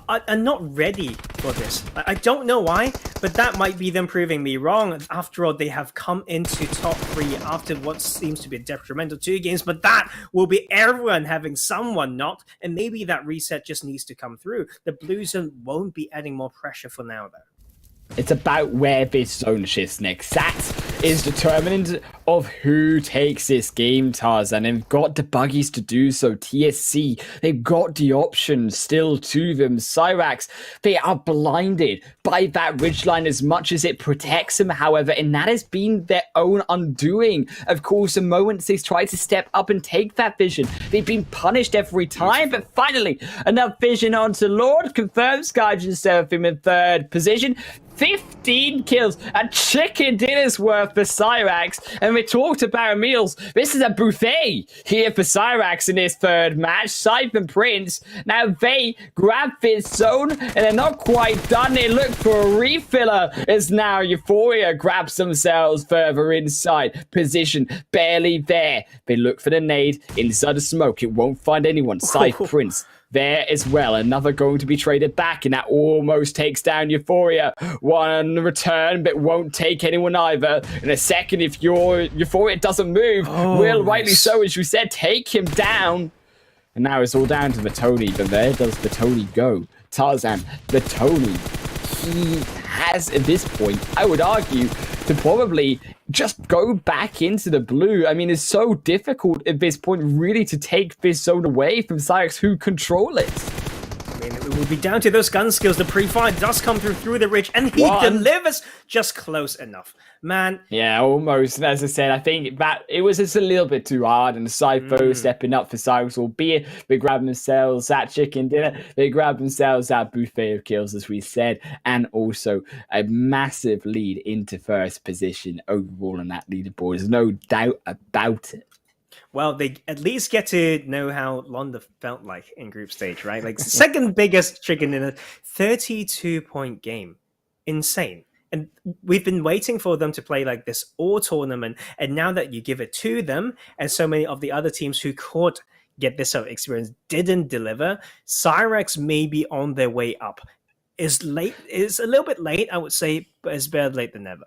are not ready for this. I don't know why, but that might be them proving me wrong. After all, they have come into top 3 after what seems to be a detrimental 2 games, but that will be everyone having someone knocked, and maybe that reset just needs to come through. The blue zone won't be adding more pressure for now, though. It's about where this zone shifts next. That is determinant of who takes this game, Tarzan. And they've got the buggies to do so. TSC, they've got the options still to them. Syrax, they are blinded by that ridgeline as much as it protects them, however, and that has been their own undoing. Of course, the moments they've tried to step up and take that vision, they've been punished every time, but finally, enough vision onto Lord confirms Gaijin Seraphim in 3rd position. 15 kills, a chicken dinner's worth for Syrax, and we talked about meals. This is a buffet here for Syrax in his 3rd match. Siphon Prince, now they grab this zone, and they're not quite done. They look for a refiller as now Euphoria grabs themselves further inside. Position barely there. They look for the nade inside the smoke. It won't find anyone. Siphon Prince there as well. Another going to be traded back, and that almost takes down Euphoria. One return, but won't take anyone either. In a second, if your Euphoria doesn't move, will rightly so, as you said, take him down. And now it's all down to Batoni, but where does Batoni go? Tarzan, Batoni, he has at this point, I would argue, to probably just go back into the blue. I mean, it's so difficult at this point really to take this zone away from Syrax, who control it. I mean, it will be down to those gun skills. The pre-fire does come through the ridge, and he delivers just close enough. Man. Yeah, almost. As I said, I think that it was just a little bit too hard, and Cypho stepping up for Syrax, albeit they grab themselves that chicken dinner, they grab themselves that buffet of kills, as we said, and also a massive lead into 1st position overall on that leaderboard. There's no doubt about it. Well, they at least get to know how Londa felt like in group stage, right? Like 2nd biggest chicken in a 32-point game. Insane. And we've been waiting for them to play like this all tournament. And now that you give it to them, and so many of the other teams who could get this sort of experience didn't deliver, Syrax may be on their way up. It's a little bit late, I would say, but it's better late than never.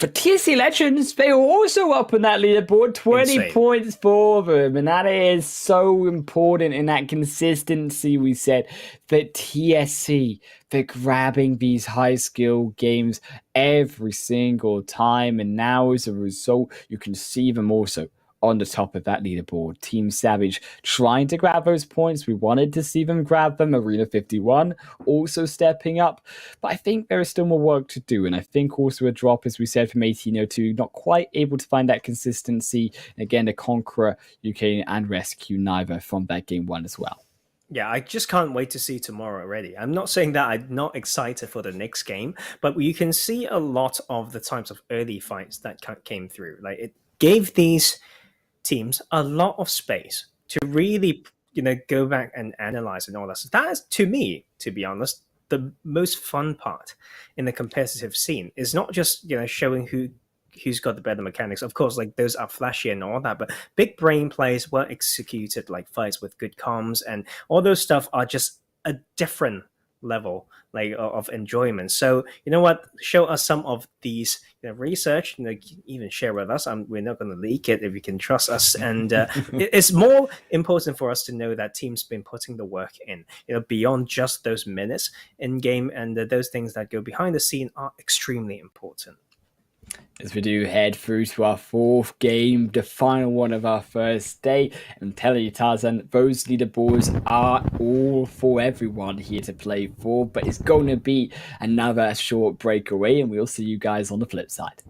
For TSC Legends, they were also up on that leaderboard, 20 Insane. points for them. And that is so important in that consistency we said that TSC, they're grabbing these high skill games every single time. And now as a result, you can see them also on the top of that leaderboard. Team Savage trying to grab those points. We wanted to see them grab them. Arena51 also stepping up. But I think there is still more work to do. And I think also a drop, as we said, from 1802, not quite able to find that consistency. And again, the Conqueror UK and RESQ neither from that game one as well. Yeah, I just can't wait to see tomorrow already. I'm not saying that I'm not excited for the next game, but you can see a lot of the types of early fights that came through. Like, it gave these teams a lot of space to really, go back and analyze and all that. So that is, to me, to be honest, the most fun part in the competitive scene. Is not just showing who's got the better mechanics. Of course, like, those are flashy and all that, but big brain plays, well executed, like fights with good comms, and all those stuff are just a different level like of enjoyment. So you know what, show us some of these research, even share with us. We're not going to leak it if you can trust us, and it's more important for us to know that teams been putting the work in, beyond just those minutes in game, and those things that go behind the scene are extremely important. As we do head through to our fourth game, the final one of our first day. I'm telling you, Tarzan, those leaderboards are all for everyone here to play for, but it's going to be another short breakaway, and we'll see you guys on the flip side.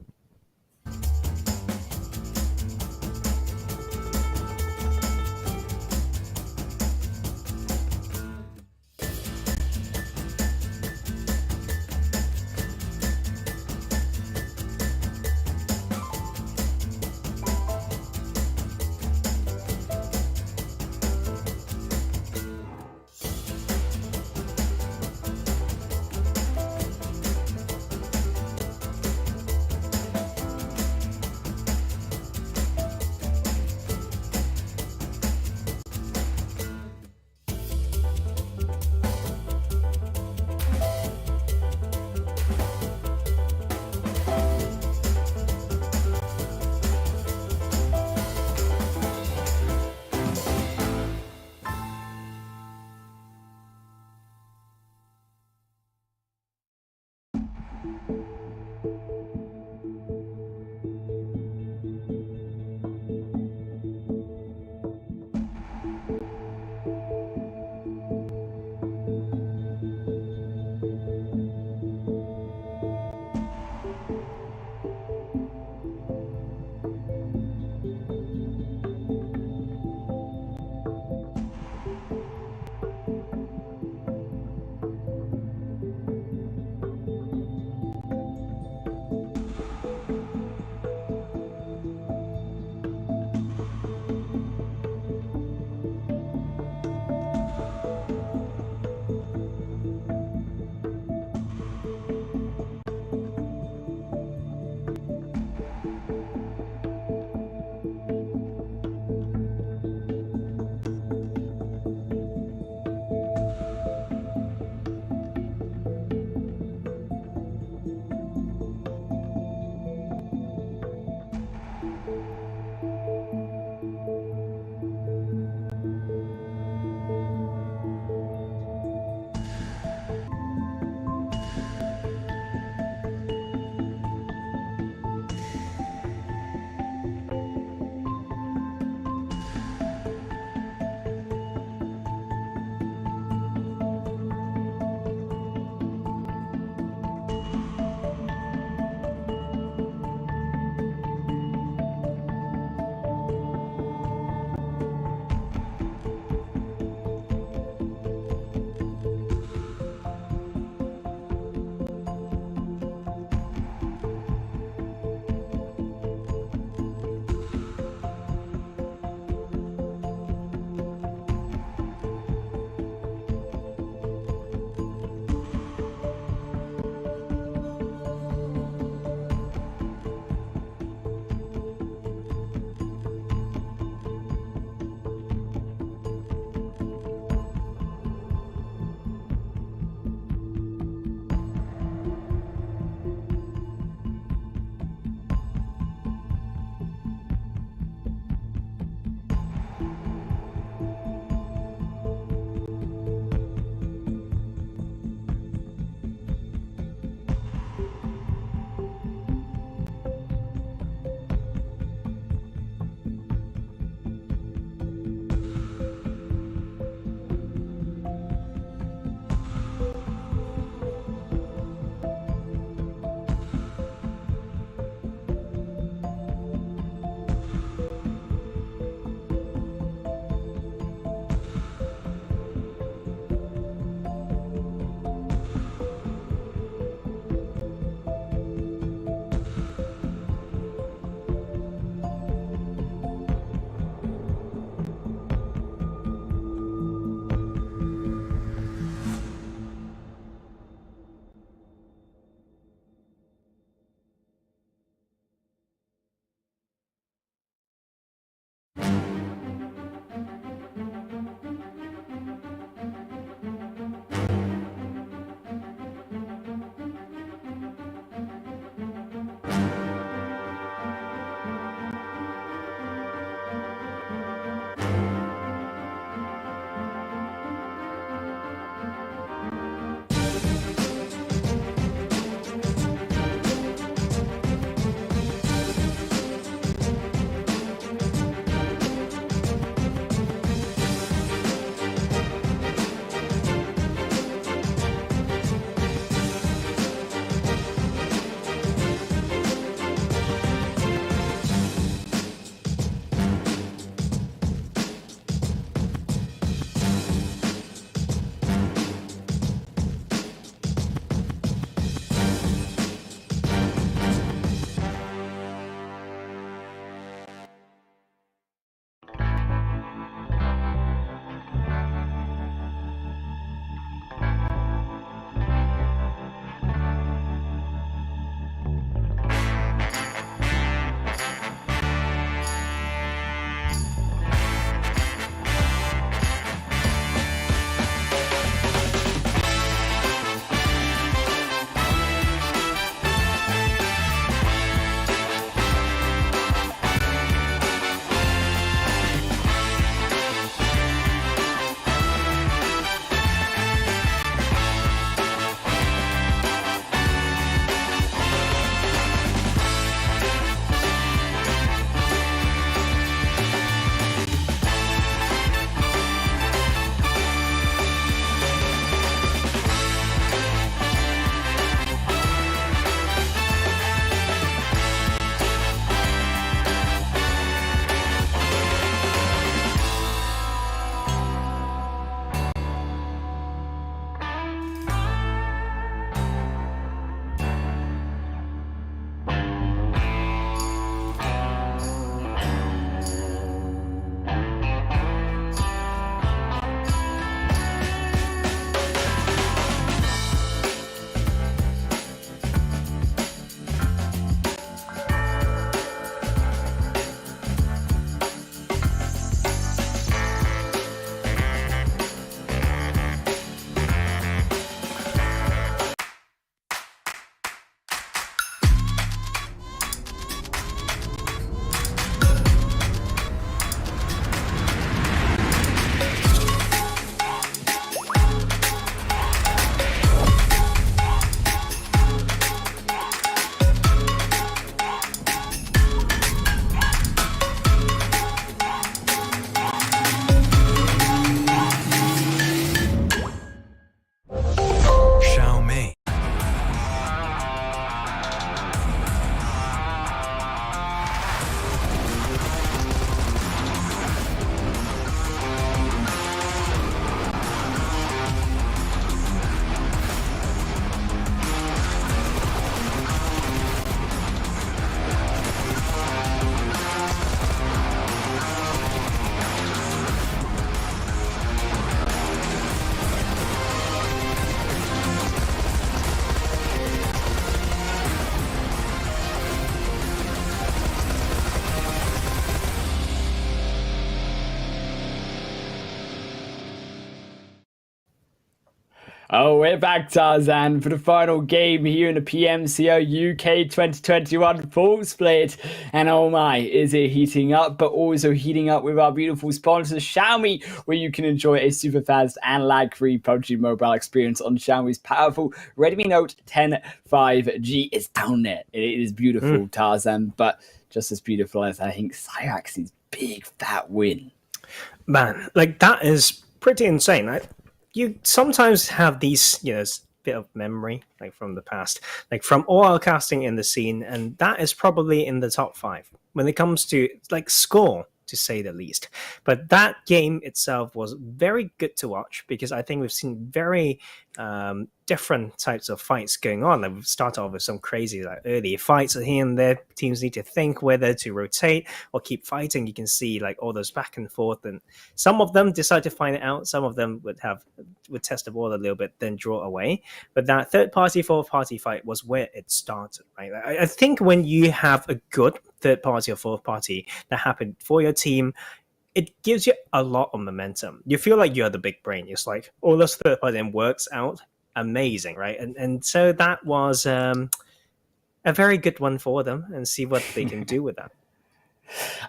Xiaomi. Oh, we're back, Tarzan, for the final game here in the PMCO UK 2021 full split. And oh my, is it heating up, but also heating up with our beautiful sponsor, Xiaomi, where you can enjoy a super fast and lag-free PUBG mobile experience on Xiaomi's powerful Redmi Note 10 5G. It's down there. It is beautiful, Tarzan, but just as beautiful as I think Syrax's big fat win. Man, like that is pretty insane. You sometimes have these, bit of memory, like from the past, like from all our casting in the scene, and that is probably in the top 5 when it comes to like score, to say the least. But that game itself was very good to watch because I think we've seen very different types of fights going on. Like, we've started off with some crazy like early fights here and there. Teams need to think whether to rotate or keep fighting. You can see like all those back and forth, and some of them decide to find it out. Some of them would test the ball a little bit, then draw away. But that third party, fourth party fight was where it started, right? I think when you have a good third party or fourth party that happened for your team, it gives you a lot of momentum. You feel like you're the big brain. It's like, oh, this third party then works out. Amazing, right? And so that was a very good one for them, and see what they can do with that.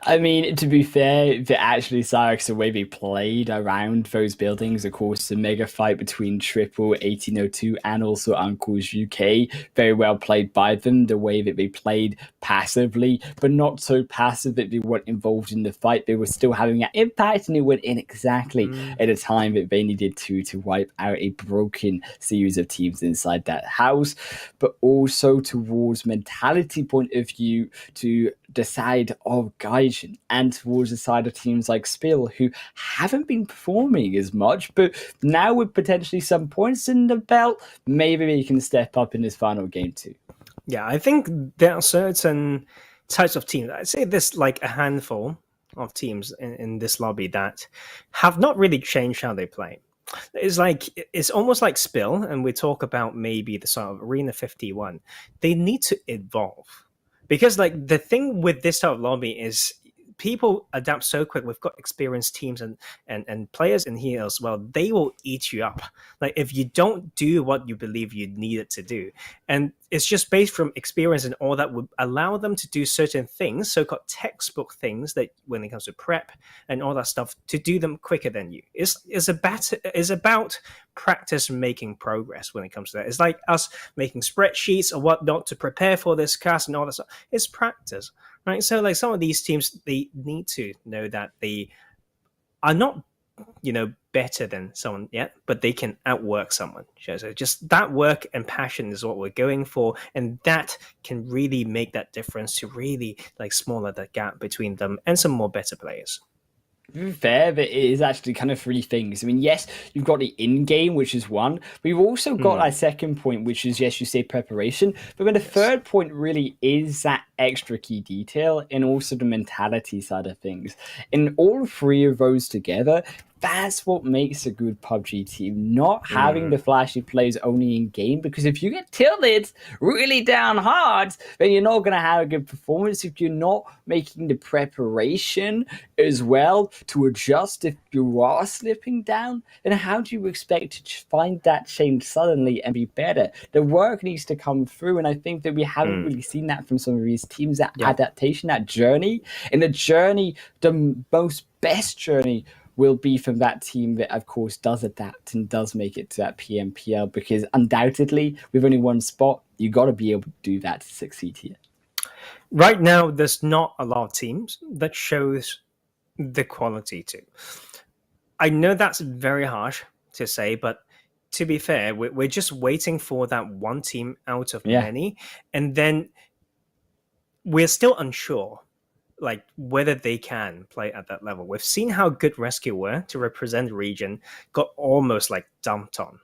I mean, to be fair, actually Syrax, the way they played around those buildings, of course, the mega fight between Triple, 1802, and also Uncles UK, very well played by them. The way that they played passively, but not so passive that they weren't involved in the fight. They were still having that impact, and it went in exactly at a time that they needed to wipe out a broken series of teams inside that house, but also towards mentality point of view, to the side of Gaijin and towards the side of teams like Spill, who haven't been performing as much, but now with potentially some points in the belt, maybe they can step up in this final game too. Yeah, I think there are certain types of teams. I'd say there's like a handful of teams in this lobby that have not really changed how they play. It's almost like Spill, and we talk about maybe the sort of Arena51. They need to evolve. Because like the thing with this type of lobby is people adapt so quick. We've got experienced teams and players in here as well. They will eat you up. Like if you don't do what you believe you need it to do. And it's just based from experience, and all that would allow them to do certain things, so-called textbook things, that when it comes to prep and all that stuff, to do them quicker than you. It's about practice making progress when it comes to that. It's like us making spreadsheets or whatnot to prepare for this cast and all that stuff. It's practice, right? So like some of these teams, they need to know that they are not, better than someone yet, but they can outwork someone. So just that work and passion is what we're going for, and that can really make that difference to really like smaller the gap between them and some more better players. Fair, but it is actually kind of three things. I mean, yes, you've got the in-game, which is one. We've also got our second point, which is, yes, you say preparation. But then the third point really is that extra key detail, and also the mentality side of things. And all three of those together, that's what makes a good PUBG team. Not having the flashy plays only in game, because if you get tilted really down hard, then you're not going to have a good performance. If you're not making the preparation as well to adjust if you are slipping down, then how do you expect to find that change suddenly and be better? The work needs to come through, and I think that we haven't really seen that from some of these teams. That adaptation, that journey, and the journey, the most best journey will be from that team that, of course, does adapt and does make it to that PMPL, because undoubtedly, with only one spot, you got to be able to do that to succeed here. Right now, there's not a lot of teams that shows the quality to. I know that's very harsh to say, but to be fair, we're just waiting for that one team out of many, and then we're still unsure like whether they can play at that level. We've seen how good RESQ were to represent the region, got almost like dumped on.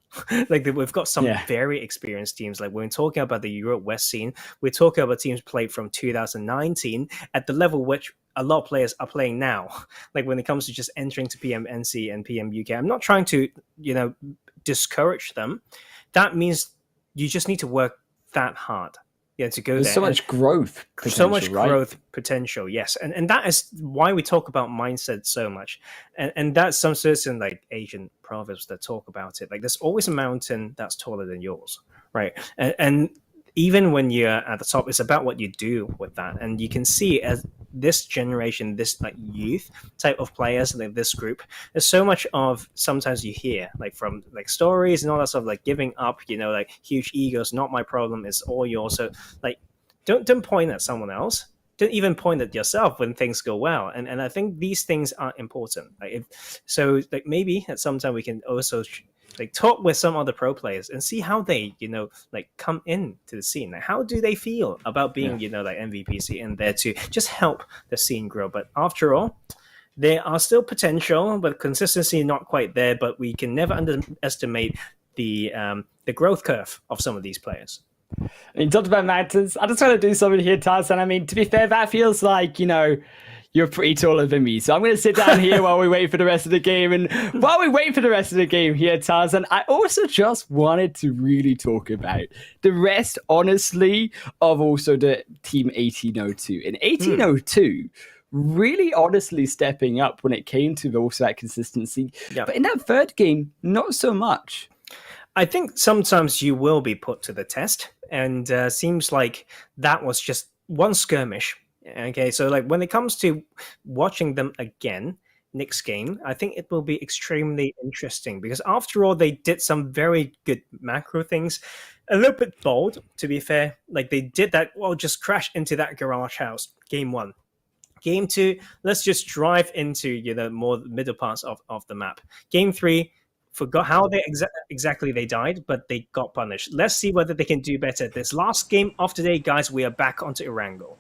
Like we've got some very experienced teams. Like when we're talking about the Europe West scene, we're talking about teams played from 2019 at the level which a lot of players are playing now. Like when it comes to just entering to PMNC and PM UK, I'm not trying to, discourage them. That means you just need to work that hard. To go There's so much growth potential, so much growth potential, yes. And that is why we talk about mindset so much. And that's some certain like Asian proverbs that talk about it. Like there's always a mountain that's taller than yours, right? And even when you're at the top, it's about what you do with that. And you can see as this generation, this like youth type of players, like this group, there's so much of, sometimes you hear like from like stories and all that stuff, like giving up, like huge egos, not my problem, it's all yours. So like don't point at someone else. Don't even point at yourself when things go well. And I think these things are important. Like maybe at some time we can also like talk with some other pro players and see how they, like come into the scene. Like how do they feel about being, like MVPC in there to just help the scene grow? But after all, there are still potential, but consistency not quite there. But we can never underestimate the growth curve of some of these players. I mean, talked about mountains. I just want to do something here, Tarzan. I mean, to be fair, that feels like, you're pretty taller than me. So I'm going to sit down here while we wait for the rest of the game. And while we wait for the rest of the game here, Tarzan, I also just wanted to really talk about the rest, honestly, of also the team 1802. And 1802 really honestly stepping up when it came to also that consistency. Yeah. But in that third game, not so much. I think sometimes you will be put to the test, and seems like that was just one skirmish. Okay, so like when it comes to watching them again next game, I think it will be extremely interesting because after all, they did some very good macro things, a little bit bold, to be fair. Like they did that, well, just crash into that garage house, game 1. Game 2, let's just drive into more middle parts of the map. Game 3, forgot how they exactly they died, but they got punished. Let's see whether they can do better. This last game of today, guys, we are back onto Erangel.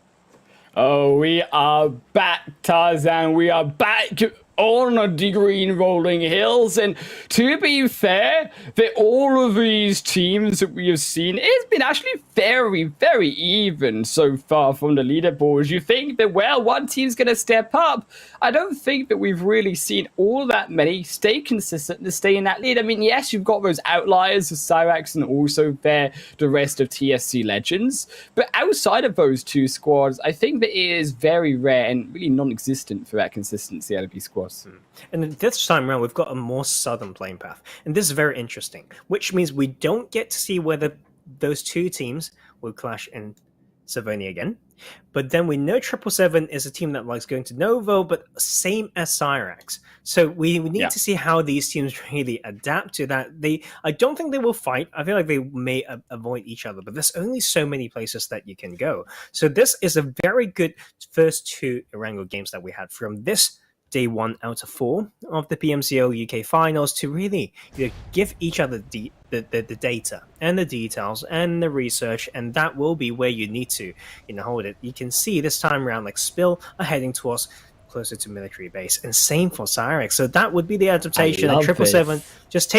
Oh, we are back, Tarzan. We are back on the green rolling hills. And to be fair, that all of these teams that we have seen, it's been actually very, very even so far from the leaderboards. You think that, well, one team's going to step up. I don't think that we've really seen all that many stay consistent to stay in that lead. I mean, yes, you've got those outliers of Syrax and also the rest of TSC Legends. But outside of those two squads, I think that it is very rare and really non-existent for that consistency out of these squads. And this time around, we've got a more southern playing path. And this is very interesting, which means we don't get to see whether those two teams will clash in Savonia again. But then we know 777 is a team that likes going to Novo, but same as Syrax. So we need to see how these teams really adapt to that. I don't think they will fight. I feel like they may avoid each other, but there's only so many places that you can go. So this is a very good first 2 Erangel games that we had from this day 1 out of 4 of the PMCO UK finals to really give each other the data and the details and the research, and that will be where you need to hold it. You can see this time around, like Spill are heading towards closer to military base, and same for Syrax. So that would be the adaptation. And 777 just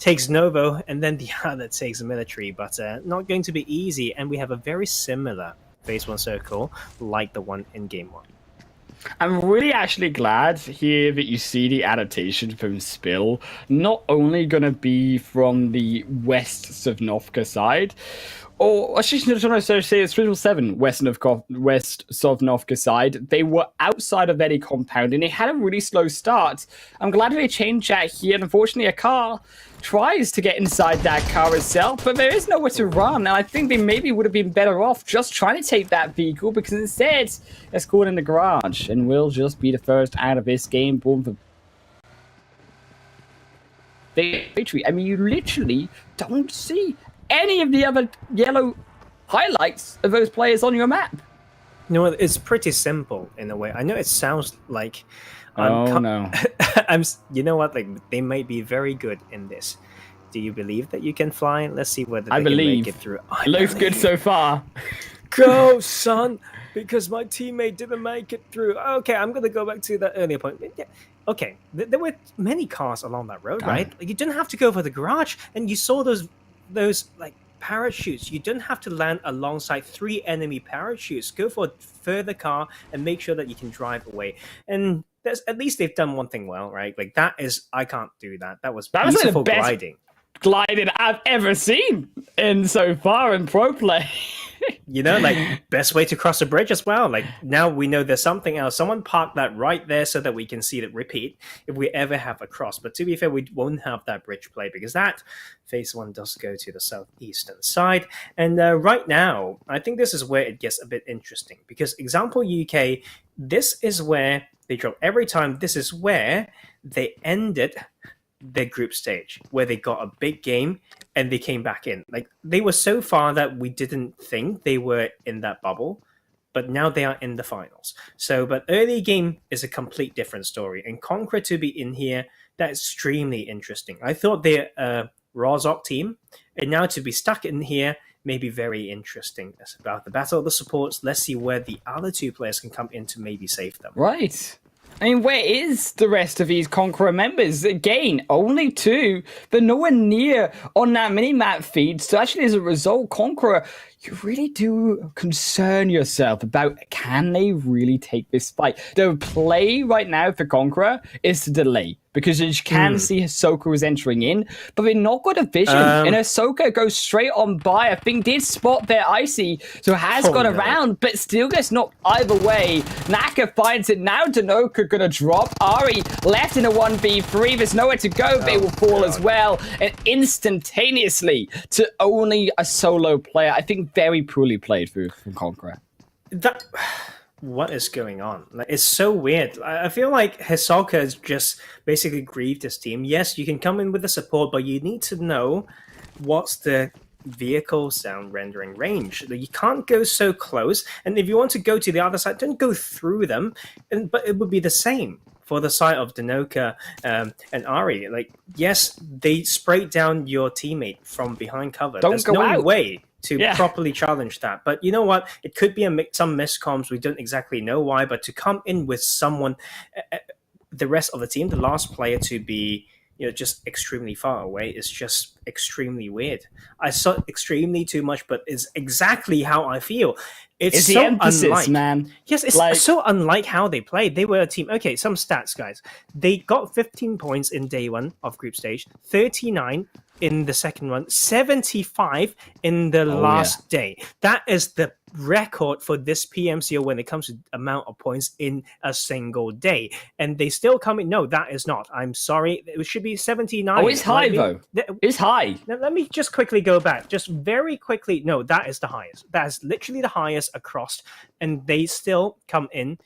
takes Novo, and then the other takes military, but not going to be easy. And we have a very similar phase 1 circle like the one in game 1. I'm really actually glad here that you see the adaptation from Spill not only going to be from the West Sovnovka side, or I should not say it's 777 West Sovnovka side. They were outside of any compound and they had a really slow start. I'm glad they changed that here. And unfortunately, a car tries to get inside that car itself, but there is nowhere to run. And I think they maybe would have been better off just trying to take that vehicle, because instead it's caught in the garage and will just be the first out of this game. Born for victory. I mean, you literally don't see any of the other yellow highlights of those players on your map. You know what? It's pretty simple in a way. I know it sounds like no. You know what? Like, they might be very good in this. Do you believe that you can fly? Let's see whether they can make it through. It looks good so far. Go, son, because my teammate didn't make it through. Okay, I'm going to go back to that earlier point. Yeah. Okay, there were many cars along that road, right? Like, you didn't have to go for the garage, and you saw those like parachutes. You don't have to land alongside 3 enemy parachutes. Go for a further car and make sure that you can drive away. And at least they've done one thing well, right? Like, that is, I can't do that. That was beautiful gliding I've ever seen in so far in pro play. Like, best way to cross a bridge as well. Like, now we know there's something else. Someone parked that right there so that we can see it repeat if we ever have a cross. But to be fair, we won't have that bridge play because that phase 1 does go to the southeastern side. And right now, I think this is where it gets a bit interesting, because example UK, this is where they drop every time. This is where they ended their group stage, where they got a big game and they came back in. Like, they were so far that we didn't think they were in that bubble, but now they are in the finals. So, but early game is a complete different story, and Conqueror to be in here, that's extremely interesting. I thought they're a Rozok team, and now to be stuck in here may be very interesting. It's about the battle of the supports. Let's see where the other 2 players can come in to maybe save them. Right. I mean, where is the rest of these Conqueror members? Again, only 2, but nowhere near on that mini-map feed. So actually, as a result, Conqueror, you really do concern yourself about, can they really take this fight? The play right now for Conqueror is to delay, because you can see Ahsoka is entering in, but they're not got a vision. And Ahsoka goes straight on by. I think did spot their Icy, so has got around, but still gets knocked either way. Naka finds it. Now Danoka gonna drop. Ari left in a 1v3. There's nowhere to go. They will fall as well. And instantaneously to only a solo player. I think very poorly played from Conqueror. What is going on? Like, it's so weird. I feel like Hisoka has just basically grieved his team. Yes, you can come in with the support, but you need to know what's the vehicle sound rendering range. You can't go so close, and if you want to go to the other side, don't go through them. But it would be the same for the side of Danoka and Ari. Like, yes, they sprayed down your teammate from behind cover. Don't There's go no out. way to properly challenge that. But you know what? It could be some miscoms. We don't exactly know why. But to come in with someone, the rest of the team, the last player to be, just extremely far away is just extremely weird. I saw extremely too much, but it's exactly how I feel. It's so the emphasis, unlike, man. Yes, it's so unlike how they played. They were a team. Okay, some stats, guys. They got 15 points in day 1 of group stage, 39 in the second one, 75 in the last day. That is the record for this PMCO when it comes to amount of points in a single day. And they still come in. No, that is not. I'm sorry. It should be 79. Oh, it's high, though. It's high. Now, let me just quickly go back. Just very quickly. No, that is the highest. That is literally the highest across. And they still come in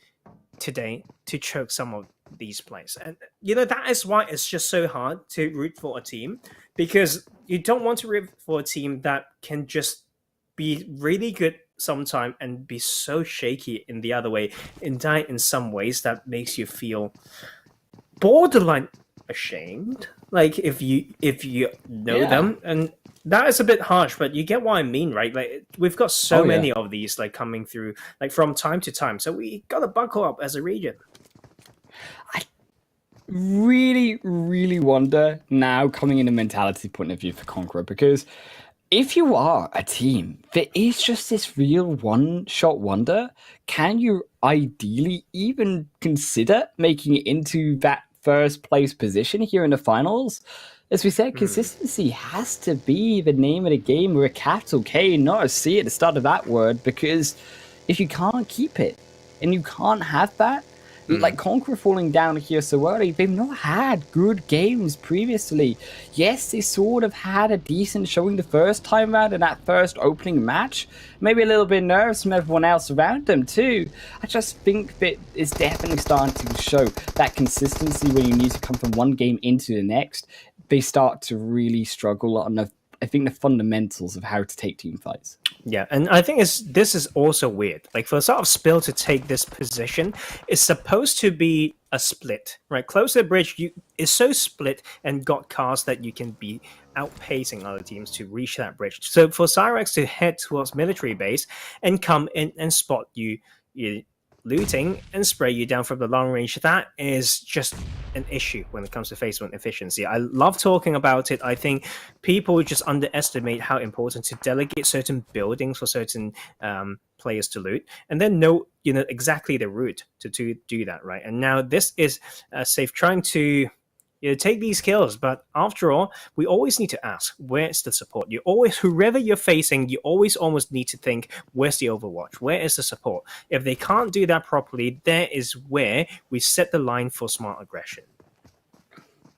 today to choke some of these plays. And, that is why it's just so hard to root for a team, because you don't want to root for a team that can just be really good sometime and be so shaky in the other way and die in some ways that makes you feel borderline ashamed, like if you know them. And that is a bit harsh, but you get what I mean, right? Like, we've got so many of these like coming through like from time to time, so we gotta buckle up as a region. I really, really wonder now, coming in a mentality point of view for Conqueror, because if you are a team that is just this real one-shot wonder, can you ideally even consider making it into that first place position here in the finals? As we said, consistency has to be the name of the game, with a capital K, not a C at the start of that word, because if you can't keep it and you can't have that, like Conqueror falling down here so early, they've not had good games previously. Yes, they sort of had a decent showing the first time around in that first opening match. Maybe a little bit nervous from everyone else around them too. I just think that it's definitely starting to show that consistency when you need to come from one game into the next. They start to really struggle on the fundamentals of how to take team fights. Yeah, and I think this is also weird. Like, for sort of Spill to take this position, it's supposed to be a split, right? Close to the bridge is so split and got cars that you can be outpacing other teams to reach that bridge. So for Syrax to head towards military base and come in and spot you looting and spray you down from the long range, that is just an issue when it comes to phase 1 efficiency. I love talking about it. I think people just underestimate how important to delegate certain buildings for certain players to loot, and then know exactly the route to do that, right? And now this is Safe trying to take these kills, but after all, we always need to ask, where's the support? Whoever you're facing, you always almost need to think, where's the overwatch? Where is the support? If they can't do that properly, there is where we set the line for smart aggression.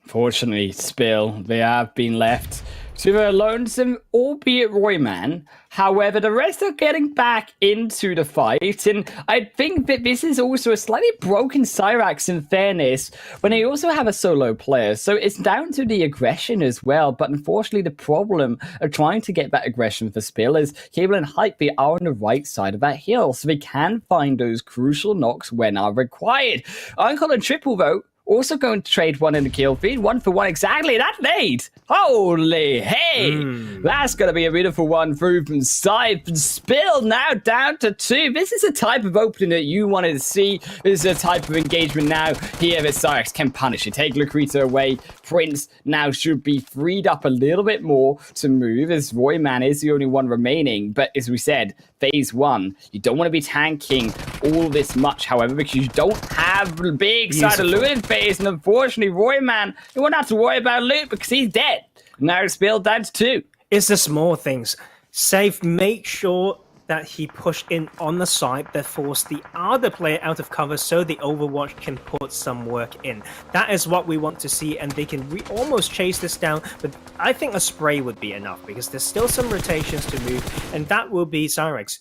Fortunately, Spill, they have been left to their lonesome, albeit Royman. However, the rest are getting back into the fight, and I think that this is also a slightly broken Syrax, in fairness, when they also have a solo player. So it's down to the aggression as well, but unfortunately the problem of trying to get that aggression for Spill is Cable and Hype, they are on the right side of that hill, so they can find those crucial knocks when are required. Uncle and Triple, though, Also going to trade one in the kill feed, 1 for 1 exactly. That nade! Holy hey! That's going to be a beautiful one through from side. Spill now down to 2. This is a type of opening that you wanted to see. This is a type of engagement now here that Syrax can punish it. Take Lucreta away. Prince now should be freed up a little bit more to move, as Royman is the only one remaining. But as we said, phase 1, you don't want to be tanking all this much, however, because you don't have the big side of loot in phase. And unfortunately, Royman, you won't have to worry about loot because he's dead. Now Spill down to 2. It's the small things. Save, make sure that he pushed in on the side that forced the other player out of cover so the Overwatch can put some work in. That is what we want to see, and they can almost chase this down, but I think a spray would be enough because there's still some rotations to move, and that will be Syrax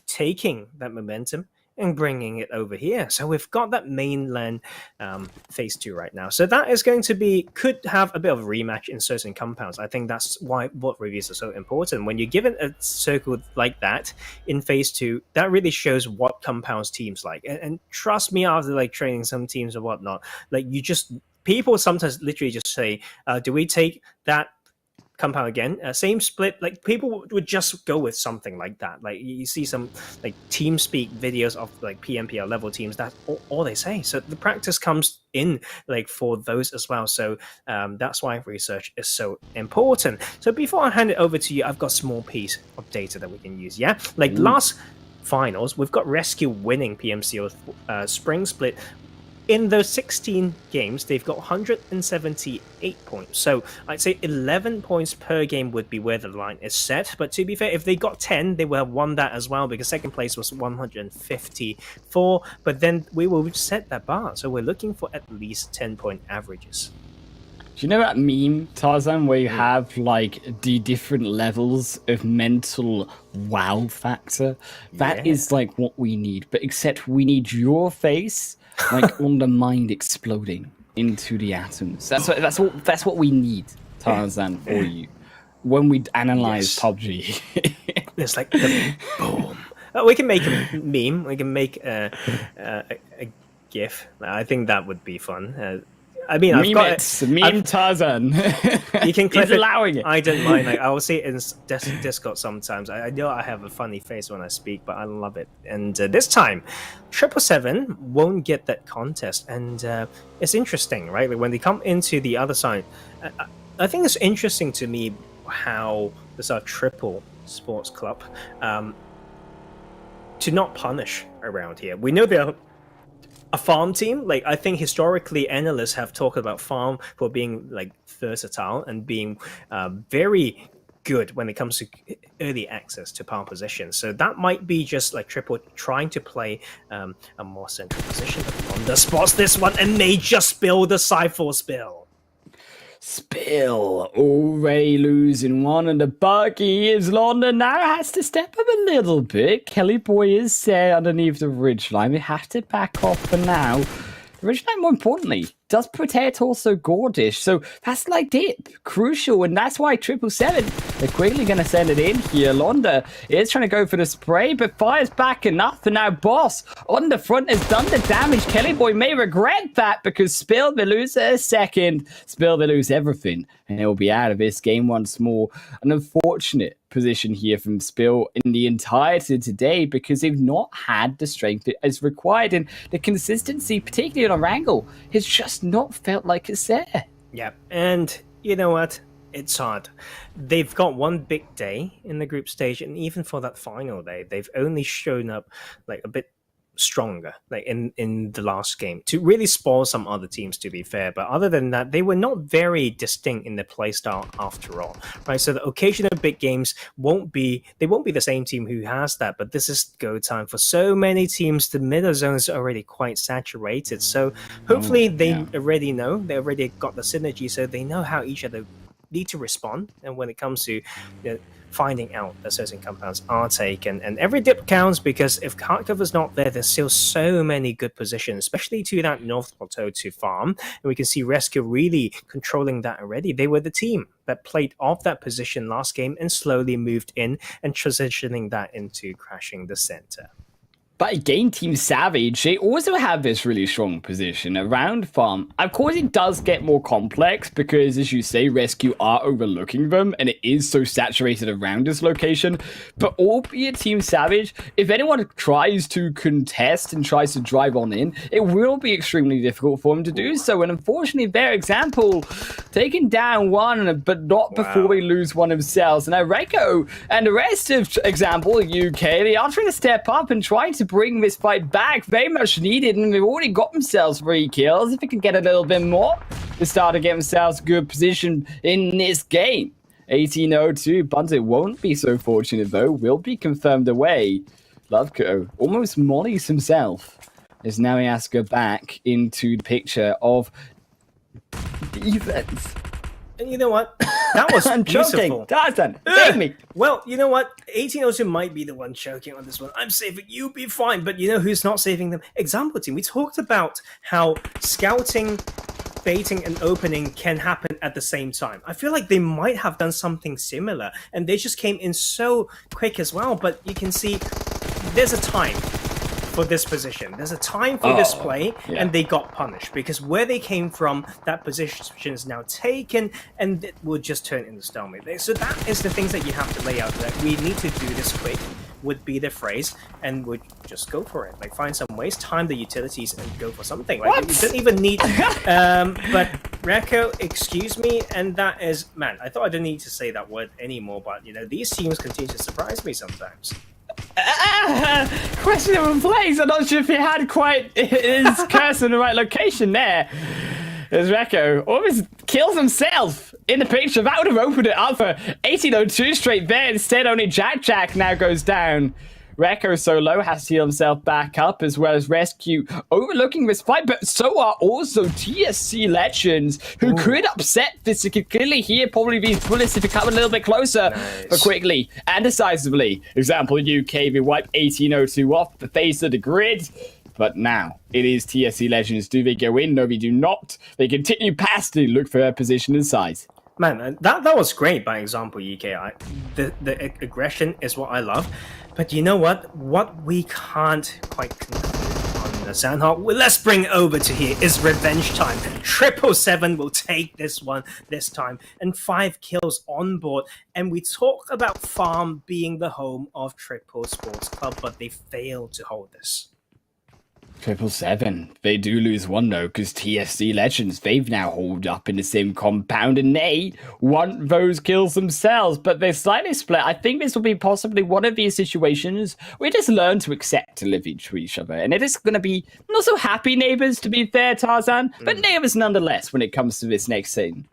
taking that momentum and bringing it over here. So we've got that mainland phase 2 right now. So that is going to be, could have a bit of a rematch in certain compounds. I think that's why what reviews are so important. When you're given a circle like that in phase 2, that really shows what compounds teams like. And trust me, after like training some teams or whatnot, like people sometimes literally just say, do we take that compound again, same split? Like people would just go with something like that. Like you see some like team speak videos of like PMPL level teams, that's all they say. So the practice comes in like for those as well. So that's why research is so important. So before I hand it over to you, I've got a small piece of data that we can use. Yeah, like last finals, we've got RESQ winning PMCO spring split. In those 16 games, they've got 178 points. So I'd say 11 points per game would be where the line is set. But to be fair, if they got 10, they would have won that as well, because second place was 154. But then we will set that bar. So we're looking for at least 10-point averages. Do you know that meme, Tarzan, where you have like the different levels of mental wow factor? That is like what we need, but except we need your face like on the mind exploding into the atoms. That's what we need, Tarzan, for you when we analyze PUBG. It's like the boom. We can make a meme. We can make a GIF. I think that would be fun. I mean, I've got it. Meme Tarzan. You can clip it. Allowing it. I don't mind. Like, I will see it in Discord sometimes. I know I have a funny face when I speak, but I love it. And this time, 777 won't get that contest. And it's interesting, right? Like, when they come into the other side, I think it's interesting to me how this triple sports club to not punish around here. We know they're a farm team. Like, I think historically analysts have talked about farm for being like versatile and being very good when it comes to early access to power position. So that might be just like Triple trying to play a more central position. Londa spots this one and they just spill the Cypher spill. Spill already losing one, and the buggy is Londa now has to step up a little bit. Kelly Boy is there underneath the ridgeline. We have to back off for now. The ridgeline, more importantly, does protect also Gordish, so that's like dip crucial, and that's why 777 they're quickly going to send it in here. Londa is trying to go for the spray, but fires back enough, and now Boss on the front has done the damage. Kelly Boy may regret that because Spill they lose a second, Spill they lose everything, and he'll be out of this game once more. An unfortunate position here from Spill in the entirety today because they've not had the strength that is required, and the consistency, particularly on Erangel, has just not felt like it's there. Yeah, and you know what? It's hard. They've got one big day in the group stage, and even for that final day, they've only shown up like a bit stronger, like in the last game, to really spoil some other teams, to be fair. But other than that, they were not very distinct in their playstyle after all, right? So the occasional big games won't be the same team who has that, but this is go time for so many teams. The middle zone is already quite saturated, so hopefully they already know, they already got the synergy, so they know how each other need to respond. And when it comes to finding out that certain compounds are taken, and every dip counts, because if Kharkov not there, there's still so many good positions, especially to that North Plateau to farm, and we can see RESQ really controlling that already. They were the team that played off that position last game and slowly moved in and transitioning that into crashing the center. But again, Team Savage, they also have this really strong position around farm. Of course, it does get more complex because, as you say, RESQ are overlooking them, and it is so saturated around this location. But albeit Team Savage, if anyone tries to contest and tries to drive on in, it will be extremely difficult for them to do so. And unfortunately, their example, taking down one, but not before they lose one themselves. And now Reiko and the rest of example, UK, they are trying to step up and trying to bring this fight back, very much needed, and they've already got themselves 3 kills. If they can get a little bit more, they start to get themselves good position in this game. 1802, but it won't be so fortunate though, will be confirmed away. Loveco almost mollies himself, as now he has to go back into the picture of defense. And you know what? That was I'm beautiful. choking. Tarzan, save me. Well, you know what? 1802 might be the one choking on this one. I'm saving you, be fine. But you know who's not saving them? Example team. We talked about how scouting, baiting, and opening can happen at the same time. I feel like they might have done something similar, and they just came in so quick as well. But you can see there's a time for this position. There's a time for this play, and they got punished because where they came from, that position is now taken, and it will just turn into stalemate. So that is the things that you have to lay out there. We need to do this quick would be the phrase, and would just go for it. Like find some ways, time the utilities, and go for something. Like you don't even need. But Reiko, excuse me, and that is man. I thought I didn't need to say that word anymore, but you know these teams continue to surprise me sometimes. Questionable plays. I'm not sure if he had quite his cursor in the right location there. As Reiko almost kills himself in the picture. That would have opened it up for 1802 straight there. Instead, only Jack now goes down. Reiko solo has to heal himself back up, as well as RESQ overlooking this fight, but so are also TSC Legends, who could upset this clearly here. Probably these bullets if you come a little bit closer, but quickly and decisively. Example, UK, they wipe 1802 off the face of the grid. But now, it is TSC Legends. Do they go in? No, they do not. They continue past to look for their position and size. Man, that was great by example, UK. The aggression is what I love. But you know what? What we can't quite conclude on the Sanhok, well, let's bring it over to here, is revenge time. 777 will take this one this time. And 5 kills on board. And we talk about Farm being the home of Triple Sports Club, but they failed to hold this. 777. They do lose one though, because TSC Legends, they've now holed up in the same compound and they want those kills themselves, but they're slightly split. I think this will be possibly one of these situations we just learn to accept to live to each other, and it is going to be not so happy neighbors, to be fair, Tarzan, but neighbors nonetheless when it comes to this next scene.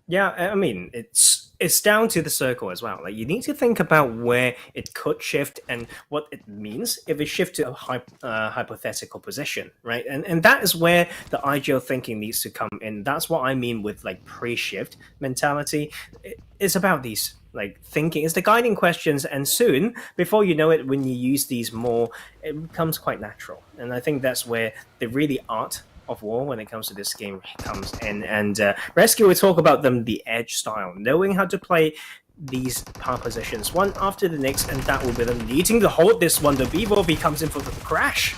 Yeah, I mean, it's down to the circle as well. Like you need to think about where it could shift and what it means if it shifts to a hypothetical position, right? And that is where the IGL thinking needs to come in. That's what I mean with like pre-shift mentality. It's about these like thinking. It's the guiding questions, and soon, before you know it, when you use these more, it becomes quite natural. And I think that's where the really art of war when it comes to this game comes in. And RESQ, we talk about them, the edge style, knowing how to play these power positions one after the next, and that will be them needing to hold this one. The B-Ball comes in for the crash.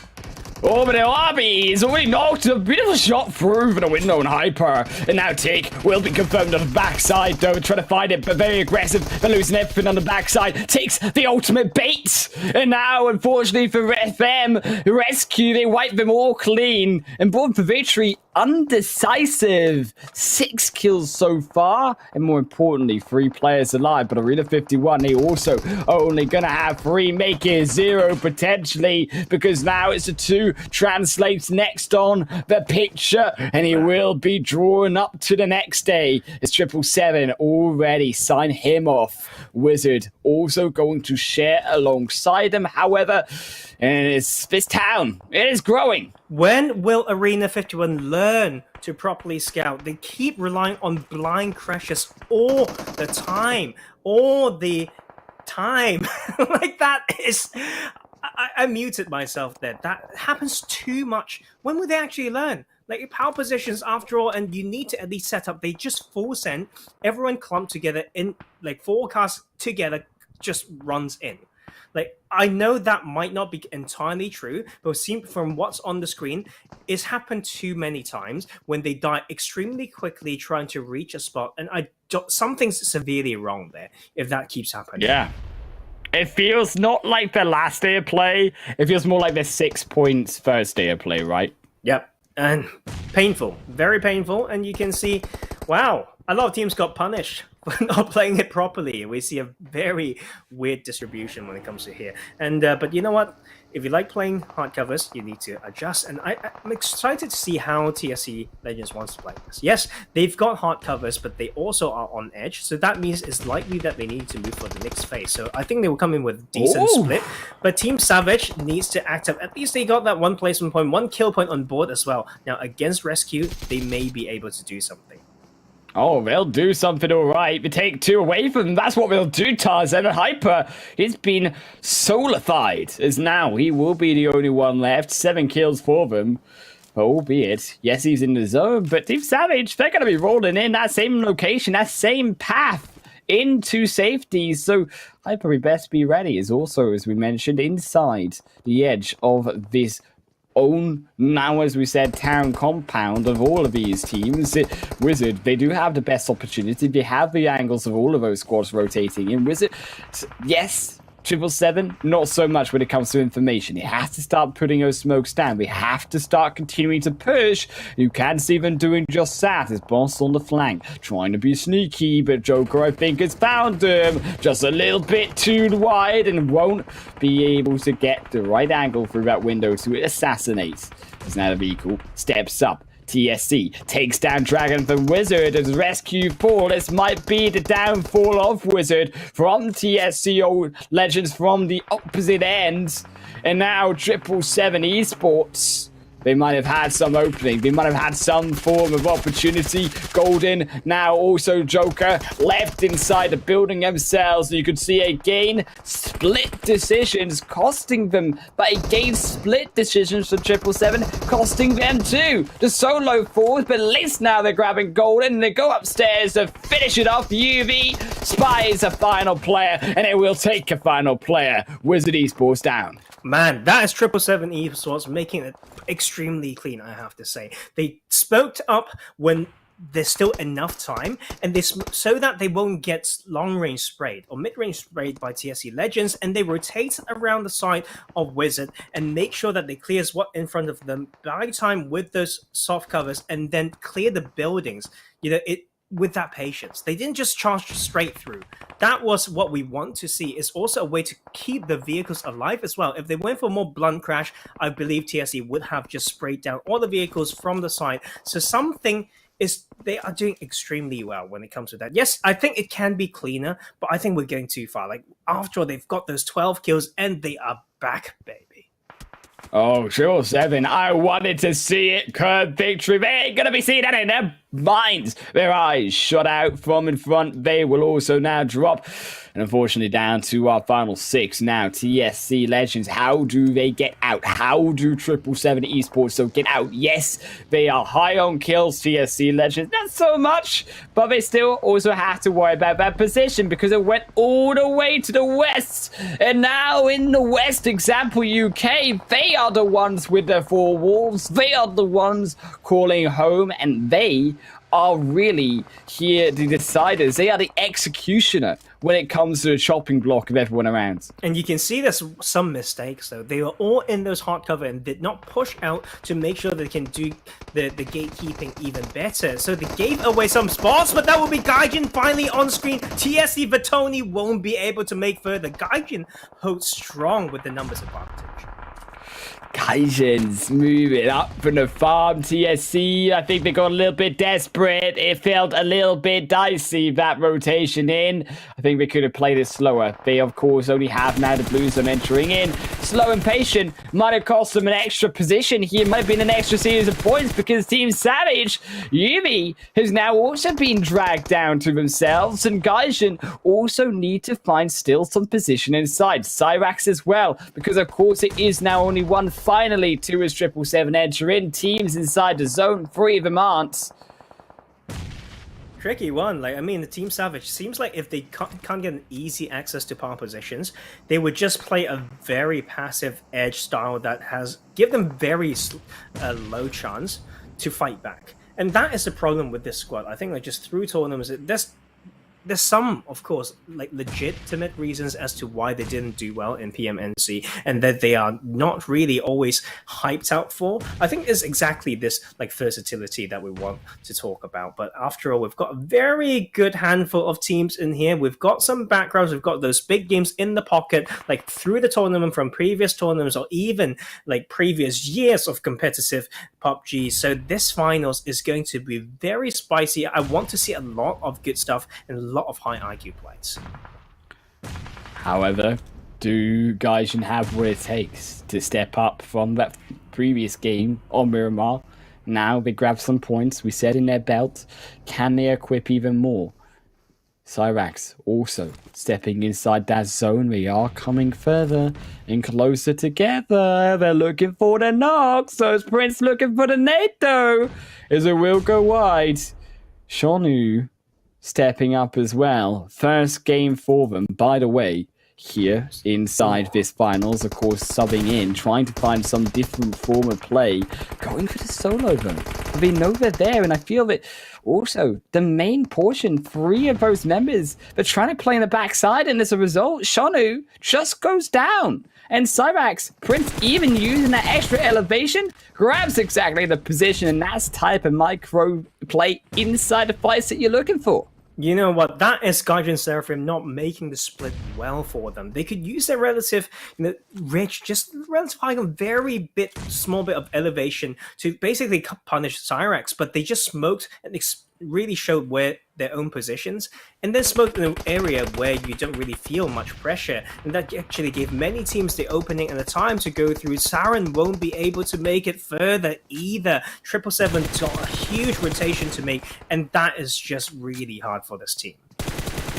Oh, but the RB is already knocked a bit of a shot through for the window and Hyper. And now Tick will be confirmed on the backside, though, trying to find it, but very aggressive. They're losing everything on the backside. Takes the ultimate bait. And now, unfortunately for FM, RESQ, they wipe them all clean. And board for victory, undecisive. 6 kills so far. And more importantly, 3 players alive. But Arena51, they also are only going to have 3, making 0 potentially. Because now it's a 2. Translates next on the picture, and he will be drawn up to the next day. It's 777 already signed him off. Wizard also going to share alongside them. However, and it's this town, it is growing. When will Arena51 learn to properly scout? They keep relying on blind crashes all the time. Like that is... I muted myself there. That happens too much. When will they actually learn? Like power positions, after all, and you need to at least set up. They just full send everyone clumped together in like forecast together, just runs in. Like, I know that might not be entirely true, but from what's on the screen, it's happened too many times when they die extremely quickly trying to reach a spot, and something's severely wrong there if that keeps happening. Yeah. It feels not like their last day of play. It feels more like their 6 points first day of play, right? Yep. And painful. Very painful. And you can see, wow, a lot of teams got punished for not playing it properly. We see a very weird distribution when it comes to here. And but you know what? If you like playing hard covers, you need to adjust. And I'm excited to see how TSC Legends wants to play this. Yes, they've got hard covers, but they also are on edge. So that means it's likely that they need to move for the next phase. So I think they will come in with a decent split. But Team Savage needs to act up. At least they got that 1 placement point, 1 kill point on board as well. Now, against RESQ, they may be able to do something. Oh, they'll do something all right. We take 2 away from them. That's what they'll do, Tarzan. And Hyper, he's been solidified as now he will be the only one left. 7 kills for them. Albeit, yes, he's in the zone, but Team Savage, they're going to be rolling in that same location, that same path into safety. So Hyper, we best be ready. Is also, as we mentioned, inside the edge of this own, now as we said, town compound of all of these teams. Wizard, they do have the best opportunity. They have the angles of all of those squads rotating in. Wizard, yes, 777, not so much when it comes to information. It has to start putting those smokes down. We have to start continuing to push. You can see them doing just that. His boss on the flank, trying to be sneaky, but Joker, I think, has found him just a little bit too wide and won't be able to get the right angle through that window to assassinate. As now the vehicle steps up. TSC takes down Dragon from Wizard as RESQ fall. This might be the downfall of Wizard from TSC Legends from the opposite end. And now 777 Esports. They might have had some opening. They might have had some form of opportunity. Golden, now also Joker, left inside the building themselves. You could see again split decisions costing them. But again, split decisions for 777 costing them too. The solo falls, but at least now they're grabbing Golden and they go upstairs to finish it off. UV spies a final player, and it will take a final player. Wizard Esports down. Man, that is 777 Esports making it extremely clean, I have to say. They spoke up when there's still enough time, and so that they won't get long-range sprayed or mid-range sprayed by TSC Legends, and they rotate around the side of Wizard and make sure that they clears what in front of them, buy time with those soft covers, and then clear the buildings. You know, with that patience. They didn't just charge straight through. That was what we want to see. It's also a way to keep the vehicles alive as well. If they went for more blunt crash, I believe TSC would have just sprayed down all the vehicles from the side. So they are doing extremely well when it comes to that. Yes, I think it can be cleaner, but I think we're getting too far. Like, after all, they've got those 12 kills and they are back, baby. Oh, 777. I wanted to see it. KurdVictory. They ain't going to be seeing that in their minds. Their eyes shot out from in front. They will also now drop. And unfortunately, down to our final 6 now. TSC Legends. How do they get out? How do 777 Esports so get out? Yes, they are high on kills. TSC Legends, not so much. But they still also have to worry about that position because it went all the way to the west. And now in the west, example UK, they are the ones with their 4 walls. They are the ones calling home. And they are really here the deciders. They are the executioner when it comes to the chopping block of everyone around. And you can see there's some mistakes though. They were all in those hardcover and did not push out to make sure they can do the gatekeeping even better. So they gave away some spots, but that will be Gaijin finally on screen. TSC Vitoni won't be able to make further. Gaijin holds strong with the numbers advantage. Gaijin's moving up from the farm. TSC, I think they got a little bit desperate. It felt a little bit dicey, that rotation in. I think they could have played it slower. They, of course, only have now the blue zone entering in. Slow and patient might have cost them an extra position here. Might have been an extra series of points because Team Savage, Yumi, has now also been dragged down to themselves. And Gaijin also need to find still some position inside. Syrax as well, because, of course, it is now only one. Finally, 2 as 777 enter in. Teams inside the zone, 3 of them aren't. Tricky one. Like, I mean, the Team Savage seems like if they can't get an easy access to power positions, they would just play a very passive edge style that has give them very low chance to fight back. And that is the problem with this squad. I think like just through tournaments, there's some, of course, like legitimate reasons as to why they didn't do well in PMNC and that they are not really always hyped out for. I think it's exactly this like versatility that we want to talk about. But after all, we've got a very good handful of teams in here. We've got some backgrounds. We've got those big games in the pocket, like through the tournament from previous tournaments or even like previous years of competitive PUBG. So this finals is going to be very spicy. I want to see a lot of good stuff and a lot of high IQ plays. However, do Gaijin have what it takes to step up from that previous game on Miramar? Now they grab some points, we said, in their belt. Can they equip even more? Syrax also stepping inside that zone. We are coming further and closer together. They're looking for the knock. So is Prince looking for the nade though? Is it will go wide? Shonu stepping up as well. First game for them, by the way, here inside this finals, of course, subbing in, trying to find some different form of play, going for the solo though. They know they're there, and I feel that also the main portion, 3 of those members, they're trying to play in the backside, and as a result, Shonu just goes down. And Syrax, Prince even using that extra elevation, grabs exactly the position, and that's type of micro play inside the fights that you're looking for. You know what? That is Gaijin Seraphim not making the split well for them. They could use their relative, rich, just relative high, very small bit of elevation to basically punish Syrax, but they just smoked and really showed where their own positions, and then smoked in an area where you don't really feel much pressure, and that actually gave many teams the opening and the time to go through. Saren won't be able to make it further either. 777 got a huge rotation to make, and that is just really hard for this team.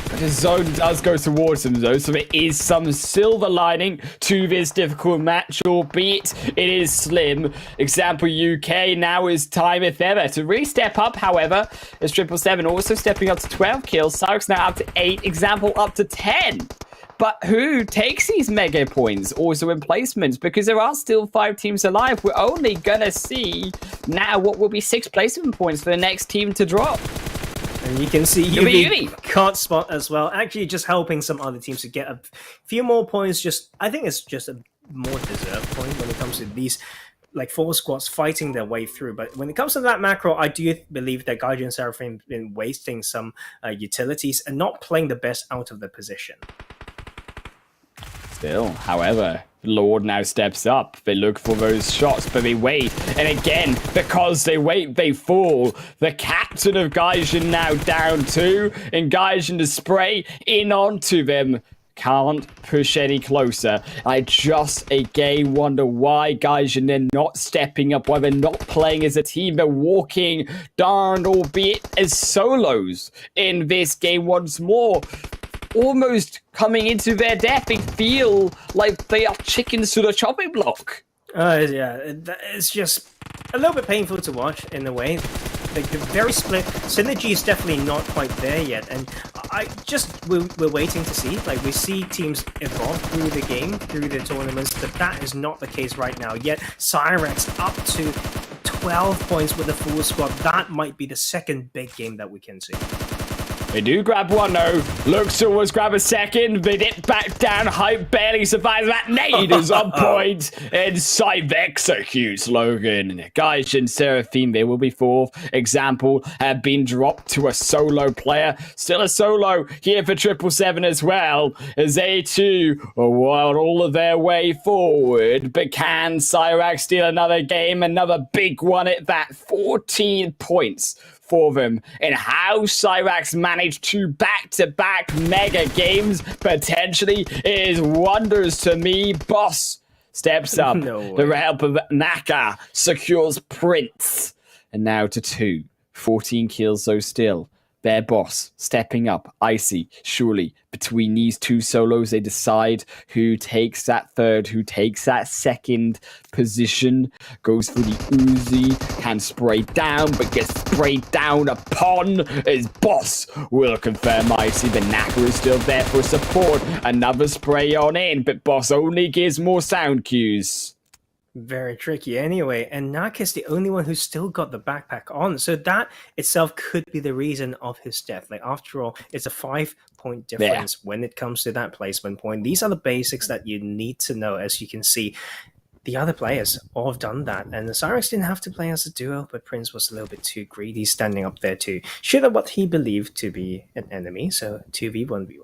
But the zone does go towards them though, so there is some silver lining to this difficult match, albeit it is slim. Example UK now is time if ever to really step up, however, as 777 also stepping up to 12 kills, Syrax now up to 8, Example up to 10. But who takes these mega points also in placements? Because there are still 5 teams alive. We're only gonna see now what will be 6 placement points for the next team to drop. And you can see UV can't spot as well, actually just helping some other teams to get a few more points. I think it's just a more deserved point when it comes to these like 4 squads fighting their way through. But when it comes to that macro, I do believe that Gaijin Seraphim have been wasting some utilities and not playing the best out of the position. Still, however, Lord now steps up. They look for those shots, but they wait. And again, because they wait, they fall. The captain of Gaijin now down 2, and Gaijin to spray in onto them. Can't push any closer. I just again wonder why Gaijin they're not stepping up, why they're not playing as a team. They're walking down, albeit as solos in this game once more. Almost coming into their death, they feel like they are chickens to the chopping block. Yeah, it's just a little bit painful to watch in a way. Like the very split synergy is definitely not quite there yet, and we're waiting to see. Like we see teams evolve through the game, through the tournaments, but that is not the case right now. Yet Syrax up to 12 points with a full squad. That might be the second big game that we can see. They do grab one though. Looks to almost grab a second. They dip back down. Hype barely survives. That nade is on point. And Sive executes Logan. Gaijin Seraphim, they will be 4th. Example have been dropped to a solo player. Still a solo here for 777 as well. As they too are wild all of their way forward. But can Syrax steal another game? Another big one at that. 14 points for them, and how Syrax managed 2 back-to-back mega games potentially is wonders to me. Boss steps up. The help of Naka secures Prince, and now to 2. 14 kills though still. their boss stepping up, Icy, surely. Between these two solos, they decide who takes that third, who takes that second position, goes for the Uzi, can spray down, but gets sprayed down upon. His boss will confirm Icy, but Naka is still there for support. Another spray on in, but boss only gives more sound cues. Very tricky anyway, and Naka's the only one who's still got the backpack on, so that itself could be the reason of his death. Like, after all, it's a 5-point difference when it comes to that placement point. These are the basics that you need to know. As you can see, the other players all have done that, and the Syrax didn't have to play as a duo, but Prince was a little bit too greedy, standing up there to shoot at what he believed to be an enemy, so 2v1v1.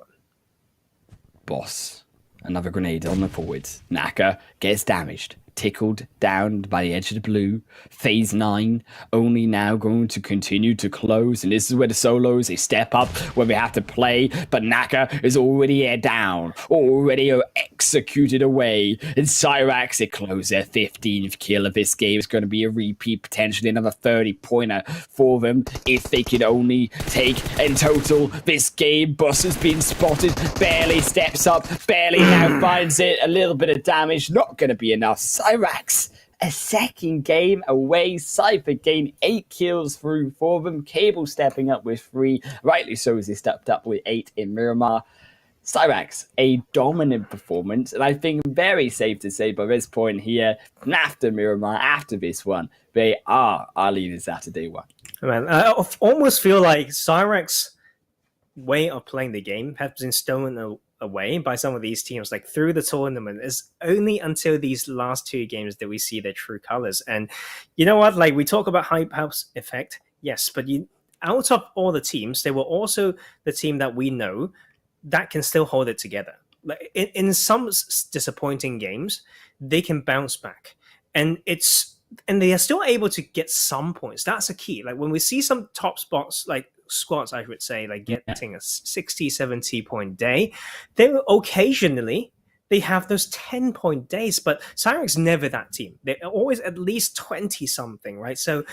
Boss, another grenade on the forwards. Naka gets damaged. Tickled down by the edge of the blue. Phase 9 only now going to continue to close, and this is where the solos, they step up, where we have to play, but Naka is already down, already executed away, and Syrax, they close their 15th kill of this game. It's going to be a repeat, potentially another 30-pointer for them, if they can only take in total this game. Boss has been spotted, barely steps up, barely now finds it, a little bit of damage, not going to be enough. Syrax, a second game away. Cypher gained 8 kills through for them. Cable stepping up with 3. Rightly so, as he stepped up with 8 in Miramar. Syrax, a dominant performance, and I think very safe to say by this point here, after Miramar, after this one, they are our leaders after day 1. Man, I almost feel like Syrax's way of playing the game has been stolen away by some of these teams, like through the tournament. It's only until these last 2 games that we see their true colors. And you know what, like, we talk about hype house effect, yes, but out of all the teams, they were also the team that we know that can still hold it together. Like, in some disappointing games, they can bounce back, and they are still able to get some points. That's a key. Like, when we see some top spots, like squads, I would say, like getting a 60-70 point day, they occasionally they have those 10-point days, but Syrax never that team. They're always at least 20 something, right? So,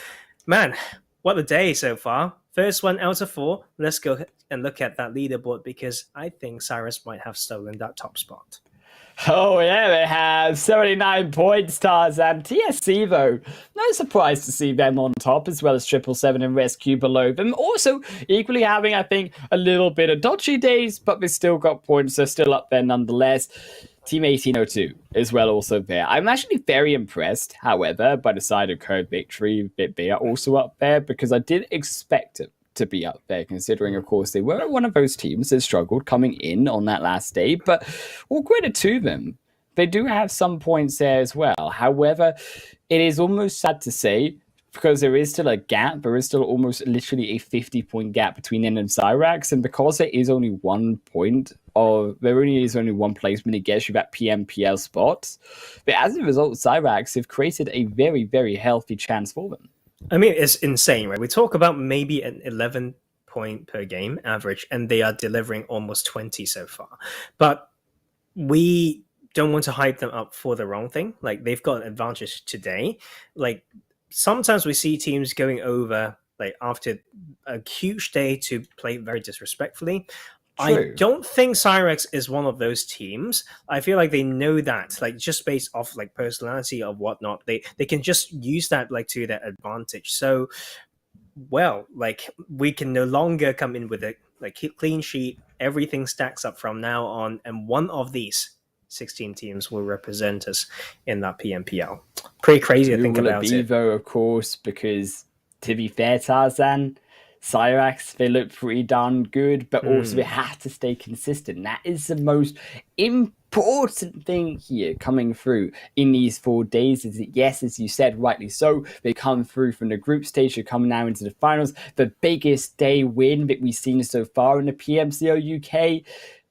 man, what a day so far. First one out of 4. Let's go and look at that leaderboard, because I think Syrax might have stolen that top spot. Oh yeah, they have 79 points, Tarzan. TSC, though, no surprise to see them on top, as well as 777 and RESQ below them. Also, equally having, I think, a little bit of dodgy days, but they've still got points. They're still up there nonetheless. Team 1802 as well, also there. I'm actually very impressed, however, by the side of KurdVictory. They are also up there, because I did expect it to be up there, considering, of course, they were one of those teams that struggled coming in on that last day, but all credit to them. They do have some points there as well. However, it is almost sad to say, because there is still a gap, there is still almost literally a 50-point gap between them and Syrax, and because there is only 1 point, or there only is only 1 placement, it gets you that PMPL spot. But as a result, Syrax have created a very, very healthy chance for them. I mean, it's insane, right? We talk about maybe an 11 point per game average, and they are delivering almost 20 so far. But we don't want to hype them up for the wrong thing. Like, they've got an advantage today. Like, sometimes we see teams going over, like, after a huge day to play very disrespectfully. True. I don't think Syrax is one of those teams. I feel like they know that, like, just based off like personality or whatnot, they can just use that, like, to their advantage. So, well, like, we can no longer come in with a like clean sheet. Everything stacks up from now on, and one of these 16 teams will represent us in that PMPL. Pretty crazy to think about it. Though, of course, because to be fair, Tarzan, Syrax, they look pretty darn good, but also they have to stay consistent. That is the most important thing here coming through in these 4 days. Is that, yes, as you said, rightly so, they come through from the group stage, they come now into the finals, the biggest day win that we've seen so far in the PMCO UK.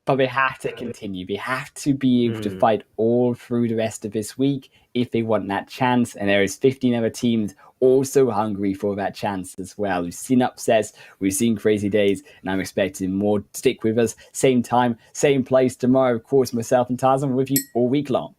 But they have to continue. They have to be able to fight all through the rest of this week if they want that chance. And there is 15 other teams also hungry for that chance as well. We've seen upsets, we've seen crazy days, and I'm expecting more. Stick with us. Same time, same place tomorrow. Of course, myself and Tarzan with you all week long.